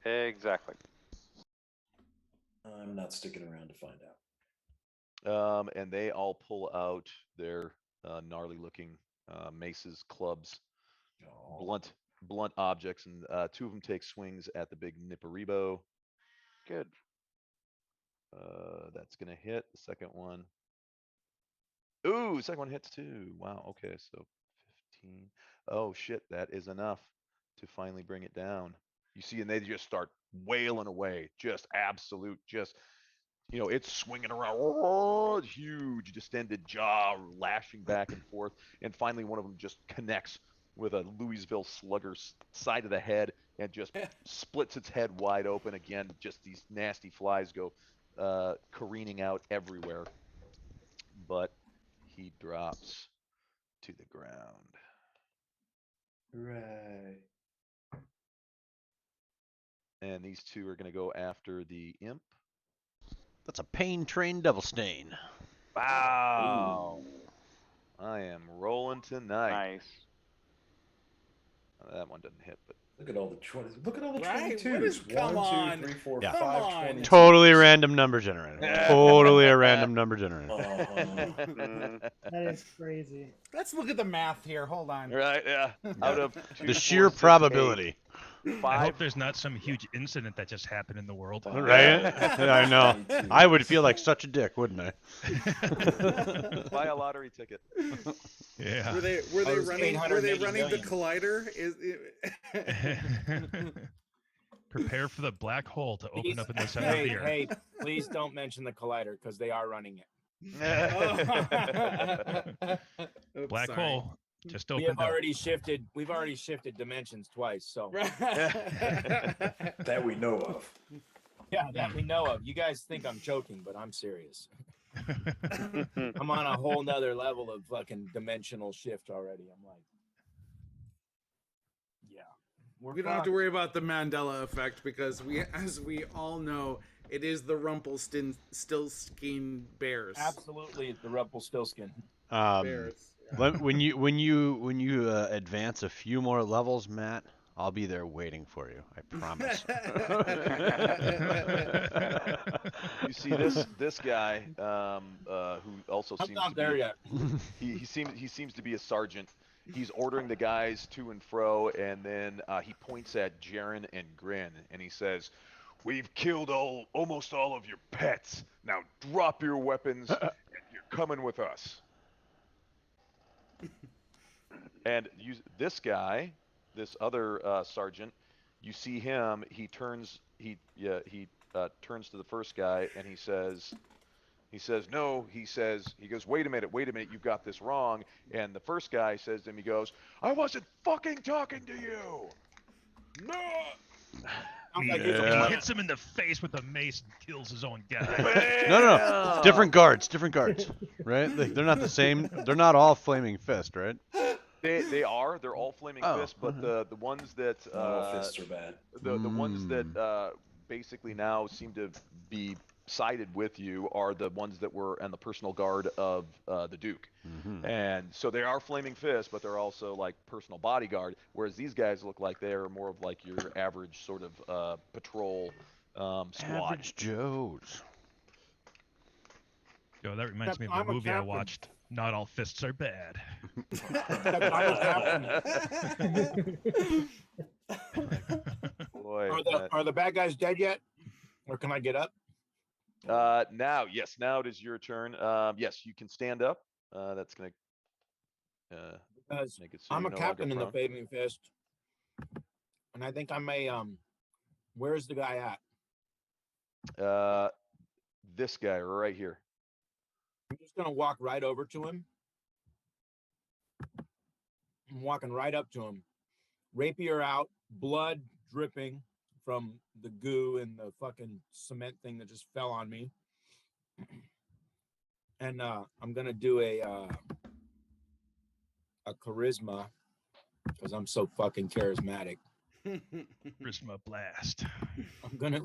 Exactly. I'm not sticking around to find out. And they all pull out their gnarly-looking maces, clubs, blunt objects, and two of them take swings at the big Niparibo. Good. That's gonna hit. The second one. Ooh, the second one hits too. Wow. Okay, so 15. Oh shit, that is enough to finally bring it down. You see, and they just start wailing away, just absolute, it's swinging around, huge distended jaw, lashing back and forth, and finally one of them just connects with a Louisville Slugger's side of the head and just splits its head wide open again. Just these nasty flies go careening out everywhere, but he drops to the ground. Hooray. And these two are going to go after the imp. That's a pain train devil stain. Wow. I am rolling tonight. Nice. That one doesn't hit, but Look at all the 20s. Look at all the Right? 22s. What is- come 1, 2, on. 3, 4, Yeah. 5, Come on. 22s. Totally random number generator. Totally a random number generator. That is crazy. Let's look at the math here. Hold on. Right, yeah. Out of The 2, sheer 4, 6, 8, probability. I hope 5. there's not some huge incident that just happened in the world. Right? Yeah, I know. I would feel like such a dick, wouldn't I? Buy a lottery ticket. Yeah. Were they Oh, it's running? Were they 880 running the million. collider? Prepare for the black hole to open Please- up in the center of hey, the earth. hey, please don't mention the collider because they are running it. Oops, Black sorry. hole just We opened have up. already shifted. We've already shifted dimensions twice. So That we know of. yeah, that we know of. You guys think I'm joking, but I'm serious. I'm on a whole nother level of fucking dimensional shift already. I'm like, yeah. We don't have to worry about the Mandela effect because as we all know, it is the Rumpelstiltskin bears. Absolutely, the Rumpelstiltskin. Bears. When you advance a few more levels, Matt, I'll be there waiting for you. I promise. You see this guy who also I'm seems not to be there yet. he seems to be a sergeant. He's ordering the guys to and fro, and then he points at Jaren and Grin, and he says, We've killed almost all of your pets. Now drop your weapons, and you're coming with us. and this guy, this other sergeant, you see him. He turns turns to the first guy, and he says, no, he goes, wait a minute, you've got this wrong. And the first guy says to him, he goes, I wasn't fucking talking to you. No. I'm He like, hits him in the face with a mace and kills his own guy. No. Different guards, right? They're not the same. They're not all Flaming Fist, right? They are. They're all Flaming Fists, but the ones that all fists are bad. The ones that basically now seem to be sided with you are the ones that were on the personal guard of the Duke. And so they are Flaming Fists, but they're also like personal bodyguard, whereas these guys look like they're more of like your average sort of patrol squad. Average Joes. Yo, that reminds me of I'm the a movie I captain. watched. Not all fists are bad. Boy, Are the bad guys dead yet? Or can I get up? now it is your turn. Yes, you can stand up. That's gonna Because make it so I'm you're a no longer captain in the prone. Flaming Fist. And I think I may where's the guy at? This guy right here. I'm just gonna walk right over to him. I'm walking right up to him. Rapier out, blood dripping from the goo and the fucking cement thing that just fell on me. And I'm gonna do a charisma because I'm so fucking charismatic. Charisma blast. I'm gonna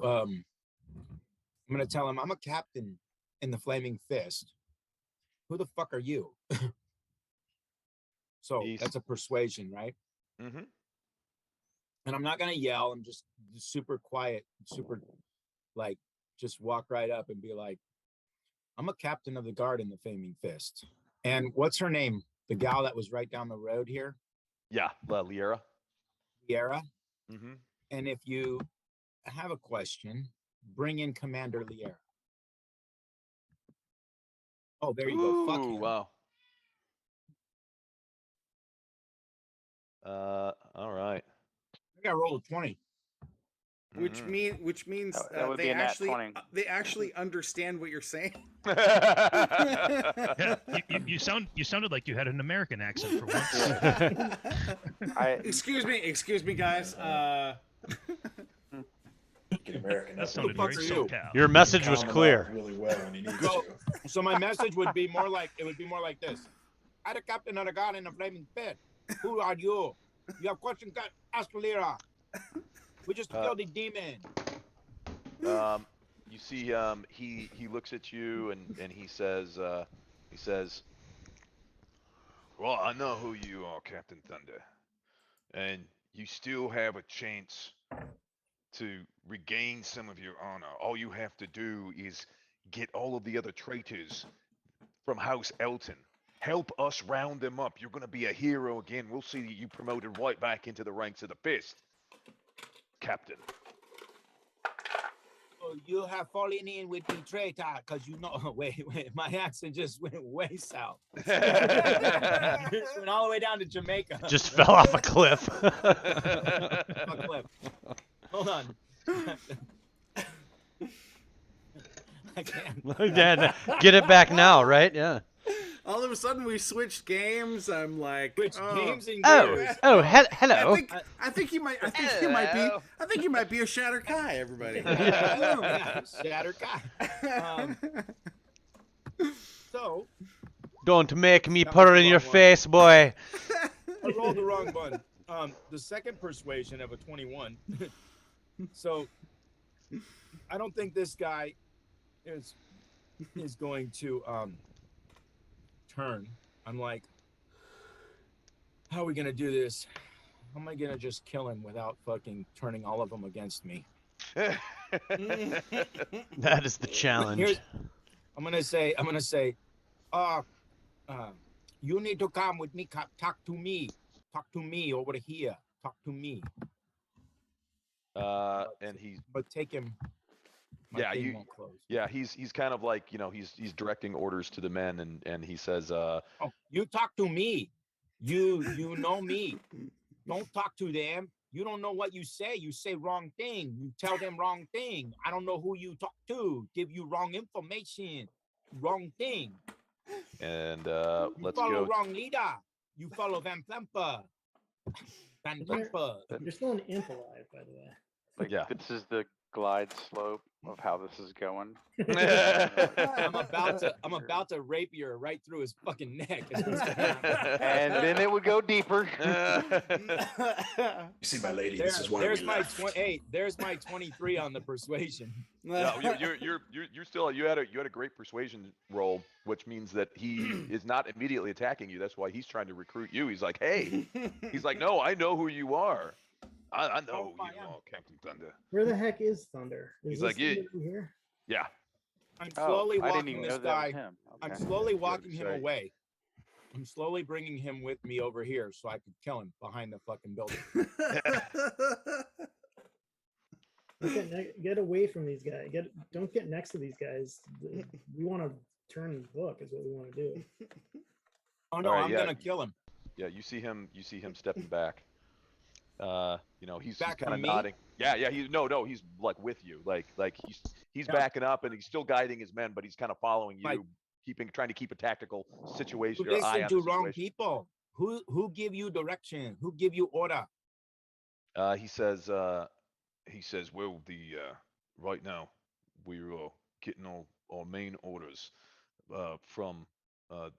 tell him I'm a captain in the Fist. Who the fuck are you? So that's a persuasion, right? Mm-hmm. And I'm not gonna yell. I'm just super quiet, super like just walk right up and be like, I'm a captain of the guard in the Flaming Fist. And what's her name? The gal that was right down the road here? Yeah, Liera. Liera. Mm-hmm. And if you have a question, bring in Commander Liera. Oh, there you go. Fuck him. Wow. All right. I got rolled a 20. Which means that would be a nat 20. they actually understand what you're saying. Yeah, you sounded like you had an American accent for once. Excuse me, guys. American. That sounded very SoCal. Your message was clear. Really well when he needs So my message would be more like this. I'm the captain of the guard in the Flaming Fist. Who are you? You have questions? Ask Liera. We just killed the demon. You see, he looks at you and he says, Well, I know who you are, Captain Thunder. And you still have a chance to regain some of your honor. All you have to do is get all of the other traitors from House Elton. Help us round them up. You're going to be a hero again. We'll see you promoted right back into the ranks of the Fist, Captain. So you have fallen in with the traitor because you know. Wait, my accent just went way south. Just went all the way down to Jamaica. Just fell off a cliff. A cliff. Hold on. I can't. Yeah, get it back now, right? Yeah. All of a sudden, we switched games. I'm like, Switch oh. games and Oh, games. oh, hello. I think he might. I think he might be a Shatter Kai. Everybody. Yeah, Shatter Kai. So. Don't make me put it in your face, boy. I rolled the wrong one. The second persuasion of a 21. So I don't think this guy is going to turn. I'm like, how are we gonna do this? How am I gonna just kill him without fucking turning all of them against me? That is the challenge. I'm gonna say, you need to come with me. Talk to me over here. Talk to me. And he's. But take him. Yeah, he's kind of like, you know, he's directing orders to the men, and he says, oh, you talk to me. You know me. Don't talk to them. You don't know what you say. You say wrong thing. You tell them wrong thing. I don't know who you talk to. Give you wrong information. Wrong thing. And you let's follow go. wrong leader. You follow Van Plemper. Van Plemper. You're still an imp alive, by the way. Like, yeah. This is the glide slope of how this is going. I'm about to rapier right through his fucking neck. And then it would go deeper. You see, my lady, this is why there's we my left. there's my 23 on the persuasion. Yeah, you're still you had a great persuasion roll, which means that he is not immediately attacking you. That's why he's trying to recruit you. He's like, hey, he's like, no, I know who you are. I know who you are, Captain Thunder. Where the heck is Thunder? He's like, yeah, here. yeah. I'm slowly I didn't walking even this know that guy. was him. I'm Okay. slowly walking him say. away. I'm slowly bringing him with me over here so I could kill him behind the fucking building. Get away from these guys. Don't get next to these guys. We want to turn the book is what we want to do. Oh no, All right, I'm yeah. gonna kill him. Yeah, you see him stepping back. You know, he's Back kind of from me? nodding. Yeah, he's he's like with you. Like he's Yeah. backing up and he's still guiding his men, but he's kind of following you, Like- trying to keep a tactical situation. You Your eye listen on to the wrong situation. people. Who give you direction? Who give you order? He says, well, right now we're getting our main orders from the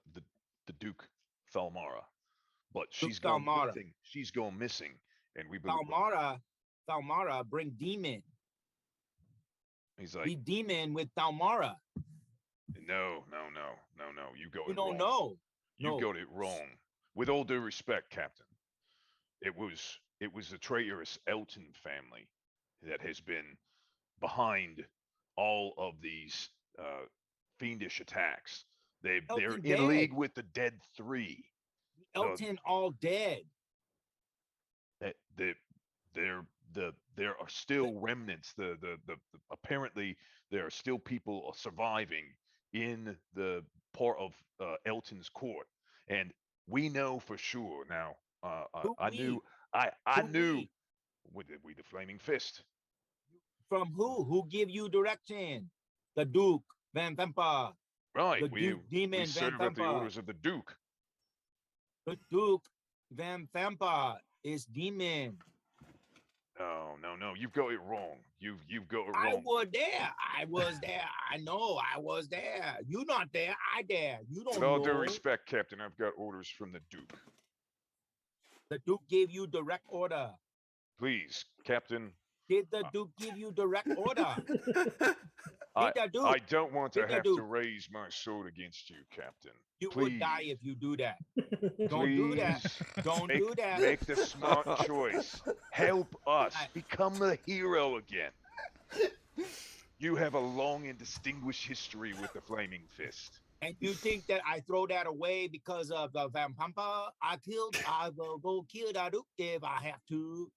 Duke Thalmara, but she's gone Thalmara. missing. She's gone missing, and we. Thalmara, bring demon. He's like, Be demon with Thalmara. No. You got You it don't wrong. know. You No. got it wrong. With all due respect, Captain, it was the traitorous Elton family that has been behind all of these fiendish attacks. They're Elton in dead. league with the Dead Three. Elton all dead. There are still remnants. Apparently there are still people surviving in the part of Elton's court, and we know for sure now. I knew with the Flaming Fist. From who? Who give you direction? The Duke Van Vampa. Right, The we Duke Demon Van serve at the Vampa. orders of the Duke. The Duke Van Vampa is demon. No, you've got it wrong. You've got it I wrong. was there. I know I was there. You not there. I there. You don't With all due know. respect, Captain, I've got orders from the Duke. The Duke gave you direct order. Please, Captain, Did the Duke give you direct order? I, the Duke- I don't want to did the have to Duke- raise my sword against you, Captain. You Please. would die if you do that. Don't do that. Please Don't make, do that. Make the smart choice. Help us become the hero again. You have a long and distinguished history with the Flaming Fist. And you think that I throw that away because of the Vampampa I will go kill the Duke if I have to.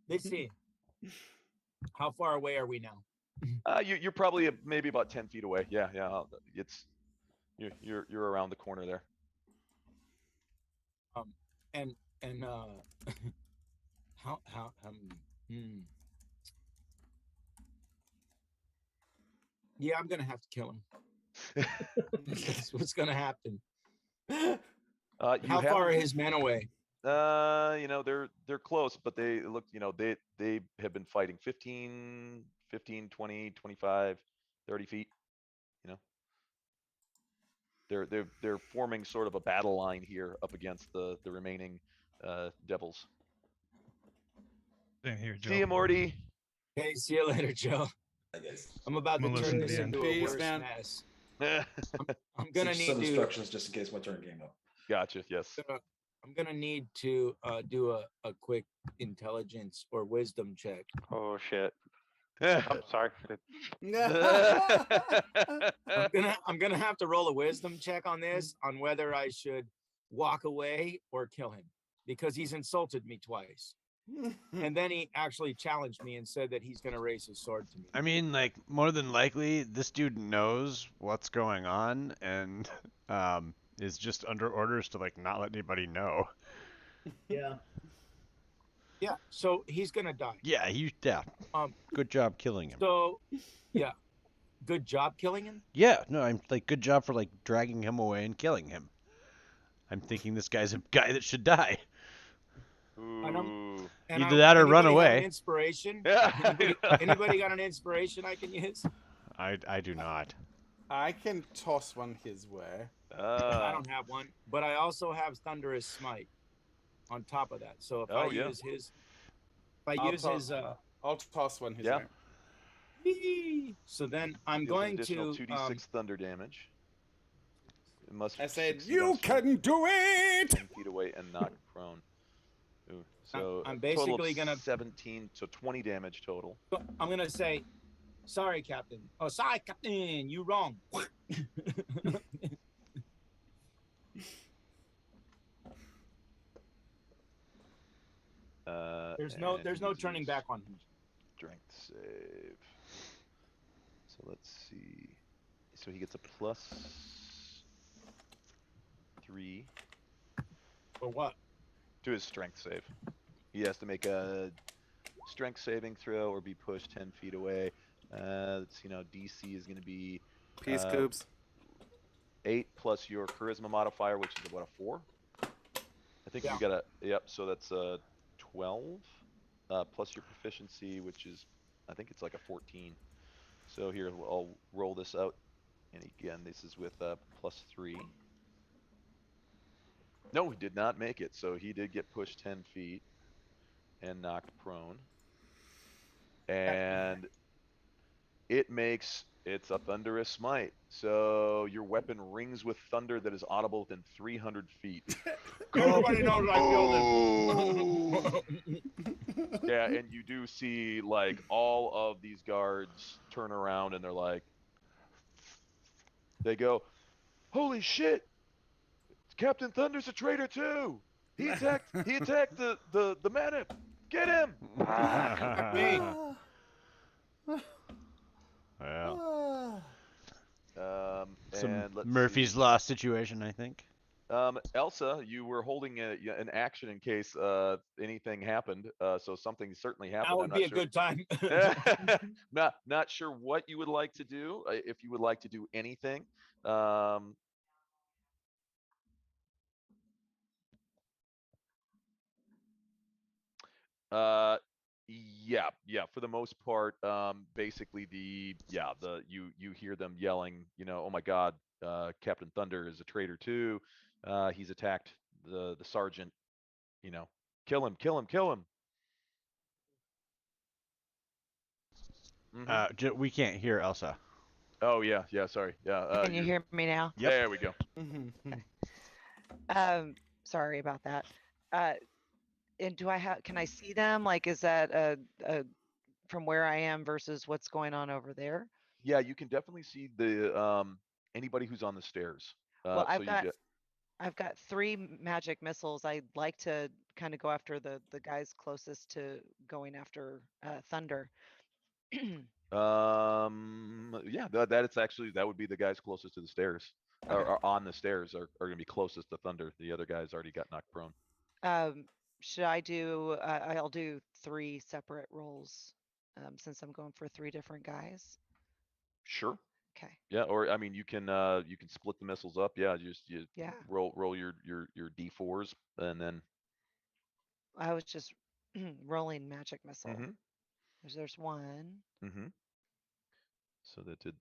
Let's see. How far away are we now? You're probably maybe about 10 feet away. Yeah, it's you're around the corner there. And how yeah, I'm gonna have to kill him. That's what's gonna happen. How far are his men away? They're close, but they look, they have been fighting 15, 20, 25, 30 feet. They're forming sort of a battle line here up against the remaining devils. Same here, Joe. See you, Morty. Hey, see you later, Joe. I'm about I'm to gonna listen turn to this the end. into a Peace, worse man. mess. I'm gonna Some need to. instructions just in case my turn came up. Gotcha. Yes. I'm gonna need to do a quick intelligence or wisdom check. Oh shit. I'm sorry. I'm gonna have to roll a wisdom check on this on whether I should walk away or kill him because he's insulted me twice. And then he actually challenged me and said that he's gonna raise his sword to me. I mean, like, more than likely, this dude knows what's going on and is just under orders to, like, not let anybody know. Yeah. Yeah, so he's gonna die. Yeah, good job killing him. So, yeah, good job killing him. Yeah, no, I'm like, good job for, like, dragging him away and killing him. I'm thinking this guy's a guy that should die. Ooh. Either that or run anybody got away. An inspiration? Yeah. Anybody got an inspiration I can use? I do not. I can toss one his way. I don't have one, but I also have Thunderous Smite on top of that. So if I use his, I'll toss one his Yeah. way. So then I'm Deals going additional to 2d6 thunder damage. It must I said, succeed you on strength can do it! 10 feet away and knock prone. Ooh, so I'm a total of basically gonna 17, so 20 damage total. I'm gonna say, sorry, Captain. Oh, sorry, Captain. You wrong. There's no turning back on him. Strength save. So let's see. So he gets a +3 For what? to his strength save. He has to make a strength saving throw or be pushed 10 feet away. Let's see now. DC is going to be Peace, Coops. 8 plus your charisma modifier, which is what, a 4? I think Yeah. you got a yep. So that's a 12 plus your proficiency, which is I think it's like a 14. So here I'll roll this out, and again this is with +3. No, he did not make it. So he did get pushed 10 feet and knocked prone, and it's a thunderous smite. So your weapon rings with thunder that is audible within 300 feet. Everybody knows I killed him. Yeah, and you do see like all of these guards turn around and they go, "Holy shit! Captain Thunder's a traitor too. He attacked the man. Get him!" Well, some And let's Murphy's see. Law situation, I think. Elsa, you were holding an action in case anything happened. So something certainly happened. That would I'm not be a sure. good time. Not sure what you would like to do. If you would like to do anything. Yeah, for the most part, basically you hear them yelling, "Oh my God, Captain Thunder is a traitor too. He's attacked the sergeant. Kill him, kill him, kill him." We can't hear Elsa. Oh yeah, yeah. Sorry. Yeah. Can you hear me now? Yep. There we go. Sorry about that. And can I see them? Like, is that from where I am versus what's going on over there? Yeah, you can definitely see the anybody who's on the stairs. Well, So you I've got 3 magic missiles. I'd like to kind of go after the guys closest to going after Thunder. Yeah, that would be the guys closest to the stairs, or on the stairs are gonna be closest to Thunder. The other guys already got knocked prone. Should I do? I'll do 3 separate rolls since I'm going for 3 different guys. Sure. Okay. Yeah, or I mean, you can split the missiles up. Yeah, you roll your d4s and then. I was just rolling magic missile. Mm-hmm. There's 1. Mm-hmm. So that did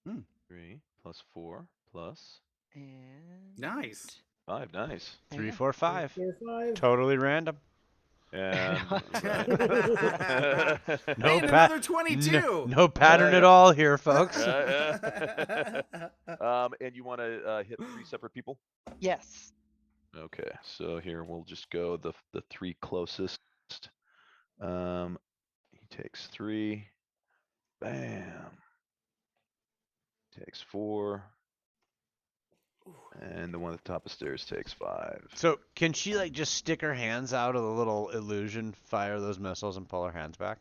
2. 3 plus 4 plus. And Nice. 5. Nice. 3, 4, 5. 4, 5. Totally random. And no another 22. No pattern at all here, folks. And you want to hit 3 separate people? Yes. Okay, so here we'll just go the 3 closest. He takes 3. Bam. Takes 4. And the one at the top of the stairs takes 5. So can she like just stick her hands out of the little illusion, fire those missiles, and pull her hands back?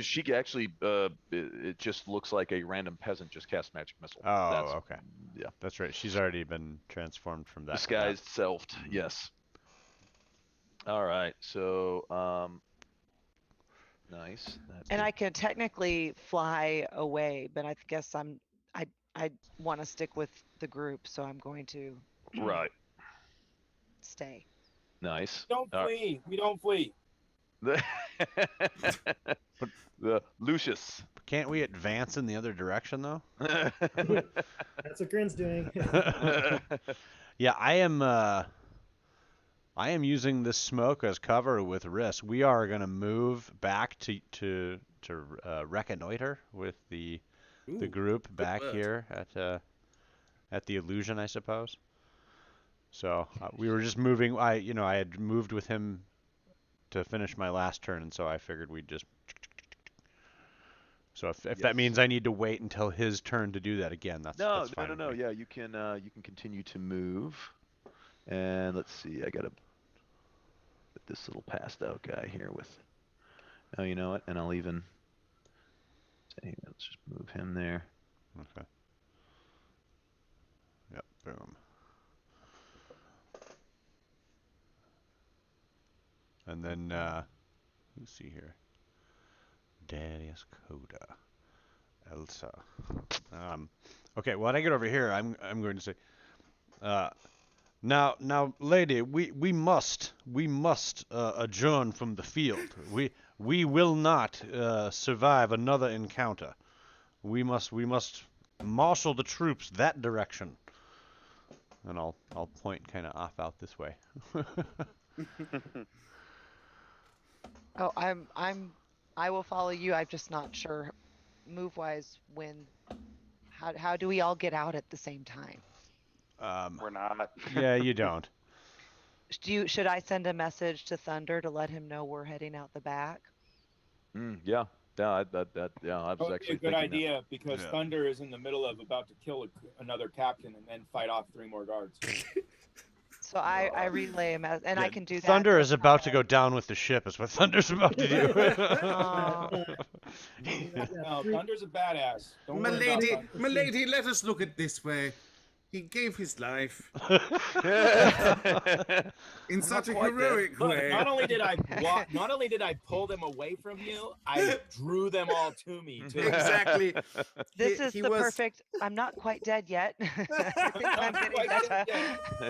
She actually, it just looks like a random peasant just cast magic missile. Oh, okay. Yeah, that's right. She's already been transformed from that. Disguised self. Yes. All right. So, nice. And I could technically fly away, but I guess I want to stick with the group, so I'm going to right. Stay. Nice. Don't flee. We don't flee. The Lucius. Can't we advance in the other direction though? That's what Grin's doing. Yeah, I am using this smoke as cover with Riss. We are gonna move back to reconnoiter with the group back here at the illusion, I suppose. So we were just moving. I had moved with him to finish my last turn, and so I figured we'd just. So if that means I need to wait until his turn to do that again, that's fine. No. Yeah, you can continue to move, and let's see. I gotta put this little passed out guy here with. Oh, you know what? And I'll even. Say, let's just move him there. Okay. Yep. Boom. And then, let's see here. Darius Coda. Elsa. Okay, when I get over here, I'm going to say, now, lady, we must adjourn from the field. We will not survive another encounter. We must marshal the troops that direction. And I'll point kind of off out this way. Oh, I will follow you. I'm just not sure move wise how do we all get out at the same time? We're not. Yeah, you don't. Should I send a message to Thunder to let him know we're heading out the back? Yeah. I was actually a good thinking idea because Thunder is in the middle of about to kill another captain and then fight off 3 more guards. So I relay him, and I can do that. Thunder is about to go down with the ship, is what Thunder's about to do. No, Thunder's a badass. Don't My worry about lady, Thunder. my lady, let us look at this way. He gave his life in such a heroic Look, way. not only did I pull them away from you, I drew them all to me too. Exactly. This is the perfect. I'm not quite dead yet. I think I'm getting better.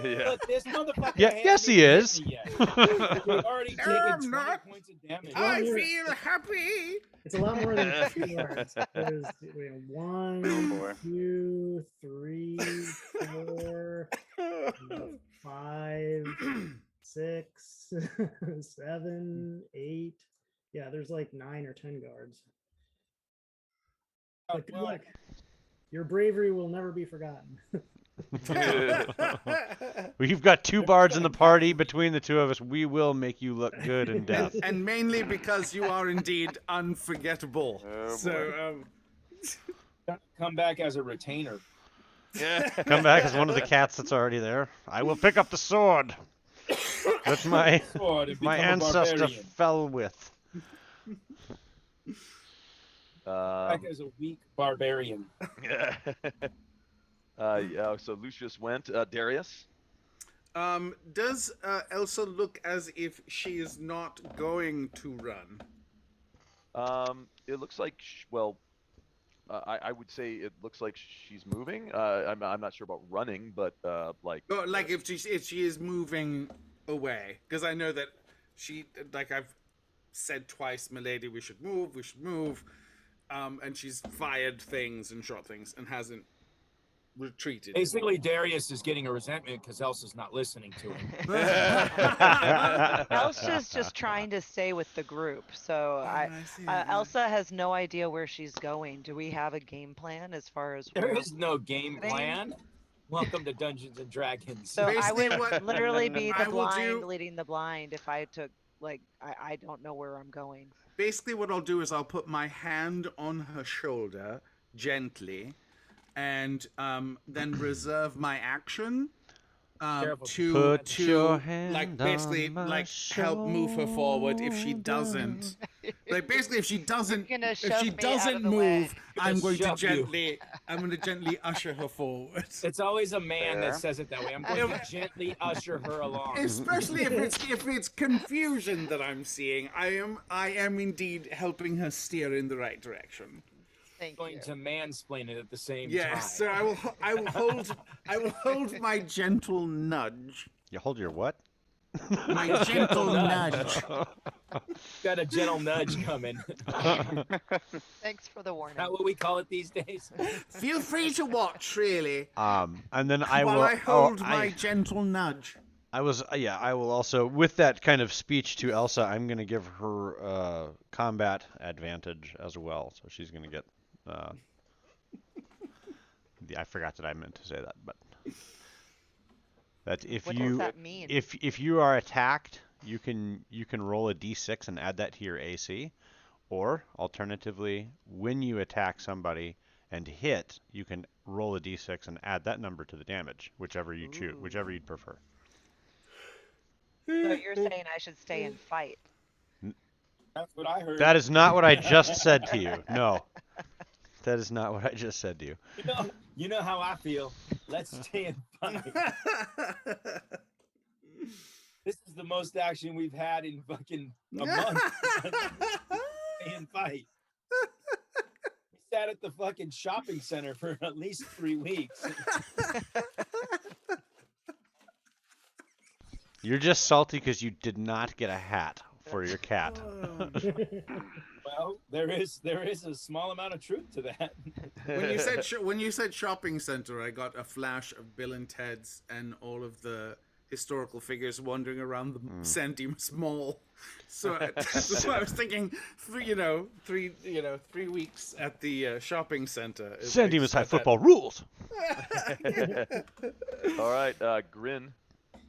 Yeah. Look, this motherfucker. Yes, he is. We've already taken I'm 20 not. points of damage. I feel happy. It's a lot more than 2 yards. There's 1, 2, 3, 4, 5, 6, 7, 8, Yeah, there's like 9 or 10 guards. Oh, But good well, luck. Your bravery will never be forgotten. We've got 2 bards in the party. Between the 2 of us, we will make you look good in death. And mainly because you are indeed unforgettable. Oh, So, come back as a retainer. Come back as one of the cats that's already there. I will pick up the sword that my Sword and my become a ancestor barbarian. fell with. Back as a weak barbarian. Yeah, so Lucius went. Darius? does Elsa look as if she is not going to run? It looks like, I would say it looks like she's moving. I'm not sure about running, but like. Oh, like if she is moving away, because I know that she, like I've said twice, milady, we should move, and she's fired things and shot things and hasn't retreated. Basically, Darius is getting a resentment because Elsa's not listening to him. Elsa's just trying to stay with the group. So Elsa has no idea where she's going. Do we have a game plan as far as There where is no game we're heading? plan. Welcome to Dungeons and Dragons. So I would what literally be the I will blind do- leading the blind if I took, like, I don't know where I'm going. Basically, what I'll do is I'll put my hand on her shoulder gently, and then reserve my action Careful. Put your hand like basically on my like help move her forward if she doesn't. Like basically if she doesn't You're gonna if shove she me out of doesn't the way. move, I'm going to shove you. gently usher her forward. It's always a man Fair. that says it that way. I'm going to gently usher her along. Especially if it's confusion that I'm seeing, I am indeed helping her steer in the right direction. Thank Going you. to mansplain it at the same Yes, time. so I will hold my gentle nudge. You hold your what? My gentle nudge. Got a gentle nudge coming. Thanks for the warning. Not what we call it these days. Feel free to watch, really. And then I while will. I hold oh, my gentle nudge. I was, yeah, I will also, with that kind of speech to Elsa, I'm going to give her combat advantage as well. So she's going to get, I forgot that I meant to say that, but that if What you, does that mean? if you are attacked, you can roll a d6 and add that to your AC, or alternatively, when you attack somebody and hit, you can roll a d6 and add that number to the damage, whichever you choose, whichever you'd prefer. So you're saying I should stay and fight? That's what I heard. That is not what I just said to you. No. That is not what I just said to you. You know how I feel. Let's stay and fight. This is the most action we've had in fucking a month. Stay and fight. We sat at the fucking shopping center for at least 3 weeks. You're just salty because you did not get a hat for your cat. Well, there is a small amount of truth to that. When you said shopping center, I got a flash of Bill and Ted's and all of the historical figures wandering around the San Dimas Mall. So that's why I was thinking, 3 weeks at the shopping center. San Dimas High football rules. All right, Grin,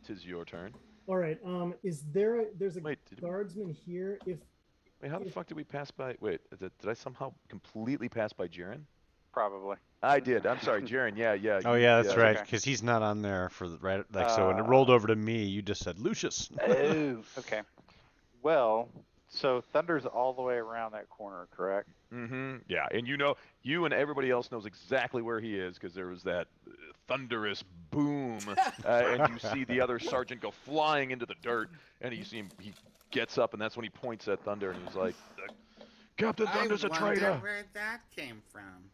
'tis your turn. All right. Is there's a Wait, guardsman here? Wait, how the fuck did we pass by? Wait, did I somehow completely pass by Jaren? Probably. I did. I'm sorry, Jaren. Yeah. Oh you- yeah, that's right. okay. Because he's not on there for the right. Like so, when it rolled over to me, you just said Lucius. Oh, okay. Well, so Thunder's all the way around that corner, correct? Mm-hmm. Yeah, and you and everybody else knows exactly where he is because there was that thunderous boom, and you see the other sergeant go flying into the dirt, and you see him. He gets up, and that's when he points at Thunder, and he's like, "Captain Thunder's a I traitor." wonder where that came from.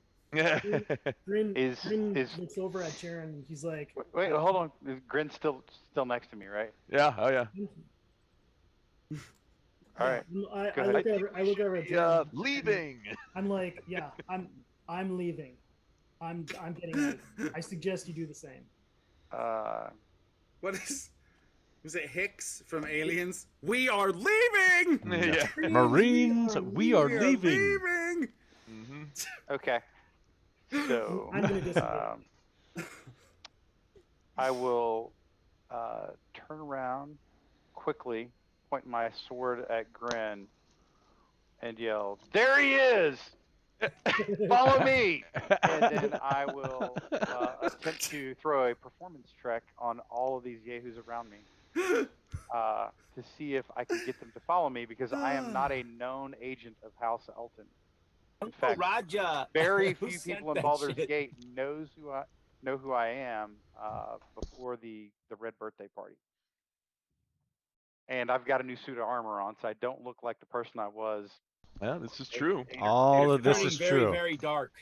Grin Is- looks over at Jaren and he's like, Wait, hold on. Is Grin still next to me, right? Yeah. Oh yeah. All right. I Go ahead. look over at Jaren. Leaving. I'm like, yeah, I'm leaving. I'm getting out. I suggest you do the same. What is? Was it Hicks from Aliens? We are leaving. Yeah. Marines, we are leaving. Mm-hmm. Okay. So I'm gonna disagree. I will turn around quickly, point my sword at Grin, and yell, "There he is! Follow me!" And then I will attempt to throw a performance check on all of these yahoos around me to see if I can get them to follow me, because I am not a known agent of House Elton. In fact, Roger. very Who few sent people in that Baldur's shit? Gate know who I am before the red birthday party. And I've got a new suit of armor on, so I don't look like the person I was. Yeah, this is true. All of this Turning is very, true. very dark.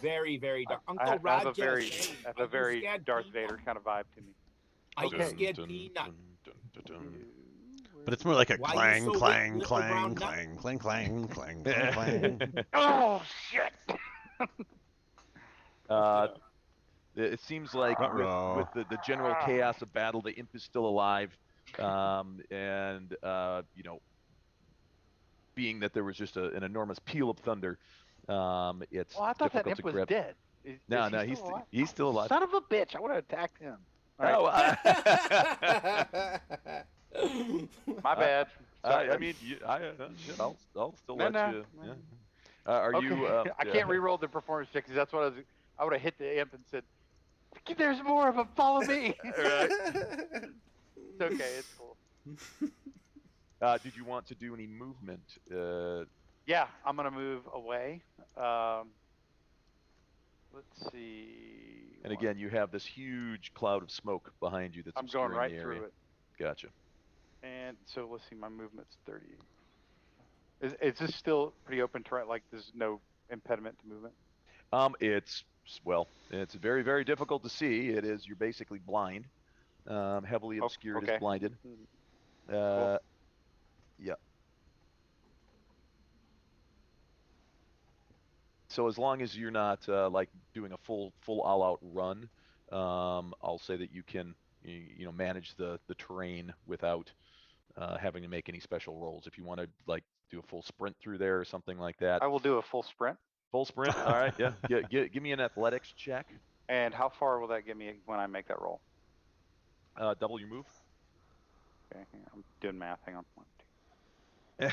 Very, very dark. I Uncle have a Roger. very, say, I have are a you very scared Darth peanut? Vader kind of vibe to me. Are you Okay. scared peanut? But it's more like a Why you clang, so weak, clang, little clang, brown nut? clang, clang, clang, clang, clang, clang. Oh shit! It seems like with the general chaos of battle, the imp is still alive, and you know, being that there was just an enormous peal of thunder, it's Well, I thought that difficult imp to was grab. dead. No, Is no, he still alive? he's still alive. Son of a bitch! I would have attacked him. All right. Oh, My bad. Sorry. I mean, shit, I'll still No, let no, you. no. Yeah. Are Okay. you? I can't re-roll the performance check because that's what I would have hit the imp and said, "There's more of them. Follow me." Right. It's okay. It's cool. Did you want to do any movement? Yeah, I'm gonna move away. Let's see. And again, you have this huge cloud of smoke behind you that's I'm going obscuring right the area. through it. Gotcha. And so let's see. My movement's 30. Is this still pretty open terrain? Like there's no impediment to movement? It's very, very difficult to see. It is, you're basically blind, heavily obscured, okay. is blinded. Cool. Yeah. So as long as you're not like doing a full all-out run, I'll say that you can, you know, manage the terrain without having to make any special rolls. If you want to like do a full sprint through there or something like that. I will do a full sprint. Full sprint. All right. Yeah. Give me an athletics check. And how far will that get me when I make that roll? Double your move. Okay, I'm doing math. Hang on. 1, 2.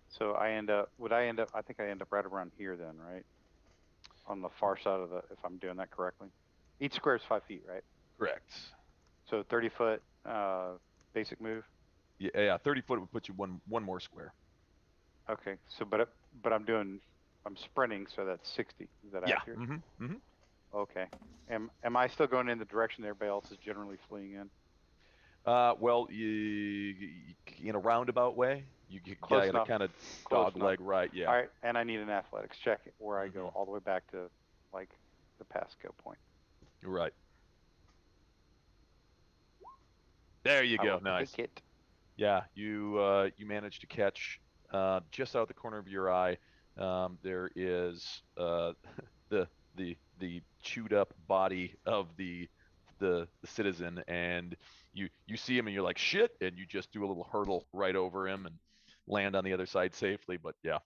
So I end up. I think I end up right around here then, right? On the far side of if I'm doing that correctly. Each square is 5 feet, right? Correct. So 30 foot basic move. Yeah. 30 foot would put you one more square. Okay. So, but I'm sprinting, so that's 60. Is that accurate? Mm-hmm. Mm-hmm. Okay. Am I still going in the direction everybody else is generally fleeing in? Well, you in a roundabout way. You gotta kind of dog leg right. Yeah. All right. And I need an athletics check where I go all the way back to like the Pasco point. Right. There you go. Nice. Take it. Yeah, you managed to catch just out of the corner of your eye. There is the chewed up body of the citizen, and you see him and you're like shit, and you just do a little hurdle right over him and land on the other side safely. But yeah,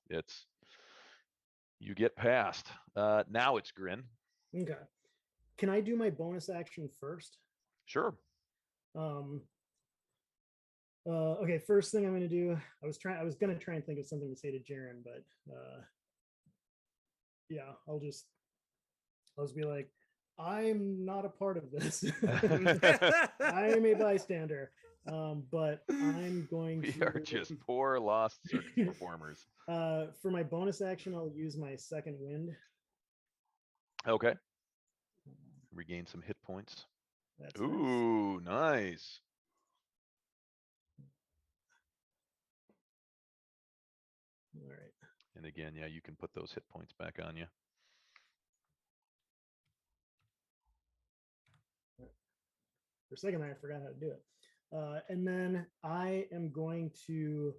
you get past. Now it's Grin. Okay. Can I do my bonus action first? Sure. Okay, first thing I'm gonna do, I was gonna try and think of something to say to Jaren, but yeah, I'll just be like, I'm not a part of this. I am a bystander. But I'm going We to are just poor lost circus performers. For my bonus action, I'll use my second wind. Okay. Regain some hit points. That's Ooh, nice. All right. And again, yeah, you can put those hit points back on you. For a second there, I forgot how to do it. And then I am going to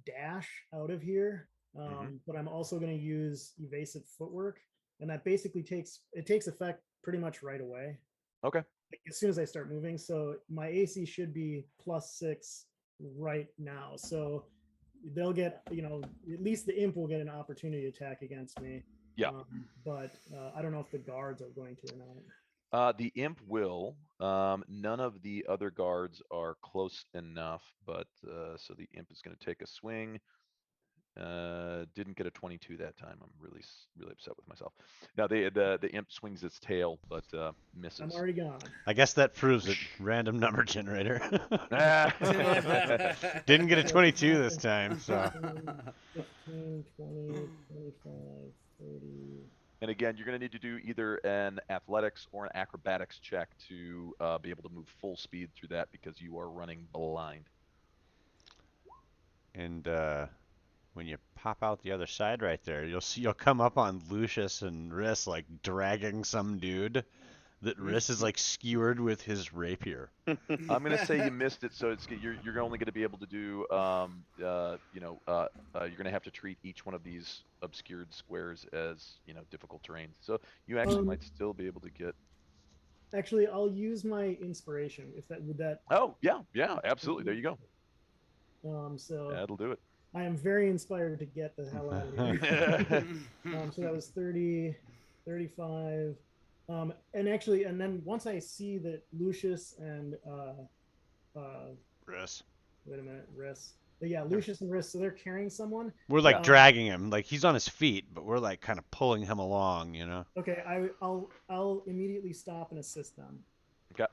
dash out of here, but I'm also going to use evasive footwork and that basically takes effect pretty much right away. Okay. Like, as soon as I start moving. So my AC should be +6 right now. So they'll get, at least the imp will get an opportunity to attack against me. Yeah. But I don't know if the guards are going to or not. The imp will. None of the other guards are close enough, but so the imp is going to take a swing. Didn't get a 22 that time. I'm really upset with myself. Now the imp swings its tail, but misses. I'm already gone. I guess that proves it. Random number generator. Didn't get a 22 this time, so. 15, 20, 25, 30. And again, you're going to need to do either an athletics or an acrobatics check to be able to move full speed through that because you are running blind. And when you pop out the other side right there, you'll come up on Lucius and Riss like dragging some dude that Riss is like skewered with his rapier. I'm going to say you missed it, so you're only going to be able to do you're going to have to treat each one of these obscured squares as difficult terrain. So you actually might still be able to get. Actually, I'll use my inspiration if that would that. Oh yeah, absolutely. There you go. So that'll do it. I am very inspired to get the hell out of here. So that was 30, 35. And then once I see that Lucius and Riss. Wait a minute, Riss. Yeah, Lucius and Riss. So they're carrying someone. We're like dragging him, like he's on his feet, but we're like kind of pulling him along, Okay, I'll immediately stop and assist them. Okay.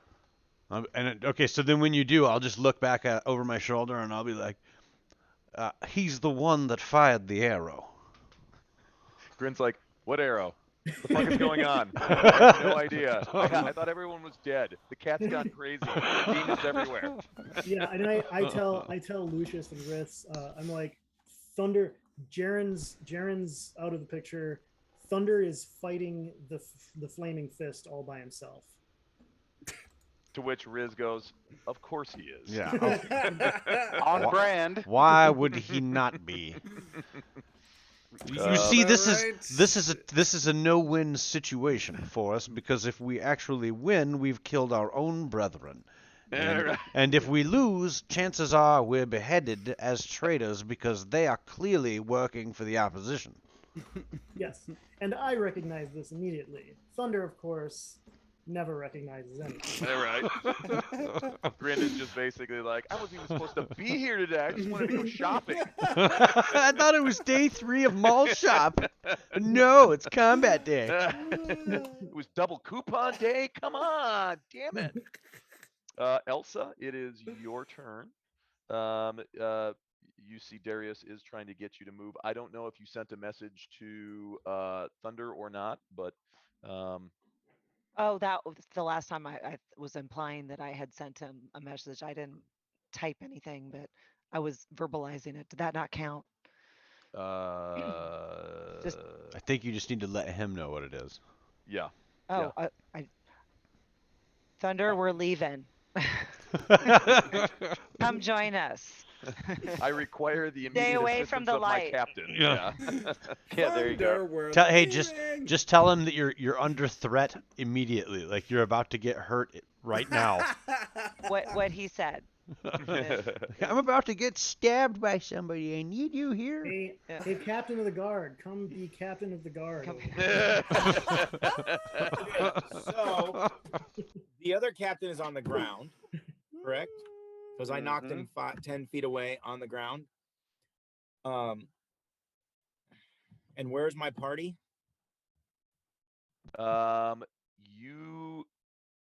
Okay, so then when you do, I'll just look back over my shoulder and I'll be like, he's the one that fired the arrow. Grin's like, what arrow? What the fuck is going on? I have no idea. I thought everyone was dead. The cat's gone crazy. Demons everywhere. Yeah, and I tell Lucius and Riss, I'm like, Thunder, Jaren's out of the picture. Thunder is fighting the flaming fist all by himself. To which Riz goes, of course he is. Yeah. On brand. Why would he not be? You see, this is a no-win situation for us because if we actually win, we've killed our own brethren. And if we lose, chances are we're beheaded as traitors because they are clearly working for the opposition. Yes, and I recognize this immediately. Thunder, of course, never recognizes anything. Right. Grin is just basically like, I wasn't even supposed to be here today. I just wanted to go shopping. I thought it was day 3 of mall shop. No, it's combat day. It was double coupon day. Come on, damn it. Elsa, it is your turn. You see Darius is trying to get you to move. I don't know if you sent a message to Thunder or not, but Oh, that was the last time I was implying that I had sent him a message. I didn't type anything, but I was verbalizing it. Did that not count? I think you just need to let him know what it is. Yeah. Oh, yeah. Thunder, we're leaving. Come join us. I require the Stay immediate away from assistance the of light. my captain. Yeah. Yeah, there you go. Hey, just tell him that you're under threat immediately. Like you're about to get hurt right now. What he said. I'm about to get stabbed by somebody. I need you here. Hey, Captain of the Guard, come be Captain of the Guard. So the other captain is on the ground, correct? Because I knocked him 10 feet away on the ground. And where's my party? All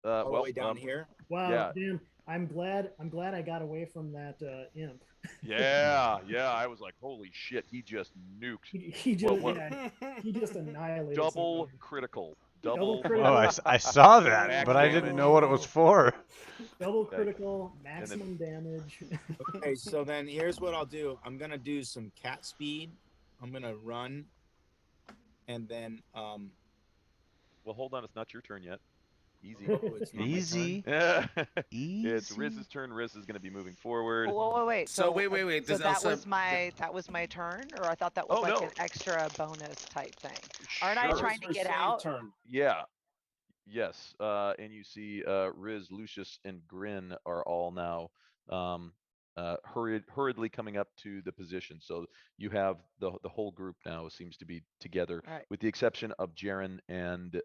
the way down here. Wow, yeah. damn! I'm glad I got away from that imp. Yeah. I was like, holy shit, he just nuked. He just annihilated. Double somebody. critical. Double Double. Oh, I saw that, but I didn't know what it was for. Double critical, maximum damage. Okay, so then here's what I'll do. I'm gonna do some cat speed. I'm gonna run, and then Well, hold on, it's not your turn yet. Easy. Oh, it's not my turn. Easy. Yeah. It's Easy. Riz's turn. Riz is going to be moving forward. Wait. So wait. So Does that Elsa? was my turn, or I thought that was Oh, like no. an extra bonus type thing. Aren't I Sure. trying to get out? Turn. Yeah. Yes. And you see Riz, Lucius, and Grin are all now hurriedly coming up to the position. So you have the whole group now seems to be together, All right. with the exception of Jaren and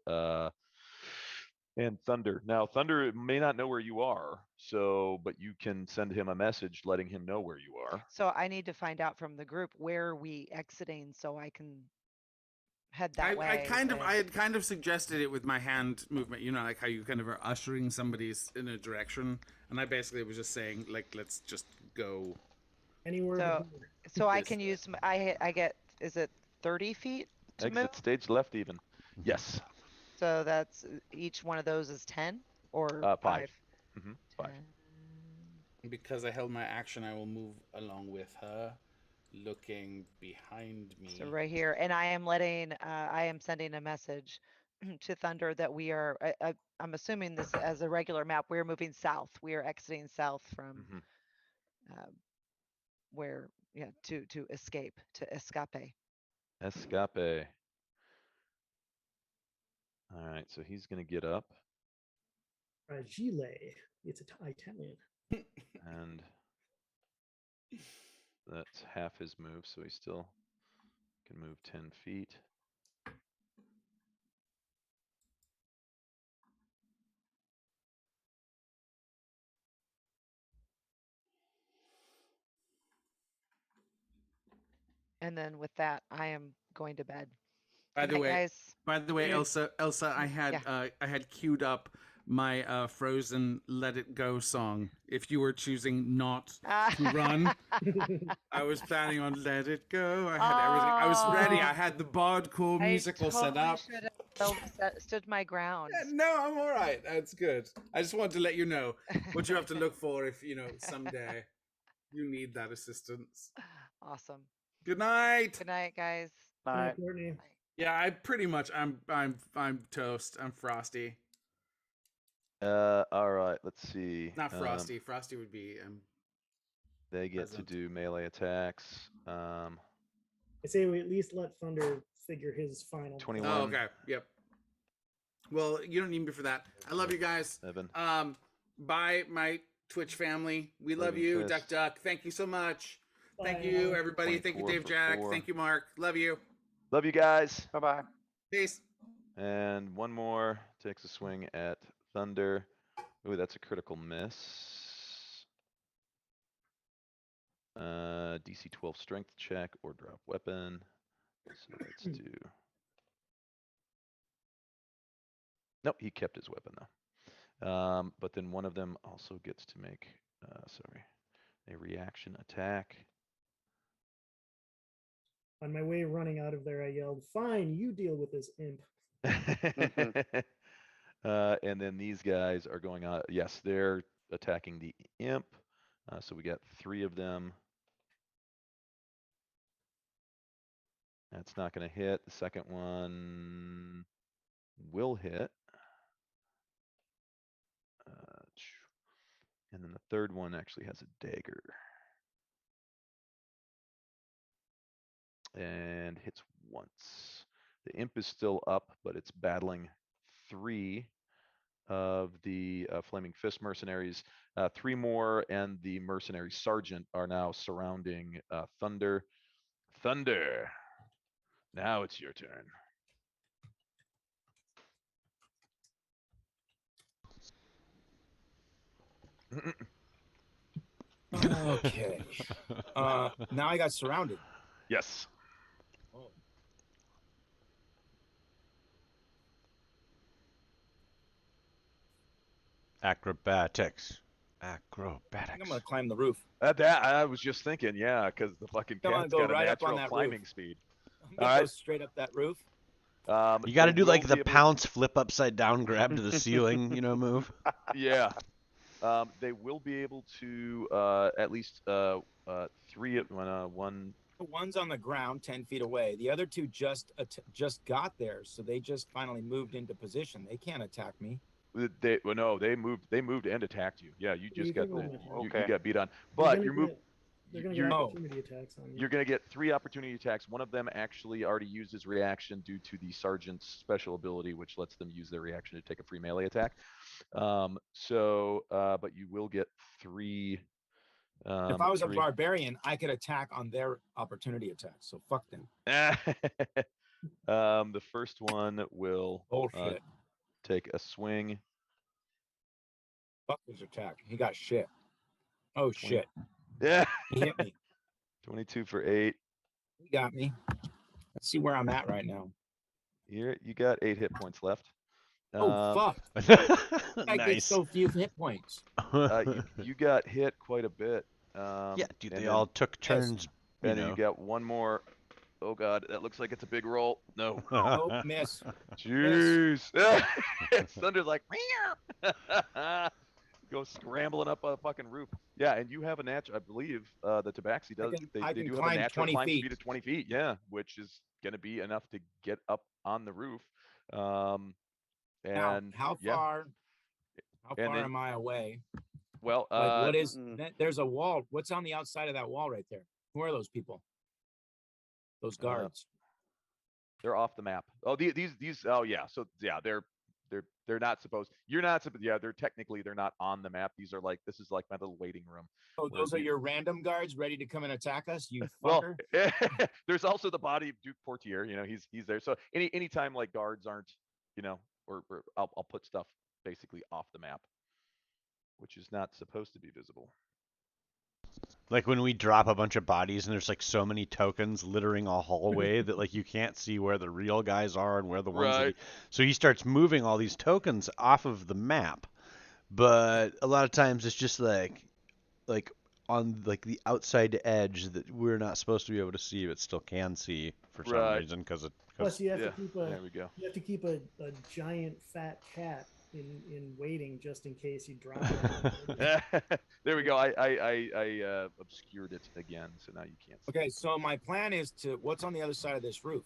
Thunder. Now Thunder may not know where you are, but you can send him a message letting him know where you are. So I need to find out from the group where we exiting so I can head that way. I had kind of suggested it with my hand movement, you know, like how you kind of are ushering somebody's in a direction, and I basically was just saying, like, let's just go Anywhere. So I can use I get, is it 30 feet to move? Exit stage left even. Yes. So that's each one of those is 10 or 5. 5. Because I held my action, I will move along with her, looking behind me. So right here, and I am sending a message to Thunder that we are, I'm assuming this as a regular map, we're moving south. We are exiting south from to escape, to escape. Escape. All right, so he's going to get up. Fragile. It's Italian. And that's half his move, so he still can move 10 feet. And then with that, I am going to bed. By the way, guys. Elsa, I had queued up my Frozen "Let It Go" song. If you were choosing not to run, I was planning on "Let It Go." I had everything. I was ready. I had the Bardcore musical set up. Stood my ground. No, I'm all right. That's good. I just wanted to let you know what you have to look for if someday you need that assistance. Awesome. Good night. Good night, guys. Bye. Courtney. Yeah, I pretty much I'm toast. I'm frosty. All right, let's see. Not frosty. Frosty would be They get present. to do melee attacks. I say we at least let Thunder figure his final. 21. Oh, okay. Yep. Well, you don't need me for that. I love you guys. 7. Bye, my Twitch family. We love Living you, Fist. Duck Duck. Thank you so much. Thank Bye. you, everybody. Thank you, 24 Dave for Jack. 4. Thank you, Mark. Love you. Love you guys. Bye-bye. Peace. And one more takes a swing at Thunder. Ooh, that's a critical miss. DC 12 strength check or drop weapon. So let's do. Nope, he kept his weapon though. But then one of them also gets to make, a reaction attack. On my way running out of there, I yelled, "Fine, you deal with this imp." And then these guys are going on. Yes, they're attacking the imp. So we got 3 of them. That's not going to hit. The second one will hit. And then the third one actually has a dagger. And hits once. The imp is still up, but it's battling 3 of the Flaming Fist mercenaries. 3 more and the mercenary sergeant are now surrounding Thunder. Thunder, now it's your turn. Okay. Now I got surrounded. Yes. Acrobatics. I Acrobatics. think I'm gonna climb the roof. That I was just thinking, yeah, because the fucking Come on, cat's go got a right up on natural that climbing roof. speed. I'm gonna All go right. straight up that roof. You got to they do like will the be able to- pounce flip upside down grab to the ceiling, move. Yeah. They will be able to at least 3 at one. The one's on the ground 10 feet away. The other 2 just got there, so they just finally moved into position. They can't attack me. They well, no, they moved and attacked you. Yeah, you just You got can the, move attack. you Okay. got beat on. They're But gonna you're moved. get- They're going to You're get opportunity attacks on you. you're gonna get 3 opportunity attacks. One of them actually already used his reaction due to the sergeant's special ability, which lets them use their reaction to take a free melee attack. But you will get 3. If I was a 3. barbarian, I could attack on their opportunity attacks. So fuck them. The first one will Bullshit. take a swing. Fuck his attack. He got shit. Oh shit. Yeah. He hit me. 22 for 8. He got me. Let's see where I'm at right now. You got 8 hit points left. Oh fuck. I get Nice. so few hit points. You got hit quite a bit. Yeah, dude, and they then- all took turns. And then you got one more. Oh god, that looks like it's a big roll. No. Oh, miss. Jeez. Thunder's like, go scrambling up a fucking roof. Yeah, and you have a natural, I believe, the Tabaxi does. I They can do have a climb natural 20 climb feet. speed of 20 feet. Yeah, which is going to be enough to get up on the roof. Now, And how yeah. far? How And far then- am I away? Well, Like, what is? There's a wall. What's on the outside of that wall right there? Who are those people? Those guards. They're off the map. Oh, these. Oh, yeah. So yeah, they're not supposed. You're not supposed. Yeah, they're not on the map. These are like, this is like my little waiting room. Oh, where those are you- your random guards ready to come and attack us. You Well, fucker. there's also the body of Duke Portier. You know, he's there. So anytime like guards aren't, you know, or I'll put stuff basically off the map, which is not supposed to be visible. Like when we drop a bunch of bodies and there's like so many tokens littering a hallway that like you can't see where the real guys are and where the ones that Right. so he starts moving all these tokens off of the map. But a lot of times it's just like on like the outside edge that we're not supposed to be able to see but still can see for some Right. reason because Plus, you have Yeah, to keep there we go. You have to keep a giant fat cat in waiting just in case you drop it. There we go. I obscured it again, so now you can't see. Okay, so my plan is to. What's on the other side of this roof?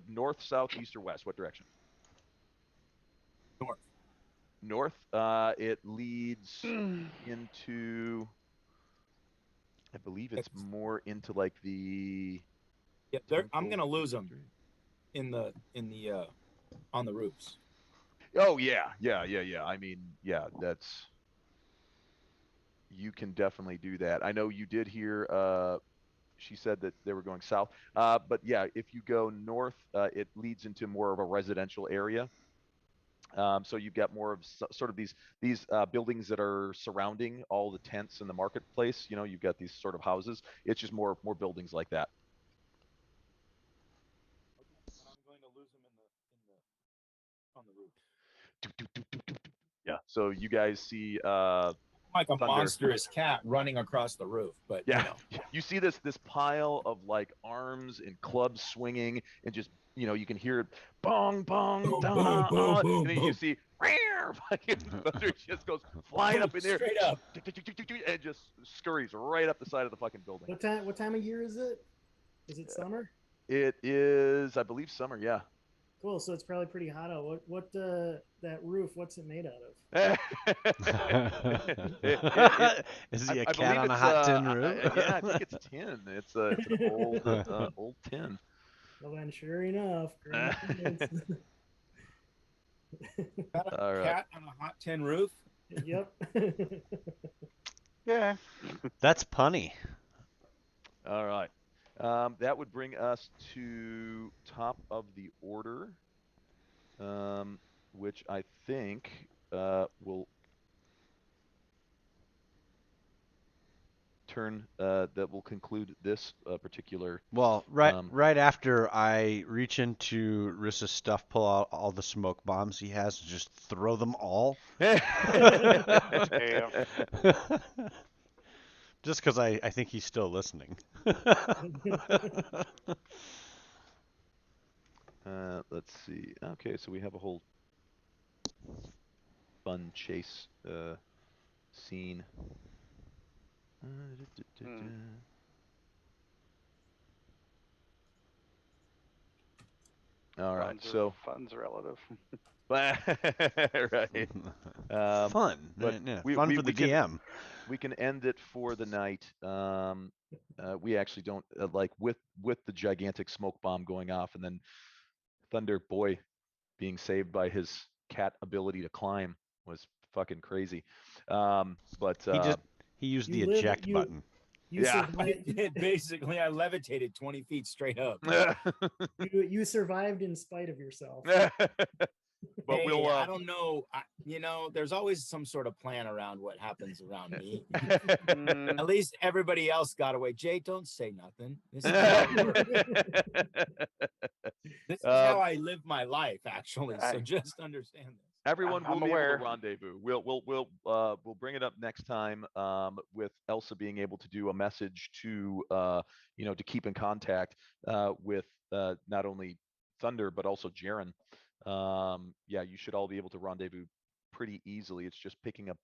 North, south, east, or west? What direction? North. North. It leads into. I believe it's more into like the. Yeah, I'm gonna lose them in the on the roofs. Oh yeah. I mean, yeah, that's. You can definitely do that. I know you did hear. She said that they were going south. But yeah, if you go north, it leads into more of a residential area. So you've got more of sort of these buildings that are surrounding all the tents in the marketplace. You know, you've got these sort of houses. It's just more buildings like that. I'm going to lose them on the roof. Yeah. So you guys see Like a Thunder. monstrous cat running across the roof, but Yeah, you know. you see this pile of like arms and clubs swinging, and just you can hear it, bong bong, Boom, da, boom, boom, ah, boom, and then you boom. see, fucking thunder just goes flying up in there, Straight up. and it just scurries right up the side of the fucking building. What time of year is it? Is it summer? It is, I believe, summer. Yeah. Cool. So it's probably pretty hot out. What that roof? What's it made out of? Is he a I cat believe on a it's, hot tin roof? yeah, I think it's tin. It's an old tin. Well, then, sure enough. great coincidence. All right. Cat on a hot tin roof. Yep. Yeah. That's punny. All right. That would bring us to top of the order, which I think will turn. That will conclude this particular. Well, right after I reach into Rissa's stuff, pull out all the smoke bombs he has, and just throw them all. Just because I think he's still listening. Let's see. Okay, so we have a whole fun chase scene. All right. Fun's relative. Right. Fun. But Yeah, we, fun we, for the we can, DM. we can end it for the night. We actually don't like with the gigantic smoke bomb going off, and then Thunder Boy being saved by his cat ability to climb was fucking crazy. But he used You the live- eject you- button. You Yeah. survived. Basically, I levitated 20 feet straight up. You survived in spite of yourself. But Hey, we'll. I don't know. There's always some sort of plan around what happens around me. At least everybody else got away. Jay, don't say nothing. This is how it works. This is how I live my life, actually. So just understand this. Everyone will I'm be aware. able to rendezvous. We'll bring it up next time with Elsa being able to do a message to to keep in contact with not only Thunder but also Jaren. Yeah, you should all be able to rendezvous pretty easily. It's just picking a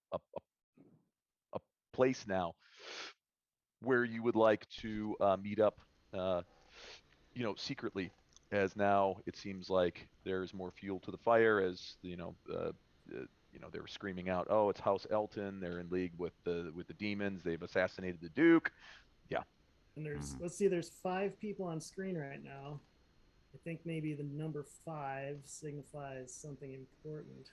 place now where you would like to meet up, secretly. As now it seems like there's more fuel to the fire, as they were screaming out, "Oh, it's House Elton! They're in league with the demons. They've assassinated the Duke." Yeah. And let's see, there's 5 people on screen right now. I think maybe the number 5 signifies something important.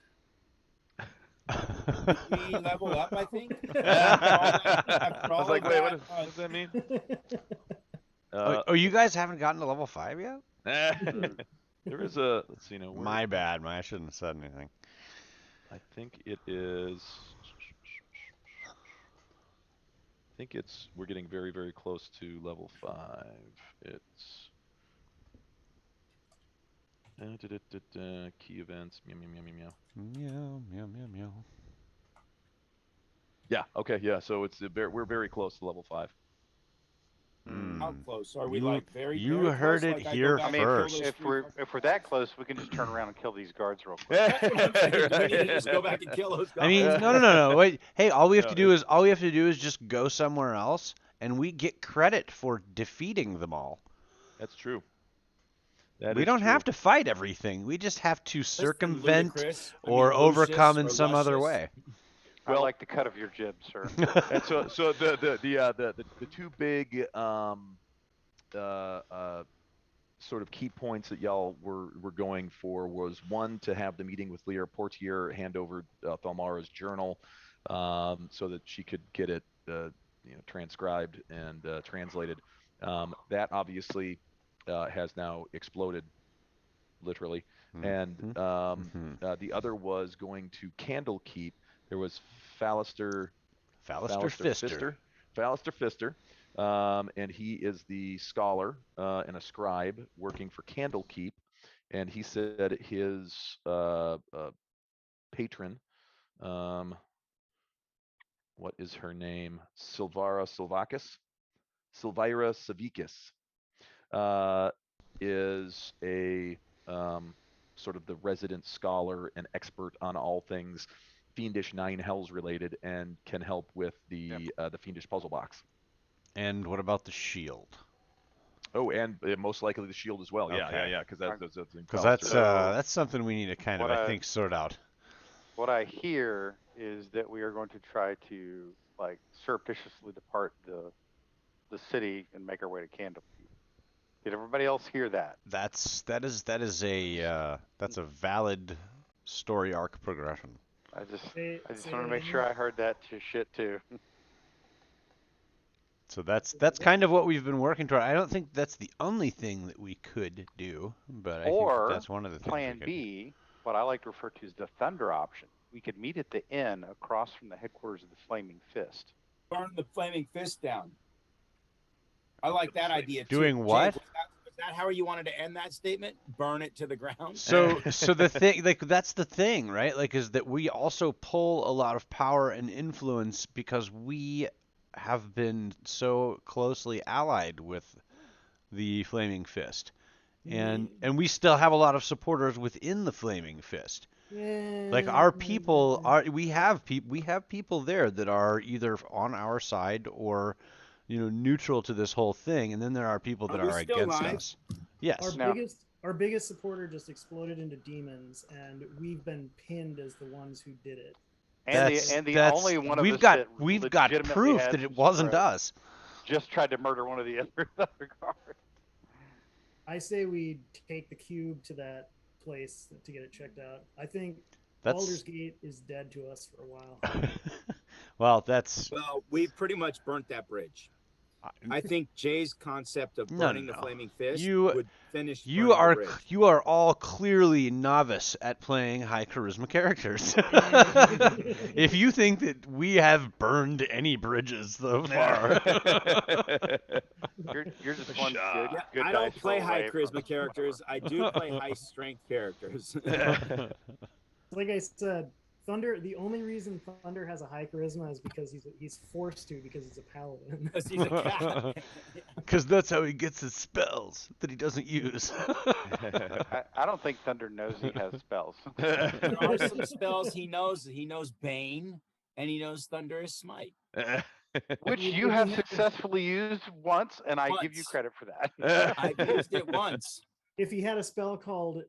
We level up, I think. I was like, wait, what does that mean? You guys haven't gotten to level 5 yet? There is a. Let's see. No, my bad. I shouldn't have said anything. I think it is. I think we're getting very, very close to level 5. It's key events. Meow meow meow meow meow. Meow meow meow meow. Yeah. Okay. Yeah. So we're very close to level 5. How close are we? Like very. You very heard close? it Like, I here go back and first. kill those If we're that close, we can just turn around and kill these guards real quick. That's what I'm saying. We need to just go back and kill those guys. I mean, no. Wait. Hey, all we have to do is just go somewhere else, and we get credit for defeating them all. That's true. We don't have to fight everything. We just have to circumvent ludicrous. or Lucius overcome in or some other luscious. way. I like the cut of your jib, sir. And so the two big sort of key points that y'all were going for was, one, to have the meeting with Lear Portier hand over Thalmara's journal so that she could get it transcribed and translated. That obviously has now exploded, literally. And the other was going to Candlekeep. There was Fallister Pfister, and he is the scholar and a scribe working for Candlekeep, and he said his patron, what is her name? Silvira Savicus, is a sort of the resident scholar and expert on all things Fiendish Nine Hells related, and can help with the Fiendish puzzle box. And what about the shield? Oh, and most likely the shield as well. Yeah, Okay. yeah, because that's something we need to kind of, I think, sort out. What I hear is that we are going to try to surreptitiously depart the city and make our way to Candlekeep. Did everybody else hear that? That is a valid story arc progression. I just want to make sure I heard that shit too. So that's kind of what we've been working toward. I don't think that's the only thing that we could do, but I think that's one of the things. Plan B, what I like to refer to as the Thunder option. We could meet at the inn across from the headquarters of the Flaming Fist. Burn the Flaming Fist down. I like that idea too. Doing what? Jake, was that how you wanted to end that statement? Burn it to the ground? So the thing, that's the thing, right? Is that we also pull a lot of power and influence because we have been so closely allied with the Flaming Fist. And we still have a lot of supporters within the Flaming Fist. Our people we have people there that are either on our side or neutral to this whole thing, and then there are people that are against us. Yes. our biggest supporter just exploded into demons, and we've been pinned as the ones who did it. And the only one of us that we've got legitimately proof had that it some wasn't spread us. just tried to murder one of the other guards. I say we take the cube to that place to get it checked out. I think That's- Baldur's Gate is dead to us for a while. Well, that's Well, we pretty much burnt that bridge. I think Jay's concept of No, burning no. the flaming fist You- would finish. you burning the are bridge. you are all clearly novice at playing high charisma characters. If you think that we have burned any bridges so far, You're just one good, Yeah, good I dice don't play roll high away from- charisma characters. I do play high strength characters. Like I said, Thunder. The only reason Thunder has a high charisma is because he's forced to because he's a paladin. Because he's a cat. because that's how he gets his spells that he doesn't use. I don't think Thunder knows he has spells. There are some spells he knows. He knows Bane, and he knows Thunderous Smite. Which you have successfully used once, and I give you credit for that. I've used it once. If he had a spell called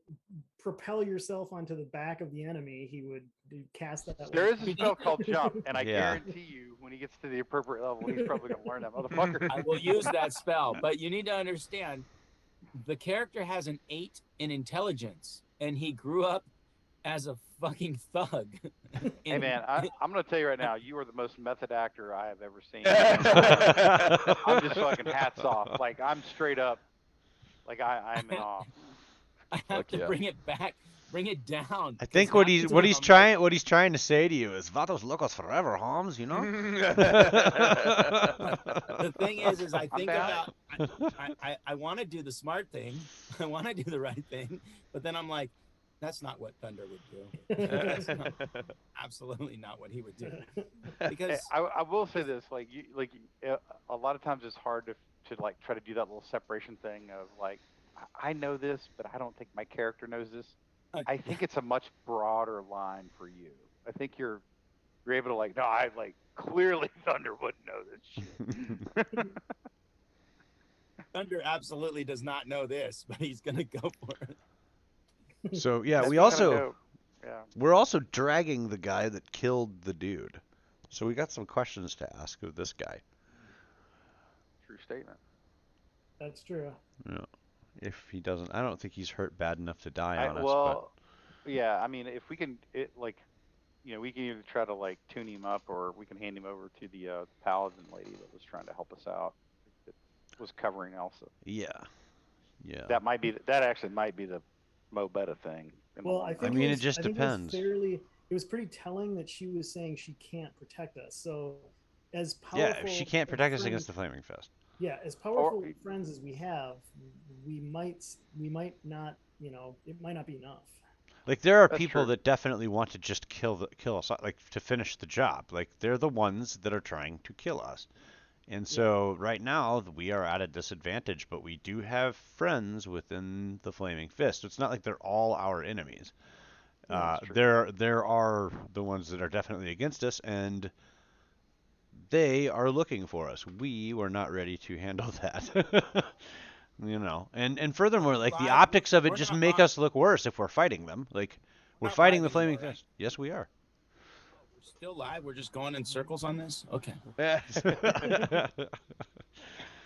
propel yourself onto the back of the enemy, he would cast that. There is a spell called Jump, and I Yeah. guarantee you, when he gets to the appropriate level, he's probably going to learn that motherfucker. I will use that spell, but you need to understand, the character has an 8 in intelligence, and he grew up as a fucking thug. Hey man, I'm going to tell you right now, you are the most method actor I have ever seen. I'm just fucking hats off. Like I'm straight up, like I'm in awe. I have to bring it back, bring it down. I think what he's trying to say to you is "Vatos locos forever, Holmes." You know. The thing is I think down. about I want to do the smart thing, I want to do the right thing, but then I'm like, that's not what Thunder would do. That's not, absolutely not what he would do. Because I will say this, a lot of times it's hard to like try to do that little separation thing of like, I know this, but I don't think my character knows this. I think it's a much broader line for you. I think you're able to like, no, I like clearly Thunder wouldn't know this shit. Thunder absolutely does not know this, but he's gonna go for it. So yeah, That's we kinda also dope. Yeah. we're also dragging the guy that killed the dude. So we got some questions to ask of this guy. True statement. That's true. Yeah. If he doesn't, I don't think he's hurt bad enough to die on us. Well, yeah, I mean, if we can, we can either try to like tune him up, or we can hand him over to the paladin lady that was trying to help us out, that was covering Elsa. Yeah. That actually might be the Mo Betta thing. Well, I think it just I think depends. It was pretty telling that she was saying she can't protect us. So, as powerful. Yeah, if she can't protect us friends- against the Flaming Fist. Yeah, as powerful friends as we have, we might not. It might not be enough. Like there are That's people true. that definitely want to just kill us, like to finish the job. Like they're the ones that are trying to kill us. And so right now we are at a disadvantage, but we do have friends within the Flaming Fist. It's not like they're all our enemies. There are the ones that are definitely against us, and they are looking for us. We were not ready to handle that. And furthermore, like the optics of it we're just not make us look worse if we're fighting them. Like we're not fighting the live Flaming anymore, Fist. Yes, we are. We're still live. We're just going in circles on this. Okay. I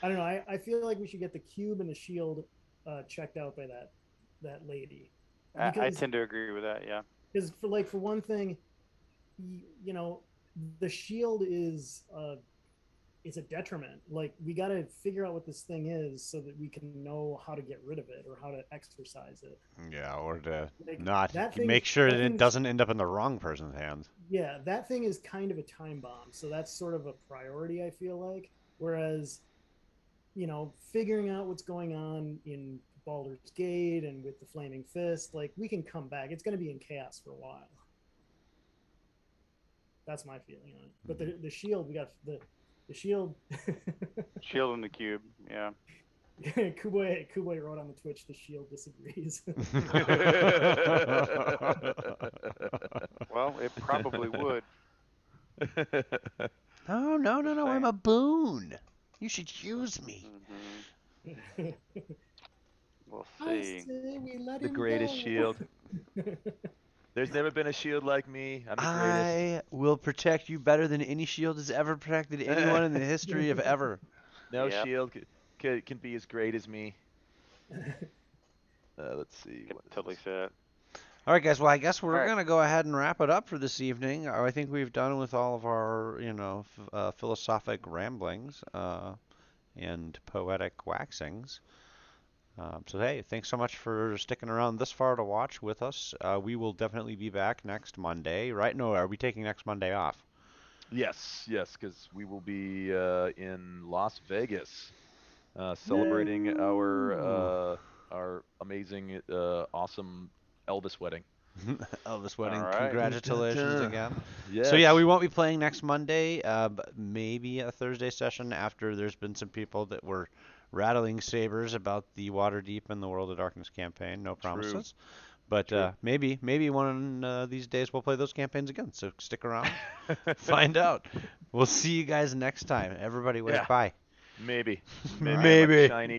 don't know. I feel like we should get the cube and the shield checked out by that lady. I tend to agree with that. Yeah. Because for one thing, the shield is it's a detriment. Like we got to figure out what this thing is so that we can know how to get rid of it or how to exercise it. Yeah, or to Like, not that thing- make sure that that it thing's- doesn't end up in the wrong person's hands. Yeah, that thing is kind of a time bomb, so that's sort of a priority, I feel like. Whereas, figuring out what's going on in Baldur's Gate and with the Flaming Fist, like we can come back. It's going to be in chaos for a while. That's my feeling on it. But the shield, we got the shield. Shield and the cube. Yeah. Kuboy wrote on the Twitch, the shield disagrees. Well, it probably would. Oh, no, I'm a boon. You should use me. We'll I see. say we let The him greatest go. shield. There's never been a shield like me. I'm the greatest. I will protect you better than any shield has ever protected anyone in the history of ever. No Yep. shield can be as great as me. Let's see. Can What is totally this? fit. All right, guys. Well, I guess we're All right. gonna go ahead and wrap it up for this evening. I think we've done with all of our, philosophic ramblings and poetic waxings. So hey, thanks so much for sticking around this far to watch with us. We will definitely be back next Monday, right? No, are we taking next Monday off? Yes, because we will be in Las Vegas celebrating our amazing, awesome Elvis wedding. Elvis wedding. All right. Congratulations again. Yes. So yeah, we won't be playing next Monday, but maybe a Thursday session after there's been some people that were rattling sabers about the Waterdeep and the World of Darkness campaign. No promises. But maybe one of these days we'll play those campaigns again. So stick around, find out. We'll see you guys next time. Everybody wave bye. Maybe. Maybe. Shiny.